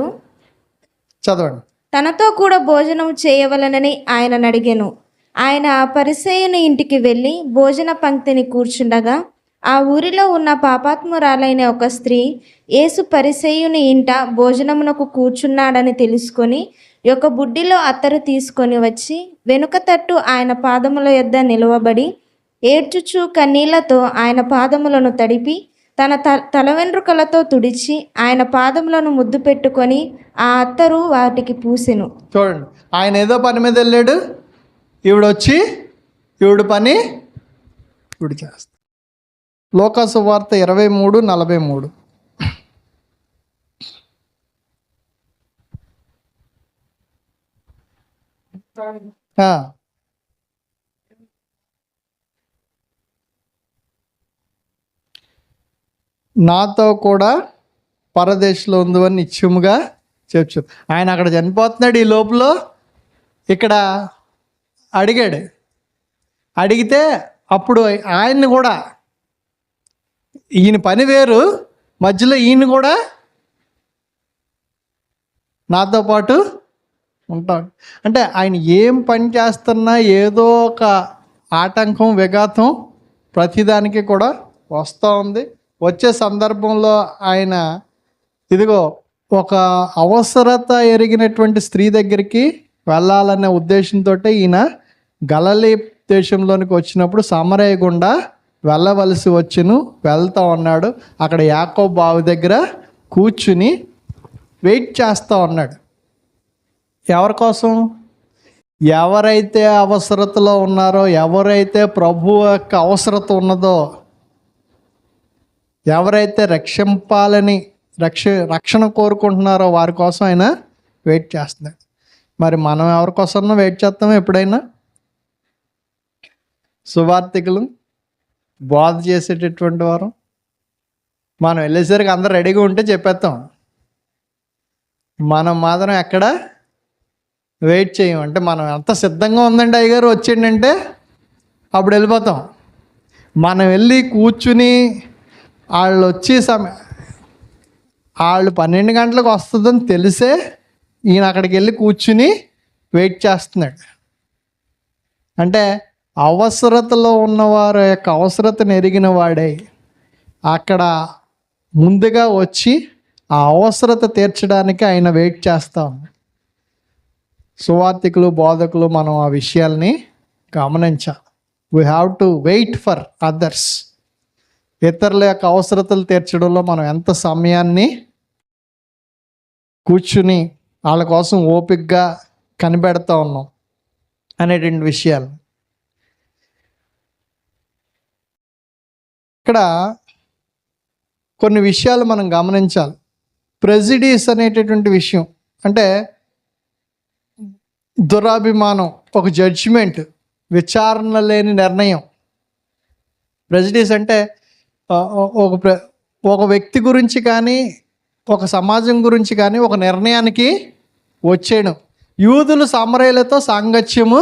చదవండి. తనతో కూడా భోజనం చేయవలనని ఆయనను అడిగెను. ఆయన ఆ పరిసయ్యుని ఇంటికి వెళ్ళి భోజన పంక్తిని కూర్చుండగా ఆ ఊరిలో ఉన్న పాపాత్మురాలైన ఒక స్త్రీ యేసు పరిసయ్యుని ఇంట భోజనమునకు కూర్చున్నాడని తెలుసుకొని ఒక బుడ్డిలో అత్తరు తీసుకొని వచ్చి వెనుక తట్టు ఆయన పాదముల యొద్ద నిలువబడి ఏడ్చుచు కన్నీళ్లతో ఆయన పాదములను తడిపి తన తల వెంట్రుకలతో తుడిచి ఆయన పాదములను ముద్దు పెట్టుకొని ఆ అత్తరు వాటికి పూసెను. చూడండి, ఆయన ఏదో పని మీద వెళ్ళాడు, ఈవిడొచ్చి ఈవిడ పని ఈవిడ చేస్తాడు. లోకాసు వార్త 23:43. నాతో కూడా పరదేశంలో ఉందని నిత్యముగా చెప్పు. ఆయన అక్కడ చనిపోతున్నాడు, ఈ లోపల ఇక్కడ అడిగితే అప్పుడు ఆయన్ని కూడా, ఈయన పని వేరు, మధ్యలో ఈయన కూడా నాతో పాటు ఉంటాడు. అంటే ఆయన ఏం పని చేస్తున్నా ఏదో ఒక ఆటంకం, విఘాతం ప్రతిదానికి కూడా వస్తూ ఉంది. వచ్చే సందర్భంలో ఆయన ఇదిగో ఒక అవసరత ఎరిగినటువంటి స్త్రీ దగ్గరికి వెళ్ళాలనే ఉద్దేశంతో ఈయన గలిలయ దేశంలోనికి వచ్చినప్పుడు సమరయ గుండా వెళ్ళవలసి వెళ్తా ఉన్నాడు. అక్కడ యాకోబు బావి దగ్గర కూర్చుని వెయిట్ చేస్తూ ఉన్నాడు. ఎవరి కోసం? ఎవరైతే అవసరతలో ఉన్నారో, ఎవరైతే ప్రభు యొక్క అవసరత ఉన్నదో, ఎవరైతే రక్షింపాలని రక్షణ కోరుకుంటున్నారో వారి కోసం ఆయన వెయిట్ చేస్తున్నాడు. మరి మనం ఎవరి కోసం వెయిట్ చేస్తామో ఎప్పుడైనా? సువార్థికులు, బోధ చేసేటటువంటి వారు మనం వెళ్ళేసరికి అందరు రెడీగా ఉంటే చెప్పేస్తాం. మనం మాత్రం ఎక్కడ వెయిట్ చేయం. అంటే మనం ఎంత సిద్ధంగా ఉందండి అయ్యగారు వచ్చిండంటే అప్పుడు వెళ్ళిపోతాం. మనం వెళ్ళి కూర్చుని వాళ్ళు వచ్చే వాళ్ళు 12 గంటలకు వస్తుందని తెలిసే ఈయన అక్కడికి వెళ్ళి కూర్చుని వెయిట్ చేస్తున్నాడు. అంటే అవసరతలో ఉన్నవారి యొక్క అవసరతను ఎరిగిన వాడే అక్కడ ముందుగా వచ్చి ఆ అవసరత తీర్చడానికి ఆయన వెయిట్ చేస్తాం. సువార్థికులు, బోధకులు మనం ఆ విషయాల్ని గమనించాలి. We have to wait for others. ఇతరుల యొక్క అవసరతలు తీర్చడంలో మనం ఎంత సమయాన్ని కూర్చుని వాళ్ళ కోసం ఓపికగా కనిపెడతా ఉన్నాం అనేటువంటి విషయాలు. ఇక్కడ కొన్ని విషయాలు మనం గమనించాలి. ప్రెజిడీస్ అనేటటువంటి విషయం అంటే దురాభిమానం, ఒక జడ్జిమెంట్, విచారణ లేని నిర్ణయం. ప్రెజిడీస్ అంటే ఒక వ్యక్తి గురించి కానీ, ఒక సమాజం గురించి కానీ ఒక నిర్ణయానికి వచ్చేయడం. యూదులు సమరయులతో సాంగత్యము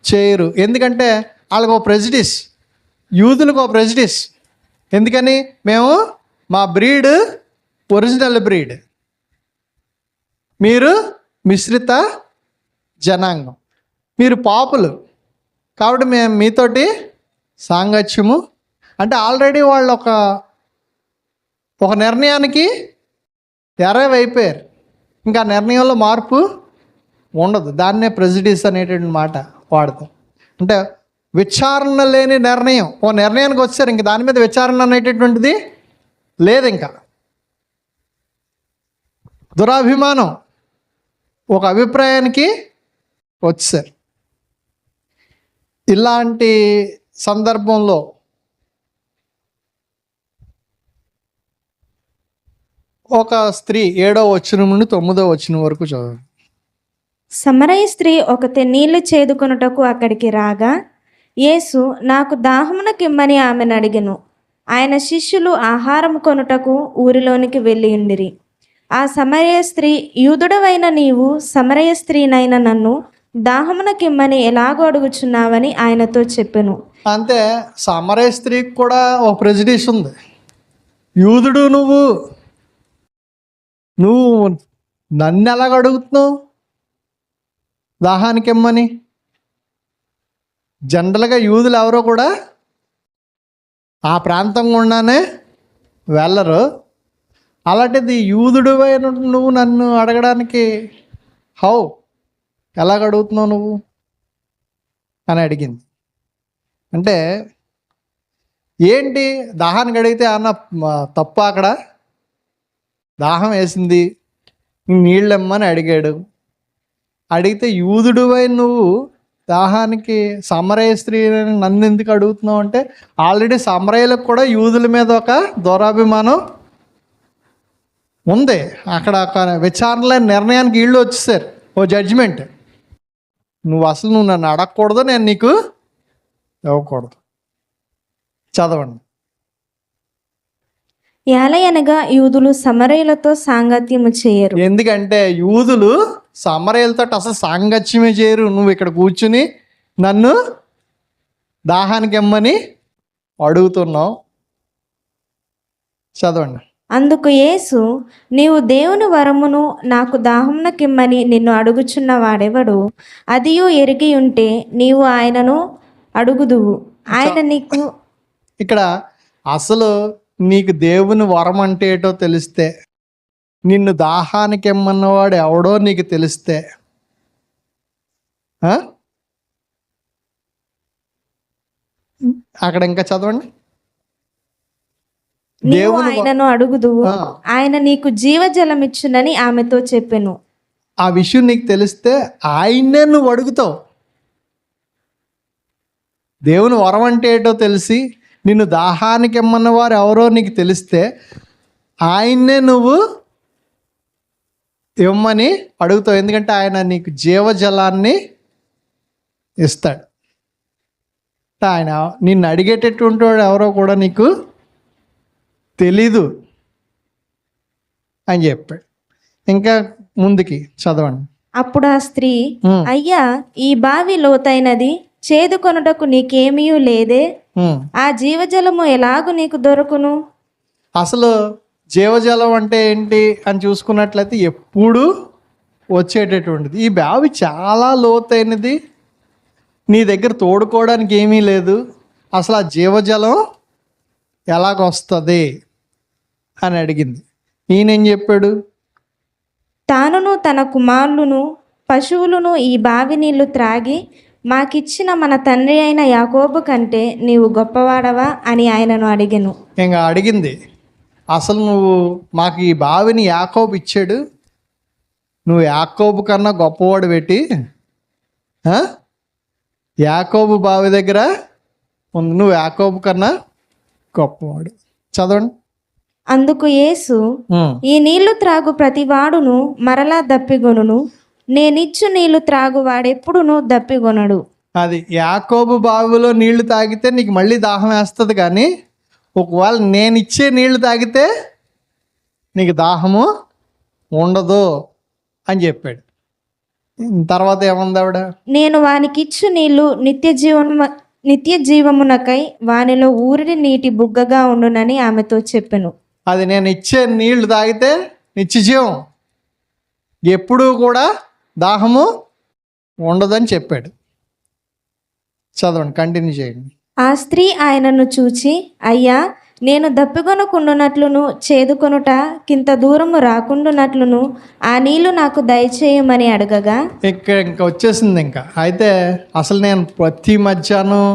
చేయరు. ఎందుకంటే వాళ్ళకు ఒక ప్రెజిడీస్, యూదులకు ఒక ప్రెజిడీస్. ఎందుకని? మేము మా బ్రీడ్ ఒరిజినల్ బ్రీడ్, మీరు మిశ్రిత జనాంగం, మీరు పాపులు, కాబట్టి మేము మీతోటి సాంగత్యము. అంటే ఆల్రెడీ వాళ్ళు ఒక నిర్ణయానికి ఎరైవ్ అయిపోయారు. ఇంకా నిర్ణయంలో మార్పు ఉండదు. దాన్నే ప్రెజిడీస్ అనేటువంటి మాట వాడతాం. అంటే విచారణ లేని నిర్ణయం. ఓ నిర్ణయానికి వచ్చారు, ఇంక దాని మీద విచారణ అనేటటువంటిది లేదు. ఇంకా దురాభిమానం, ఒక అభిప్రాయానికి వచ్చారు. ఇలాంటి సందర్భంలో ఒక స్త్రీ 7వ వచనం నుండి 9వ వచనం వరకు చదువు. సమరయ స్త్రీ ఒకతే నీళ్లు చేదుకొనుటకు అక్కడికి రాగా యేసు నాకు దాహమునకిమ్మని ఆమెను అడిగెను. ఆయన శిష్యులు ఆహారం కొనుటకు ఊరిలోనికి వెళ్ళి ఉండిరి. ఆ సమరయ స్త్రీ, యూదుడవైన నీవు సమరయ స్త్రీనైన నన్ను దాహమునకిమ్మని ఎలాగో అడుగుచున్నావని ఆయనతో చెప్పెను. అంతే, సమరయ స్త్రీకి కూడా ఒక ప్రెజిడీస్ ఉంది. యూదుడు నువ్వు నన్ను ఎలాగ అడుగుతున్నావు దాహానికి ఇమ్మని? జనరల్గా యూదులు ఎవరో కూడా ఆ ప్రాంతం గుండానే వెళ్ళరు. అలాంటిది యూదుడు అయిన నువ్వు నన్ను అడగడానికి ఎలాగ అడుగుతున్నావు నువ్వు అని అడిగింది. అంటే ఏంటి, దాహానికి అడిగితే అన్న తప్ప? అక్కడ దాహం వేసింది, నీళ్ళు ఇమ్మని అడిగాడు. అడిగితే యూదుడు అయిన నువ్వు దాహానికి సమరయ స్త్రీ నన్ను ఎందుకు అడుగుతున్నావు అంటే, ఆల్రెడీ సమరయులకు కూడా యూదుల మీద ఒక దురాభిమానం ఉంది. అక్కడ ఒక విచారణలో నిర్ణయానికి వీళ్ళు వచ్చేసారు, ఓ జడ్జిమెంట్. నువ్వు నన్ను అడగకూడదు, నేను నీకు ఇవ్వకూడదు. చదవండి. ఏలయనగా యూదులు సమరయులతో సాంగత్యము చేయరు. ఎందుకంటే యూదులు సమరయులతో అసలు సాంగత్యమే చేయరు. నువ్వు ఇక్కడ కూర్చుని నన్ను దాహానికి ఇమ్మని అడుగుతున్నావు. చదవండి. అందుకు యేసు, నీవు దేవుని వరమును నాకు దాహమునకిమ్మని నిన్ను అడుగుచున్న వాడెవడు? అదియు ఎరిగి ఉంటే నీవు ఆయనను అడుగుదువు, ఆయన నీకు. ఇక్కడ అసలు నీకు దేవుని వరం అంటే ఏటో తెలిస్తే, నిన్ను దాహానికి ఇమ్మన్నవాడు ఎవడో నీకు తెలిస్తే, అక్కడ ఇంకా చదవండి. నీవు ఆయనను అడుగుదువు, ఆయన నీకు జీవజలం ఇచ్చునని ఆమెతో చెప్పెను. ఆ విషయం నీకు తెలిస్తే ఆయన్నే నువ్వు అడుగుతావు. దేవుని వరం అంటే ఏటో తెలిసి నిన్ను దాహానికి ఇమ్మన్న వారు ఎవరో నీకు తెలిస్తే ఆయన్నే నువ్వు ఇవ్వమని అడుగుతావు. ఎందుకంటే ఆయన నీకు జీవజలాన్ని ఇస్తాడు. ఆయన నిన్ను అడిగేటటువంటి వాడు ఎవరో కూడా నీకు తెలీదు అని చెప్పాడు. ఇంకా ముందుకి చదవండి. అప్పుడు ఆ స్త్రీ, అయ్యా, ఈ బావి లోతైనది, చేదు కొనుటకు నీకేమీ లేదే, ఆ జీవజలము ఎలాగు నీకు దొరకును? అసలు జీవజలం అంటే ఏంటి అని చూసుకున్నట్లయితే ఎప్పుడు వచ్చేటటువంటిది. ఈ బావి చాలా లోతైనది, నీ దగ్గర తోడుకోవడానికి ఏమీ లేదు, అసలు ఆ జీవజలం ఎలాగొస్తుంది అని అడిగింది. ఈయనేం చెప్పాడు? తానును తన కుమారులను పశువులను ఈ బావి నీళ్లు త్రాగి మాకిచ్చిన మన తండ్రి అయిన యాకోబు కంటే నీవు గొప్పవాడవా అని ఆయనను అడిగెను. ఇంకా అడిగింది, అసలు నువ్వు మాకు ఈ బావిని యాకోబు ఇచ్చాడు, నువ్వు యాకోబు కన్నా గొప్పవాడు పెట్టి యాకోబు బావి దగ్గర ఉంది, నువ్వు యాకోబు కన్నా గొప్పవాడు. చదవండి. అందుకు యేసు, ఈ నీళ్లు త్రాగు ప్రతివాడును మరలా దప్పిగొనును, నేనిచ్చు నీళ్లు త్రాగు వాడెప్పుడును దప్పిగొనడు. అది యాకోబు బావిలో నీళ్లు తాగితే నీకు మళ్ళీ దాహం వేస్తుంది, కానీ ఒకవేళ నేను ఇచ్చే నీళ్లు తాగితే నీకు దాహము ఉండదు అని చెప్పాడు. తర్వాత ఏముంది ఆవిడ? నేను వానికిచ్చు నీళ్లు నిత్య జీవమునకై వానిలో ఊరిడి నీటి బుగ్గగా ఉండునని ఆమెతో చెప్పెను. అది నేను ఇచ్చే నీళ్లు తాగితే నిత్యజీవం, ఎప్పుడూ కూడా దాహము ఉండదని చెప్పాడు. చదవండి, కంటిన్యూ చేయండి. ఆ స్త్రీ ఆయనను చూచి, అయ్యా, నేను దప్పికొనకుండునట్లును చేదుకొనుట కింత దూరము రాకుండునట్లును ఆ నీళ్లు నాకు దయచేయమని అడగగా, ఇంకా వచ్చేసింది. ఇంకా అయితే అసలు నేను ప్రతి మధ్యాహ్నం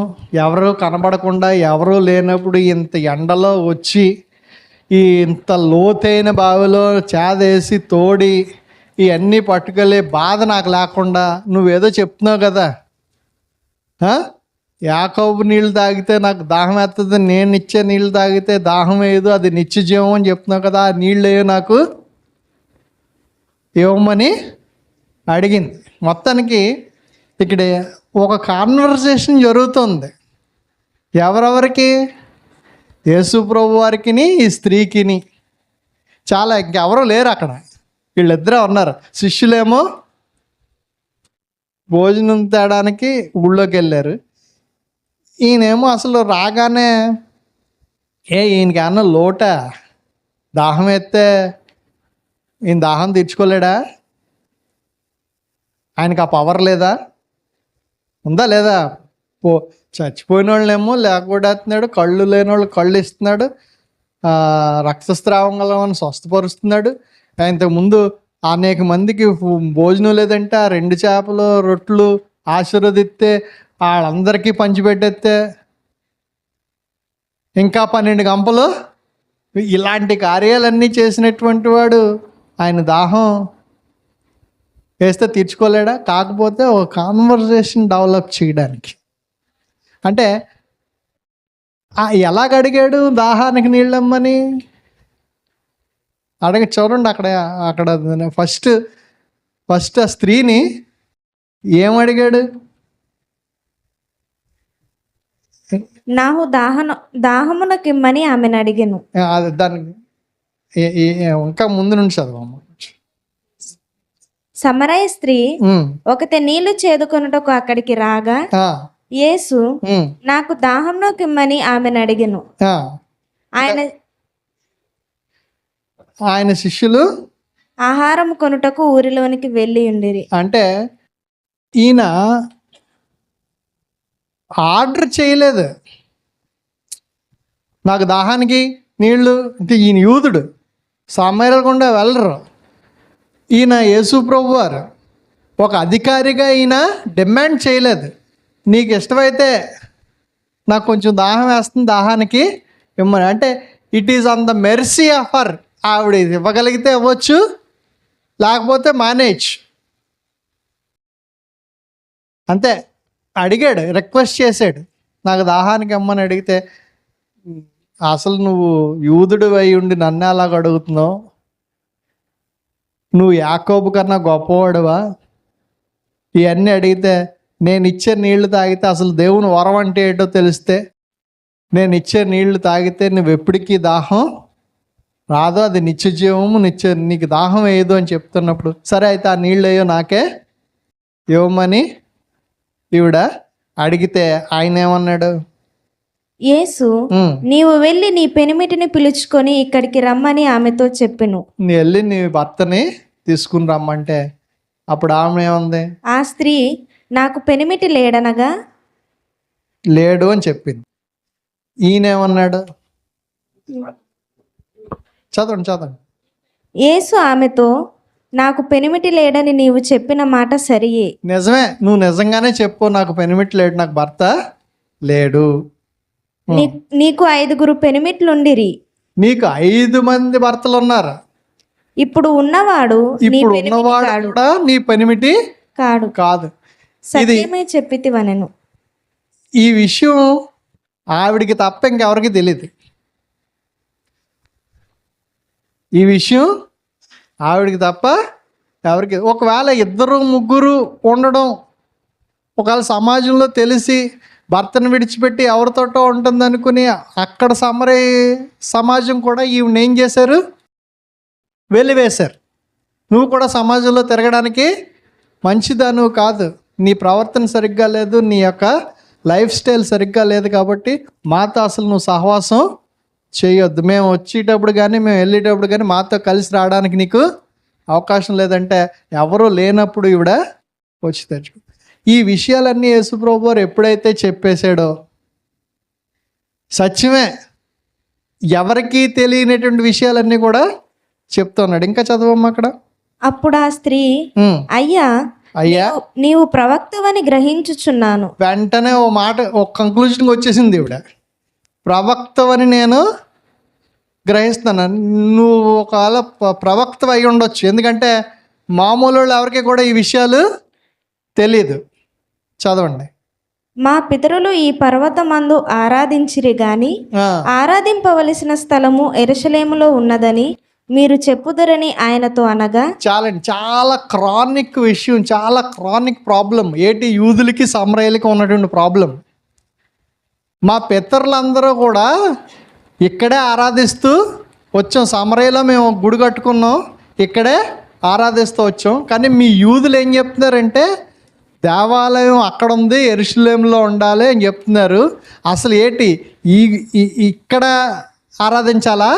ఎవరు కనబడకుండా, ఎవరు లేనప్పుడు ఇంత ఎండలో వచ్చి ఈ ఇంత లోతైన బావిలో చేదేసి తోడి ఇవన్నీ పట్టుకెళ్ళే బాధ నాకు లేకుండా నువ్వేదో చెప్తున్నావు కదా, యాకోబు నీళ్ళు తాగితే నాకు దాహం వేస్తుంది, నేను ఇచ్చే నీళ్ళు తాగితే దాహం వేయదు, అది నిత్యజీవం అని చెప్తున్నావు కదా, ఆ నీళ్ళు ఏవో నాకు ఇవ్వమని అడిగింది. మొత్తానికి ఇక్కడ ఒక కాన్వర్సేషన్ జరుగుతుంది. ఎవరెవరికి? యేసు ప్రభు వారికిని ఈ స్త్రీకిని. చాలా ఇంకెవరో లేరు అక్కడ, వీళ్ళిద్దరే ఉన్నారు. శిష్యులేమో భోజనం తేడానికి ఊళ్ళోకి వెళ్ళారు. ఈయనేమో అసలు రాగానే ఈయనకి అన్న లోట, దాహం ఎత్తే ఈయన దాహం తీర్చుకోలేడా? ఆయనకు ఆ పవర్ లేదా? ఉందా లేదా? చచ్చిపోయిన వాళ్ళేమో లేకపోతున్నాడు, కళ్ళు లేని వాళ్ళు కళ్ళు ఇస్తున్నాడు, రక్తస్రావం గలవని స్వస్థపరుస్తున్నాడు. ఇంతకుముందు అనేక మందికి భోజనం లేదంటే ఆ 2 చేపలు రొట్లు ఆశీర్వదిస్తే వాళ్ళందరికీ పంచిపెట్టేస్తే ఇంకా 12 గంపలు. ఇలాంటి కార్యాలన్నీ చేసినటువంటి వాడు ఆయన దాహం వేస్తే తీర్చుకోలేడా? కాకపోతే ఒక కాన్వర్జేషన్ డెవలప్ చేయడానికి. అంటే ఎలాగ అడిగాడు దాహానికి నీళ్ళమ్మని? చూడండి అక్కడ ఫస్ట్ ఆ స్త్రీని ఏమడిగాడు? నాకు దాహమునకిమ్మని ఆమెను అడిగాను. దానికి ఇంకా ముందు నుంచి చదవమ్మ. సమరయ స్త్రీ ఒకతే నీళ్లు చేదుకొనుటకు అక్కడికి రాగా యేసు నాకు దాహంలోకిమ్మని ఆమెను అడిగాను. ఆయన శిష్యులు ఆహారం కొనుటకు ఊరిలోనికి వెళ్ళి ఉండిరి. అంటే ఈయన ఆర్డర్ చేయలేదు, నాకు దాహానికి నీళ్లు అంటే. ఈయన యూదుడు, సామాన్యులు గుండా వెళ్ళరు. ఈయన యేసు ప్రభు వారు ఒక అధికారిగా ఈయన డిమాండ్ చేయలేదు, నీకు ఇష్టమైతే నాకు కొంచెం దాహం వేస్తుంది, దాహానికి ఇమ్మని. అంటే it is on the mercy of her. ఆవిడ ఇవ్వగలిగితే ఇవ్వచ్చు, లేకపోతే మానేయచ్చు అంతే. అడిగాడు, రిక్వెస్ట్ చేశాడు, నాకు దాహానికి ఇమ్మని అడిగితే, అసలు నువ్వు యూదుడు అయి ఉండి నన్ను అలాగ అడుగుతున్నావు? నువ్వు యాకోబు కన్నా గొప్పవాడువా? ఇవన్నీ అడిగితే, నేను ఇచ్చే నీళ్లు తాగితే అసలు దేవుని వరం అంటే ఏంటో తెలిస్తే, నేను ఇచ్చే నీళ్లు తాగితే నువ్వు ఎప్పటికీ దాహం రాదు, అది నిత్య జీవము, నీకు దాహం వేయదు అని చెప్తున్నప్పుడు, సరే అయితే ఆ నీళ్ళు అయ్యో నాకే ఇవ్వమని ఈవిడ అడిగితే ఆయన ఏమన్నాడు? యేసు నీవు వెళ్ళి నీ పెనిమిటిని పిలుచుకొని ఇక్కడికి రమ్మని ఆమెతో చెప్పెను. నీ వెళ్ళి నీ భర్తని తీసుకుని రమ్మంటే అప్పుడు ఆమె ఏముంది? ఆ స్త్రీ నాకు పెనిమిటి లేడనగా లేడు అని చెప్పింది. ఈయనేమన్నాడు? చదవండి. యేసు ఆమెతో నాకు పెనిమిటి లేడని నీవు చెప్పిన మాట సరియే. నిజమే, నువ్వు నిజంగానే చెప్పు, నాకు పెనిమిటి లేడు, నాకు భర్త లేడు. నీకు 5 పెనిమిట్లుండిరి. నీకు 5 మంది భర్తలు ఉన్నారు. ఇప్పుడు ఉన్నవాడు కూడా నీ పెనిమిటి కాదు. సత్యమే చెప్పితివనెను. ఈ విషయం ఆవిడికి తప్ప ఇంకెవరికి తెలియదు. ఈ విషయం ఆవిడికి తప్ప ఎవరికి. ఒకవేళ 2 3 ఉండడం, ఒకవేళ సమాజంలో తెలిసి భర్తను విడిచిపెట్టి ఎవరితోటో ఉంటుంది అనుకుని అక్కడ సమాజం కూడా ఈవిడ ఏం చేశారు? వెలివేశారు. నువ్వు కూడా సమాజంలో తిరగడానికి మంచిదాను కాదు, నీ ప్రవర్తన సరిగ్గా లేదు, నీ యొక్క లైఫ్ స్టైల్ సరిగ్గా లేదు, కాబట్టి మాతో అసలు నువ్వు సహవాసం చేయొద్దు, మేము వచ్చేటప్పుడు కానీ మేము వెళ్ళేటప్పుడు కానీ మాతో కలిసి రావడానికి నీకు అవకాశం లేదంటే ఎవరూ లేనప్పుడు ఈవిడ వచ్చి తెచ్చు. ఈ విషయాలన్నీ యేసుప్రభు వారు ఎప్పుడైతే చెప్పేశాడో, సత్యమే, ఎవరికీ తెలియనటువంటి విషయాలన్నీ కూడా చెప్తున్నాడు. ఇంకా చదవమ్మా అక్కడ. అప్పుడు ఆ స్త్రీ అయ్యా నీవు ప్రవక్తవని గ్రహించుచున్నాను. వెంటనే ఒక కంక్లూజన్కి వచ్చేసింది ఈవిడ. ప్రవక్తవని నేను గ్రహిస్తాను. నువ్వు ఒకవేళ ప్రవక్త అయి ఉండొచ్చు, ఎందుకంటే మామూలు వాళ్ళు ఎవరికి కూడా ఈ విషయాలు తెలియదు. చదవండి. మా పితరులు ఈ పర్వతమందు ఆరాధించిరి గాని ఆరాధింపవలసిన స్థలము యెరూషలేములో ఉన్నదని మీరు చెప్పుదురని ఆయనతో అనగా. చాలా క్రానిక్ విషయం, చాలా క్రానిక్ ప్రాబ్లం. ఏంటి? యూదులకి సమరయులకి ఉన్నటువంటి ప్రాబ్లం. మా పితరులందరూ కూడా ఇక్కడే ఆరాధిస్తూ వచ్చాం, సమరయలో మేము గుడి కట్టుకున్నాం, ఇక్కడే ఆరాధిస్తూ వచ్చాం. కానీ మీ యూదులు ఏం చెప్తున్నారంటే దేవాలయం అక్కడ ఉంది, యెరూషలేములో ఉండాలి అని చెప్తున్నారు. అసలు ఏంటి? ఇక్కడ ఆరాధించాలా,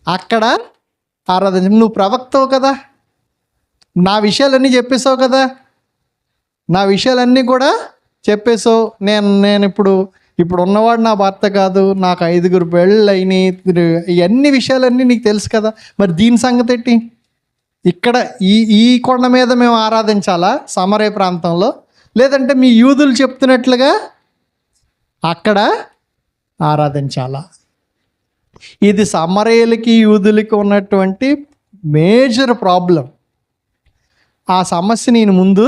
అక్కడ నువ్వు ప్రవక్తవు కదా, నా విషయాలన్నీ చెప్పేసావు కదా, నా విషయాలన్నీ కూడా చెప్పేసో నేను ఇప్పుడు ఉన్నవాడు నా భర్త కాదు, నాకు 5 పెళ్ళి అయినాయి, ఇవన్నీ విషయాలన్నీ నీకు తెలుసు కదా, మరి దీని సంగతి ఏంటి? ఇక్కడ ఈ కొండ మీద మేము ఆరాధించాలా సమరయ ప్రాంతంలో, లేదంటే మీ యూదులు చెప్తున్నట్లుగా అక్కడ ఆరాధించాలా? ఇది సమరయులకి యూదులకి ఉన్నటువంటి మేజర్ ప్రాబ్లం. ఆ సమస్యని ఈయన ముందు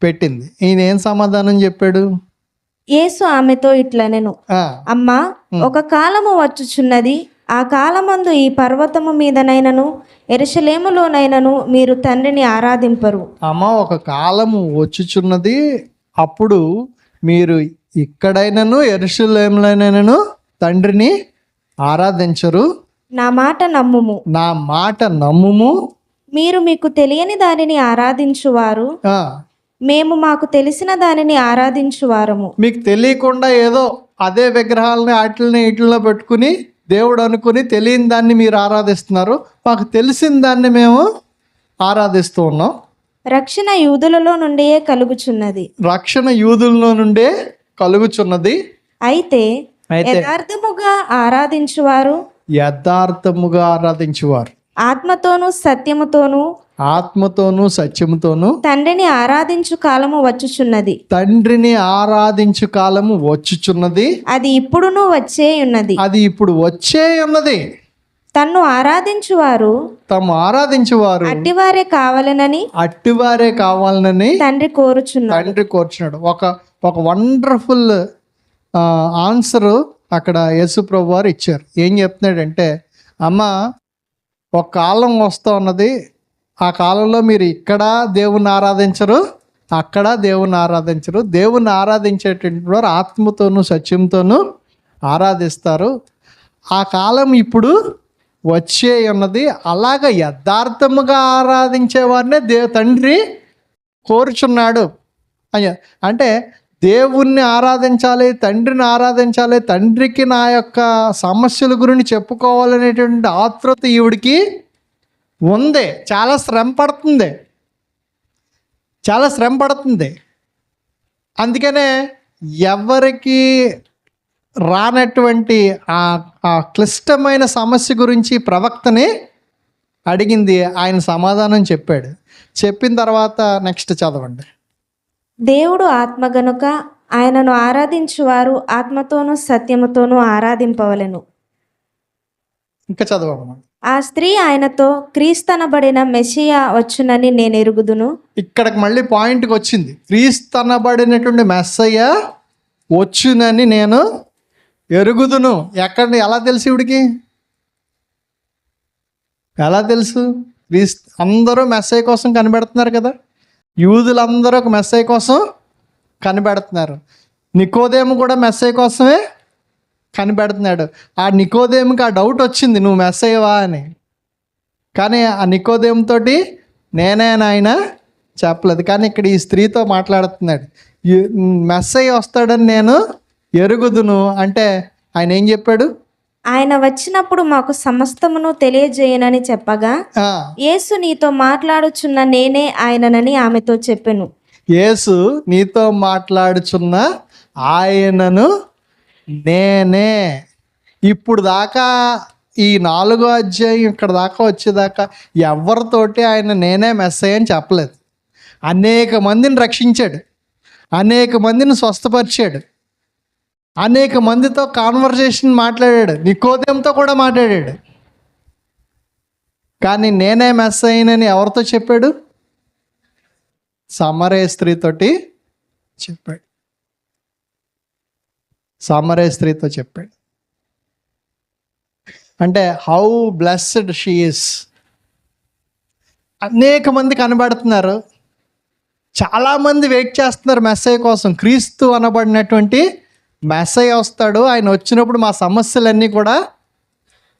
పెట్టింది. ఈయన ఏం సమాధానం చెప్పాడు? యేసు ఆమెతో ఇట్లనెను, అమ్మా, ఒక కాలము వచ్చుచున్నది, ఆ కాలమందు ఈ పర్వతము మీదనైనను యెరూషలేములోనైనను మీరు తండ్రిని ఆరాధింపరు. అమ్మ, ఒక కాలము వచ్చుచున్నది, అప్పుడు మీరు ఇక్కడైనను యెరూషలేములోనైనను తండ్రిని ఆరాధించరు. నా మాట నమ్ముము, నా మాట నమ్ముము. మీరు మీకు తెలియని దానిని ఆరాధించువారు, మేము మాకు తెలిసిన దానిని ఆరాధించువారము. మీకు తెలియకుండా ఏదో అదే విగ్రహాలని వాటిని వీటిల్లో పెట్టుకుని దేవుడు అనుకుని తెలియని దాన్ని మీరు ఆరాధిస్తున్నారు. మాకు తెలిసిన దాన్ని మేము ఆరాధిస్తూ ఉన్నాం. రక్షణ యూదులలో నుండే కలుగుచున్నది. రక్షణ యూదులలో నుండే కలుగుచున్నది. అయితే యథార్థముగా ఆరాధించువారు ఆత్మతోనూ సత్యముతోనూ తండ్రిని ఆరాధించు కాలము వచ్చుచున్నది. అది ఇప్పుడు వచ్చే ఉన్నది. తన్ను ఆరాధించువారు అట్టివారే కావాలనని తండ్రి కోరుచున్నాడు. ఒక వండర్ఫుల్ ఆన్సర్ అక్కడ యేసు ప్రభు వారు ఇచ్చారు. ఏం చెప్తున్నాడంటే, అమ్మ, ఒక కాలం వస్తూ ఉన్నది, ఆ కాలంలో మీరు ఇక్కడ దేవుణ్ణి ఆరాధించరు, అక్కడ దేవుణ్ణి ఆరాధించరు. దేవుణ్ణి ఆరాధించేటువంటి వారు ఆత్మతోనూ సత్యంతోనూ ఆరాధిస్తారు. ఆ కాలం ఇప్పుడు వచ్చే ఉన్నది. అలాగ యథార్థముగా ఆరాధించే వారినే తండ్రి కోరుచున్నాడు. అంటే దేవుణ్ణి ఆరాధించాలి, తండ్రిని ఆరాధించాలి, తండ్రికి నా యొక్క సమస్యల గురించి చెప్పుకోవాలనేటువంటి ఆతృత ఈవిడికి ఉంది. చాలా శ్రమ పడుతుంది. అందుకనే ఎవరికి రానటువంటి ఆ క్లిష్టమైన సమస్య గురించి ప్రవక్తని అడిగింది. ఆయన సమాధానం చెప్పాడు. చెప్పిన తర్వాత నెక్స్ట్ చదవండి. దేవుడు ఆత్మ గనుక ఆయనను ఆరాధించువారు ఆత్మతోనూ సత్యముతోనూ ఆరాధింపవలెను. ఇంకా చదవమ్మా. ఆ స్త్రీ ఆయనతో, క్రీస్తనబడిన మెస్సియా వచ్చునని నేను ఎరుగుదును. ఇక్కడికి మళ్ళీ పాయింట్కి వచ్చింది. క్రీస్తనబడినటువంటి మెస్సయ్య వచ్చునని నేను ఎరుగుదును. ఎలా తెలుసు ఇవిడికి? ఎలా తెలుసు? అందరూ మెస్సయ్య కోసం కనిపెడుతున్నారు కదా. యూదులందరూ ఒక మెస్సయ్య కోసం కనిపెడుతున్నారు. నికోదేము కూడా మెస్సయ్య కోసమే కనిపెడుతున్నాడు. ఆ నికోదేముకి ఆ డౌట్ వచ్చింది, నువ్వు మెస్సయ్యవా అని. కానీ ఆ నికోదేముతోటి నేనే నాయన చెప్పలేదు. కానీ ఇక్కడ ఈ స్త్రీతో మాట్లాడుతున్నాడు. మెస్సయ్య వస్తాడని నేను ఎరుగుదును అంటే ఆయన ఏం చెప్పాడు? ఆయన వచ్చినప్పుడు మాకు సమస్తమును తెలియజేయనని చెప్పగా, యేసు నీతో మాట్లాడుచున్న నేనే ఆయననని ఆమెతో చెప్పెను. యేసు నీతో మాట్లాడుచున్న ఆయనను నేనే. ఇప్పుడు దాకా ఈ 4వ అధ్యాయం ఇక్కడ దాకా వచ్చేదాకా ఎవరితోటి ఆయన నేనే మెస్సయ్య అని చెప్పలేదు. అనేక మందిని రక్షించాడు, అనేక మందిని స్వస్థపరిచాడు, అనేక మందితో కాన్వర్జేషన్ మాట్లాడాడు, నికోదేముతో కూడా మాట్లాడాడు. కానీ నేనే మెస్సయ్యనని ఎవరితో చెప్పాడు? సమరయ స్త్రీతో చెప్పాడు. అంటే హౌ బ్లెస్డ్ షీ ఈస్. అనేక మంది కనబడుతున్నారు, చాలామంది వెయిట్ చేస్తున్నారు మెస్సయ్య కోసం. క్రీస్తు అనబడినటువంటి మెస్సయ్య వస్తాడు, ఆయన వచ్చినప్పుడు మా సమస్యలన్నీ కూడా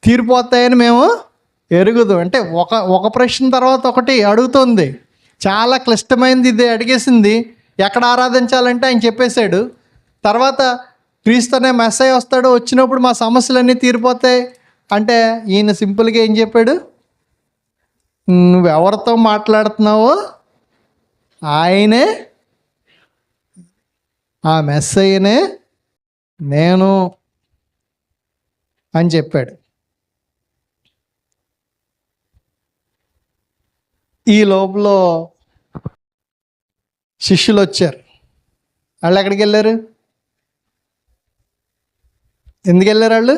తీరిపోతాయని మేము ఎరుగుదు. అంటే ఒక ప్రశ్న తర్వాత ఒకటి అడుగుతుంది. చాలా క్లిష్టమైనది ఇది అడిగేసింది. ఎక్కడ ఆరాధించాలంటే ఆయన చెప్పేశాడు. తర్వాత క్రీస్తు అనే మెస్సయ్య వస్తాడు, వచ్చినప్పుడు మా సమస్యలన్నీ తీరిపోతాయి అంటే ఈయన సింపుల్గా ఏం చెప్పాడు? నువ్వెవరితో మాట్లాడుతున్నావో ఆయనే. ఆ మెస్సయ్యనే నేను అని చెప్పాడు. ఈ లోపల శిష్యులు వచ్చారు. వాళ్ళు ఎక్కడికి వెళ్ళారు? ఎందుకు వెళ్ళారు వాళ్ళు?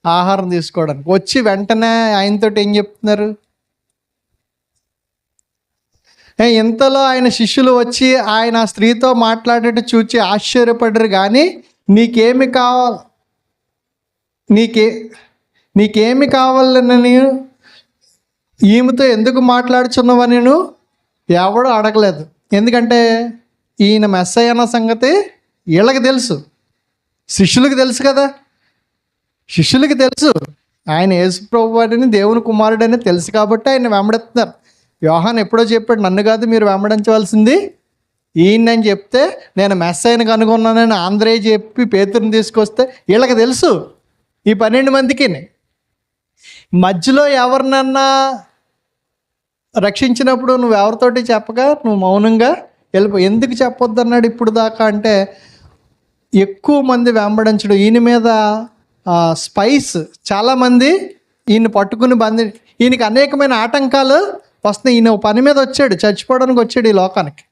ఆహారం తీసుకోవడానికి. వచ్చి వెంటనే ఆయనతో ఏం చెప్తున్నారు? ఇంతలో ఆయన శిష్యులు వచ్చి ఆయన ఆ స్త్రీతో మాట్లాడేట్టు చూచి ఆశ్చర్యపడ్డారు. కానీ నీకేమి కావాలి, నీకేమి కావాలని ఈమెతో ఎందుకు మాట్లాడుచున్నావని నేను ఎవడో అడగలేదు. ఎందుకంటే ఈయన మెస్సయ్య అన్న సంగతి వీళ్ళకి తెలుసు, శిష్యులకి తెలుసు కదా. శిష్యులకి తెలుసు ఆయన యేసుప్రభువుని దేవుని కుమారుడని తెలుసు కాబట్టి ఆయన వెంబడిస్తున్నారు. యోహాన్ ఎప్పుడో చెప్పాడు, నన్ను కాదు మీరు వెంబడించవలసింది ఈయనని చెప్తే నేను మెస్సయ్యను కనుగొన్నానని ఆంధ్రే చెప్పి పేతురుని తీసుకొస్తే వీళ్ళకి తెలుసు. ఈ 12 మందికి మధ్యలో ఎవరినన్నా రక్షించినప్పుడు నువ్వు ఎవరితోటి చెప్పగా నువ్వు మౌనంగా వెళ్ళిపో. ఎందుకు చెప్పొద్దు అన్నాడు ఇప్పుడు దాకా అంటే, ఎక్కువ మంది వెంబడించడం, ఈయన మీద స్పైస్ చాలామంది ఈయన పట్టుకుని ఈయనకి అనేకమైన ఆటంకాలు వస్తున్నాయి. ఈయన పని మీద వచ్చాడు, చచ్చిపోవడానికి వచ్చాడు ఈ లోకానికి.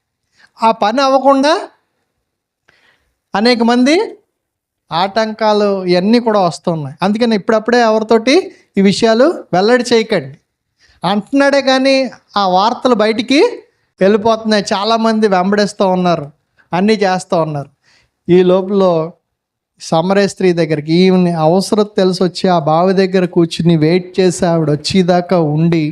ఆ పని అవ్వకుండా అనేక మంది ఆటంకాలు ఇవన్నీ కూడా వస్తున్నాయి. అందుకని ఇప్పుడప్పుడే ఎవరితోటి ఈ విషయాలు వెల్లడి చేయకండి అంటున్నాడే, కానీ ఆ వార్తలు బయటికి వెళ్ళిపోతున్నాయి. చాలామంది వెంబడిస్తూ ఉన్నారు, అన్నీ చేస్తూ ఉన్నారు. ఈ లోపల సమరయ స్త్రీ దగ్గరికి ఈమెని అవసరం తెలిసి వచ్చి ఆ బావి దగ్గర కూర్చుని వెయిట్ చేసి ఆవిడ వచ్చేదాకా ఉండి,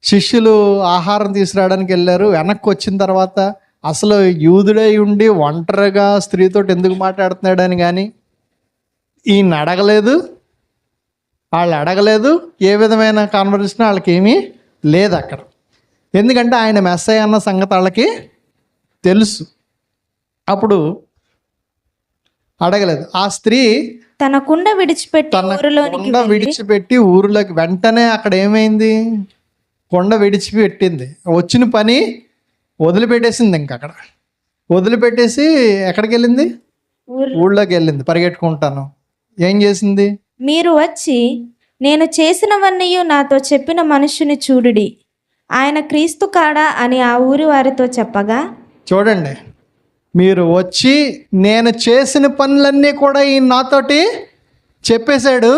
శిష్యులు ఆహారం తీసుకురావడానికి వెళ్ళారు. వెనక్కి వచ్చిన తర్వాత అసలు యూదుడై ఉండి ఒంటరిగా స్త్రీతో ఎందుకు మాట్లాడుతున్నాడని కానీ ఈయన అడగలేదు, వాళ్ళు అడగలేదు. ఏ విధమైన కాన్వర్సేషన్ వాళ్ళకి ఏమీ లేదు అక్కడ. ఎందుకంటే ఆయన మెస్సయ్య అన్న సంగతి వాళ్ళకి తెలుసు. అప్పుడు అడగలేదు. ఆ స్త్రీ తన కుండ విడిచిపెట్టి ఊరిలోకి వెంటనే అక్కడ ఏమైంది? కొండ విడిచిపెట్టింది. వచ్చిన పని వదిలిపెట్టేసింది. ఇంక అక్కడ వదిలిపెట్టేసి ఎక్కడికి వెళ్ళింది? ఊళ్ళోకి వెళ్ళింది పరిగెట్టుకుంటాను. ఏం చేసింది? మీరు వచ్చి నేను చేసినవన్నీ నాతో చెప్పిన మనుషుని చూడుడి, ఆయన క్రీస్తు కాడా అని ఆ ఊరి వారితో చెప్పగా. చూడండి, మీరు వచ్చి నేను చేసిన పనులన్నీ కూడా ఈయన నాతోటి చెప్పేశాడు,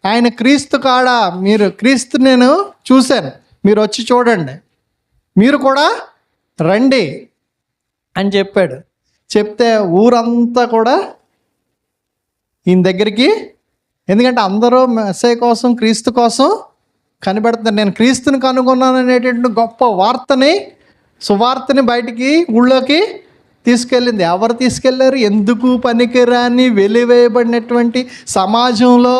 ఆయన క్రీస్తు కాడా, మీరు క్రీస్తు నేను చూశాను, మీరు వచ్చి చూడండి, మీరు కూడా రండి అని చెప్పాడు. చెప్తే ఊరంతా కూడా ఈయన దగ్గరికి, ఎందుకంటే అందరూ మెస్సయ్య కోసం క్రీస్తు కోసం కనిపెడుతున్నారు. నేను క్రీస్తుని కనుగొన్నాను అనేటువంటి గొప్ప సువార్తని బయటికి ఊళ్ళోకి తీసుకెళ్ళింది. ఎవరు తీసుకెళ్లారు? ఎందుకు పనికిరాని వెలివేయబడినటువంటి సమాజంలో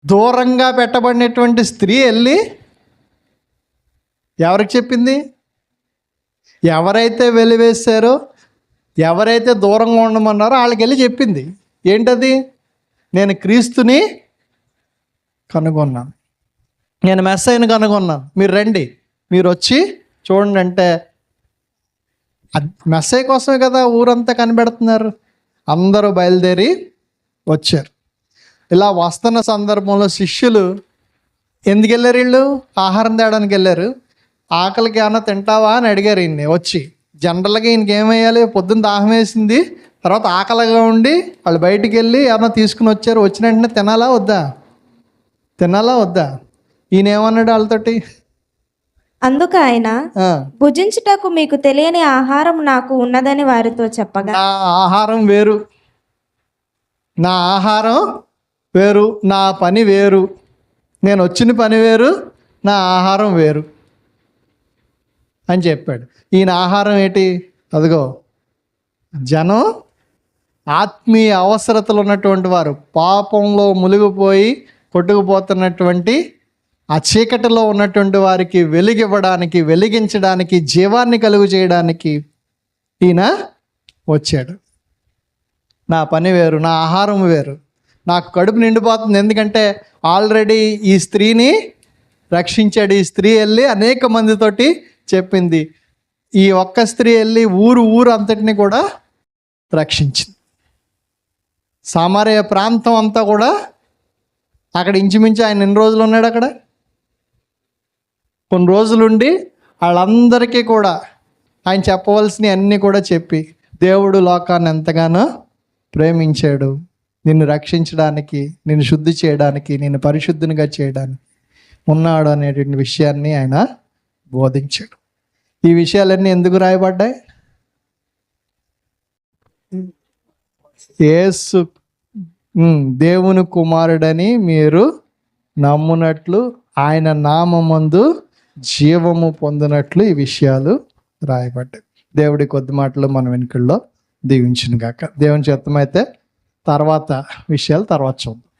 దూరంగా పెట్టబడినటువంటి స్త్రీ వెళ్ళి ఎవరికి చెప్పింది? ఎవరైతే వెలివేశారో, ఎవరైతే దూరంగా ఉండమన్నారో వాళ్ళకి వెళ్ళి చెప్పింది. ఏంటది? నేను క్రీస్తుని కనుగొన్నాను, నేను మెస్సయ్యను కనుగొన్నాను, మీరు రండి, మీరు వచ్చి చూడండి అంటే, మెస్సయ్య కోసమే కదా ఊరంతా కనిపెడుతున్నారు. అందరూ బయలుదేరి వచ్చారు. ఇలా వస్తున్న సందర్భంలో శిష్యులు ఎందుకు వెళ్ళారు? వీళ్ళు ఆహారం తేడానికి వెళ్ళారు. ఆకలికి ఏమన్నా తింటావా అని అడిగారు ఈయన్ని వచ్చి. జనరల్గా ఈయనకి ఏమయ్యాలి? పొద్దున్న దాహం వేసింది, తర్వాత ఆకలిగా ఉండి వాళ్ళు బయటికి వెళ్ళి ఏమన్నా తీసుకుని వచ్చారు. వచ్చిన వెంటనే తినాలా వద్దా? ఈయన ఏమన్నాడు వాళ్ళతోటి? అందుకు ఆయన, భుజించుటకు మీకు తెలియని ఆహారం నాకు ఉన్నదని వారితో చెప్పగా. నా ఆహారం వేరు, నా పని వేరు, నేను వచ్చిన పని వేరు, నా ఆహారం వేరు అని చెప్పాడు. ఈయన ఆహారం ఏంటి? అదిగో జనం, ఆత్మీయ అవసరతలు ఉన్నటువంటి వారు, పాపంలో మునిగిపోయి కొట్టుకుపోతున్నటువంటి ఆ చీకటిలో ఉన్నటువంటి వారికి వెలిగివ్వడానికి, వెలిగించడానికి, జీవాన్ని కలుగు చేయడానికి ఈయన వచ్చాడు. నా పని వేరు, నా ఆహారం వేరు, నాకు కడుపు నిండిపోతుంది. ఎందుకంటే ఆల్రెడీ ఈ స్త్రీని రక్షించాడు. ఈ స్త్రీ వెళ్ళి అనేక మందితోటి చెప్పింది. ఈ ఒక్క స్త్రీ వెళ్ళి ఊరు అంతటిని కూడా రక్షించింది. సామరయ ప్రాంతం అంతా కూడా అక్కడ ఇంచుమించు ఆయన ఎన్ని రోజులు ఉన్నాడు అక్కడ? కొన్ని రోజులుండి వాళ్ళందరికీ కూడా ఆయన చెప్పవలసినవి అన్నీ కూడా చెప్పి, దేవుడు లోకాన్ని ఎంతగానో ప్రేమించాడు, నిన్ను రక్షించడానికి, నిన్ను శుద్ధి చేయడానికి, నిన్ను పరిశుద్ధునిగా చేయడానికి ఉన్నాడు అనేటువంటి విషయాన్ని ఆయన బోధించాడు. ఈ విషయాలన్నీ ఎందుకు రాయబడ్డాయి? యేసు దేవుని కుమారుడని మీరు నమ్మునట్లు, ఆయన నామమందు జీవము పొందినట్లు ఈ విషయాలు రాయబడ్డాయి. దేవుడి కొద్ది మాటలు మన వెనుకల్లో దీవించును గాక. దేవుని చిత్తమైతే తర్వాత విషయాలు తర్వాత చూద్దాం.